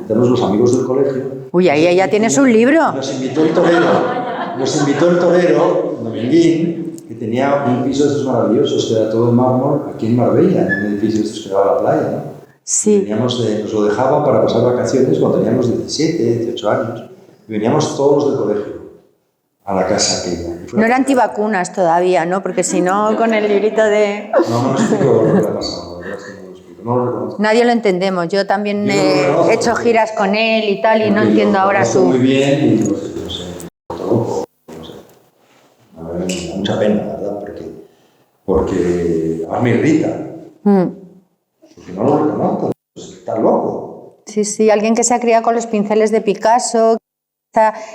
tenemos los amigos del colegio. Uy, ahí ya tienes un libro. Nos invitó el torero, Dominguín, que tenía un piso de estos maravillosos, que era todo de mármol, aquí en Marbella, en un edificio de estos que daba a la playa, ¿no? Sí. Nos lo dejaba para pasar vacaciones cuando teníamos 17, 18 años, y veníamos todos los del colegio a la casa aquella. No eran antivacunas todavía, ¿no? Porque si no, con el librito de... No explico lo que ha pasado, la verdad es que no lo explico, no lo reconozco. Nadie lo entendemos, yo también he hecho giras con él y tal, y no entiendo ahora su... Muy bien y no sé, loco, no sé. A ver, me da mucha pena, la verdad, porque a mí me irrita. Porque no lo reconozco, está loco. Sí, alguien que se ha criado con los pinceles de Picasso,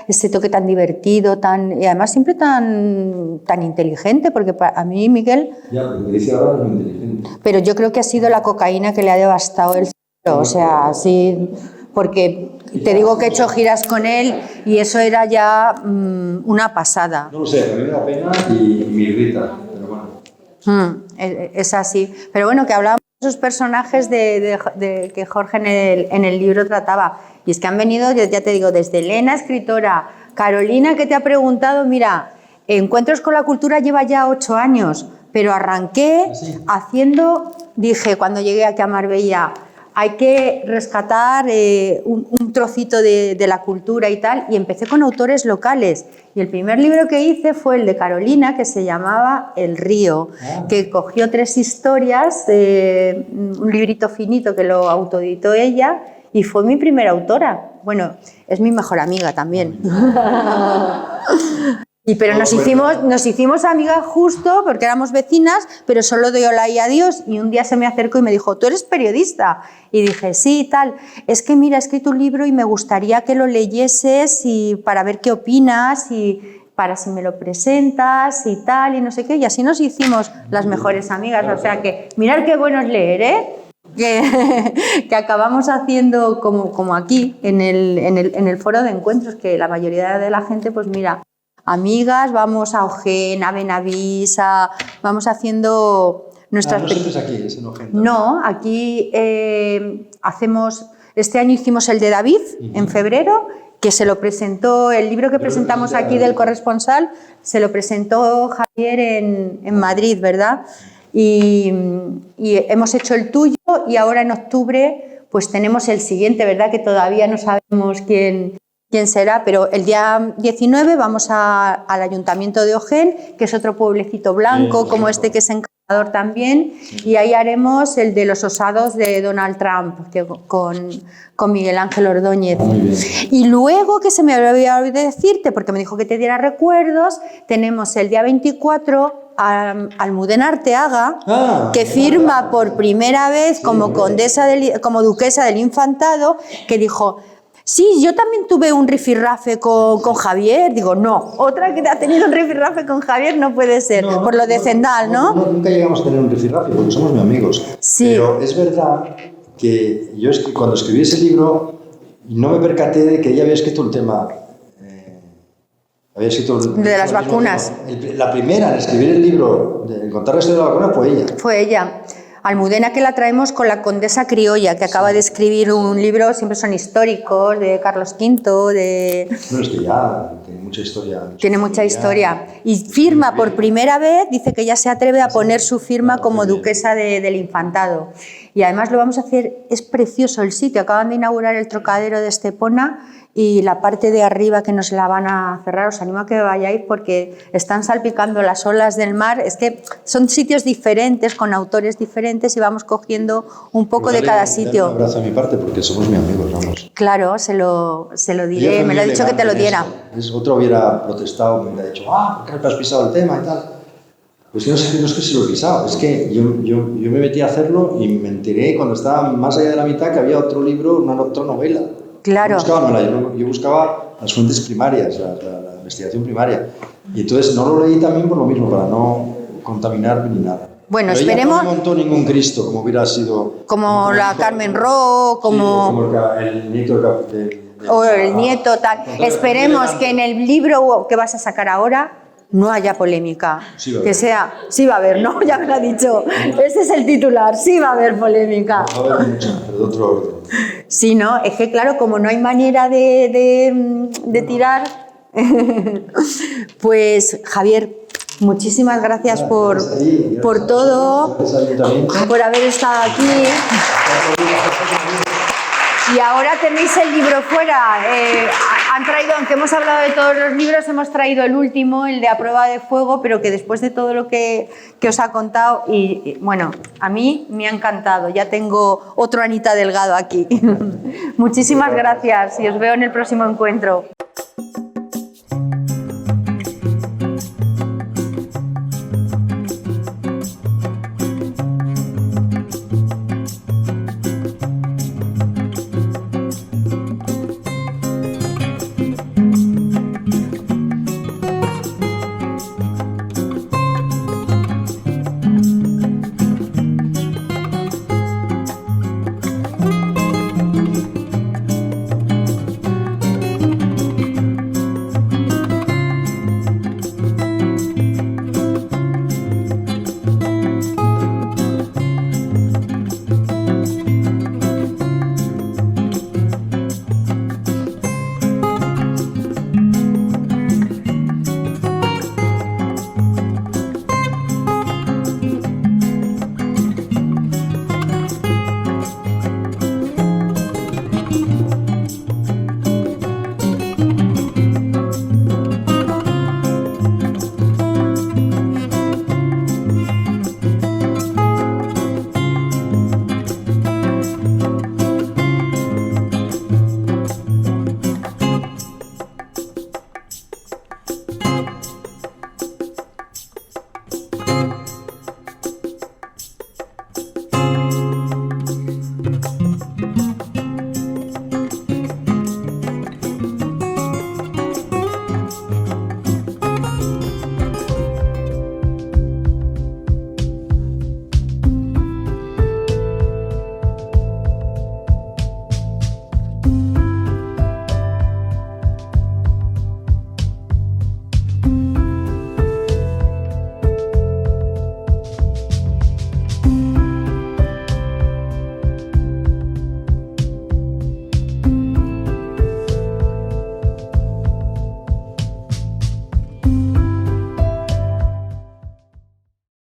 este toque tan divertido, y además siempre tan inteligente, porque a mí, Miguel... Ya, lo que dice ahora es muy inteligente. Pero yo creo que ha sido la cocaína que le ha devastado el cerebro, o sea, sí, porque te digo que he hecho giras con él y eso era ya una pasada. No lo sé, a mí me da pena y me irrita, pero bueno. Es así. Pero bueno, que hablábamos de esos personajes que Jorge en el libro trataba. Y es que han venido, ya te digo, desde Elena, escritora, Carolina, que te ha preguntado, mira, Encuentros con la Cultura lleva ya 8 años, pero arranqué haciendo, dije, cuando llegué aquí a Marbella, hay que rescatar un trocito de la cultura y tal, y empecé con autores locales. Y el primer libro que hice fue el de Carolina, que se llamaba El río, que cogió 3 historias, un librito finito que lo autoeditó ella, y fue mi primera autora. Bueno, es mi mejor amiga también. Pero nos hicimos amigas justo porque éramos vecinas, pero solo doy hola y adiós, y un día se me acercó y me dijo, ¿tú eres periodista? Y dije, sí, tal, es que mira, he escrito un libro y me gustaría que lo leyeses y para ver qué opinas y para si me lo presentas y tal, y no sé qué, y así nos hicimos las mejores amigas. O sea que, mirad qué bueno es leer, ¿eh? Que acabamos haciendo como aquí, en el foro de encuentros, que la mayoría de la gente, pues mira, amigas, vamos a Ojén, a Benavís, vamos haciendo nuestras... ¿No siempre es aquí, es en Ojén? No, aquí hacemos... Este año hicimos el de David, en febrero, que se lo presentó, el libro que presentamos aquí del corresponsal, se lo presentó Javier en Madrid, ¿verdad? Y hemos hecho el tuyo y ahora en octubre pues tenemos el siguiente, ¿verdad? Que todavía no sabemos quién será, pero el día 19 vamos al Ayuntamiento de Ojén, que es otro pueblecito blanco, como este que es encantador también, y ahí haremos el de los osados de Donald Trump, que con Miguel Ángel Ordóñez. Y luego, que se me había olvidado decirte, porque me dijo que te diera recuerdos, tenemos el día 24 a Almudena Arteaga, que firma por primera vez como como duquesa del Infantado, que dijo... Sí, yo también tuve un rifirrafe con Javier. Digo, no, otra que ha tenido un rifirrafe con Javier no puede ser, por lo de Zendal, ¿no? Nunca llegamos a tener un rifirrafe porque somos muy amigos. Sí. Pero es verdad que yo cuando escribí ese libro no me percaté de que ella había escrito un tema... había escrito de las vacunas. La primera en escribir el libro, en contar la historia de la vacuna, fue ella. Fue ella. Almudena, que la traemos con la Condesa Criolla, que acaba de escribir un libro, siempre son históricos, de Carlos V, de... No, es que ya tiene mucha historia. Tiene mucha historia. Y firma por primera vez, dice que ya se atreve a poner su firma como duquesa del Infantado. Y además lo vamos a hacer, es precioso el sitio, acaban de inaugurar el Trocadero de Estepona y la parte de arriba que nos la van a cerrar, os animo a que vayáis porque están salpicando las olas del mar, es que son sitios diferentes, con autores diferentes y vamos cogiendo un poco de cada sitio. Un abrazo a mi parte porque somos muy amigos, vamos. Claro, se lo diré, me lo ha dicho que te lo diera. Otro hubiera protestado, me hubiera dicho, ¿por qué has pisado el tema y tal? Pues no es que se lo he pisado, es que yo me metí a hacerlo y me enteré cuando estaba más allá de la mitad que había otro libro, otra novela. Claro. Yo buscaba las fuentes primarias, la investigación primaria. Y entonces no lo leí también por lo mismo, para no contaminar ni nada. Bueno, pero esperemos... ella no montó ningún Cristo, como hubiera sido... Como la Carmen Ro, como... Sí, el nieto o el nieto, tal. Esperemos que en el libro que vas a sacar ahora no haya polémica. Sí va a que haber. sea... Sí va a haber, ¿no? Ya me lo ha dicho. Ese es el titular, sí va a haber polémica. Va a haber mucha, pero de otro orden. Sí, ¿no? Es que claro, como no hay manera de tirar, pues Javier, muchísimas gracias por todo, por haber estado aquí. Y ahora tenéis el libro fuera. Han traído, aunque hemos hablado de todos los libros, hemos traído el último, el de A Prueba de Fuego, pero que después de todo lo que os ha contado, y bueno, a mí me ha encantado. Ya tengo otro Anita Delgado aquí. Muchísimas gracias y os veo en el próximo encuentro.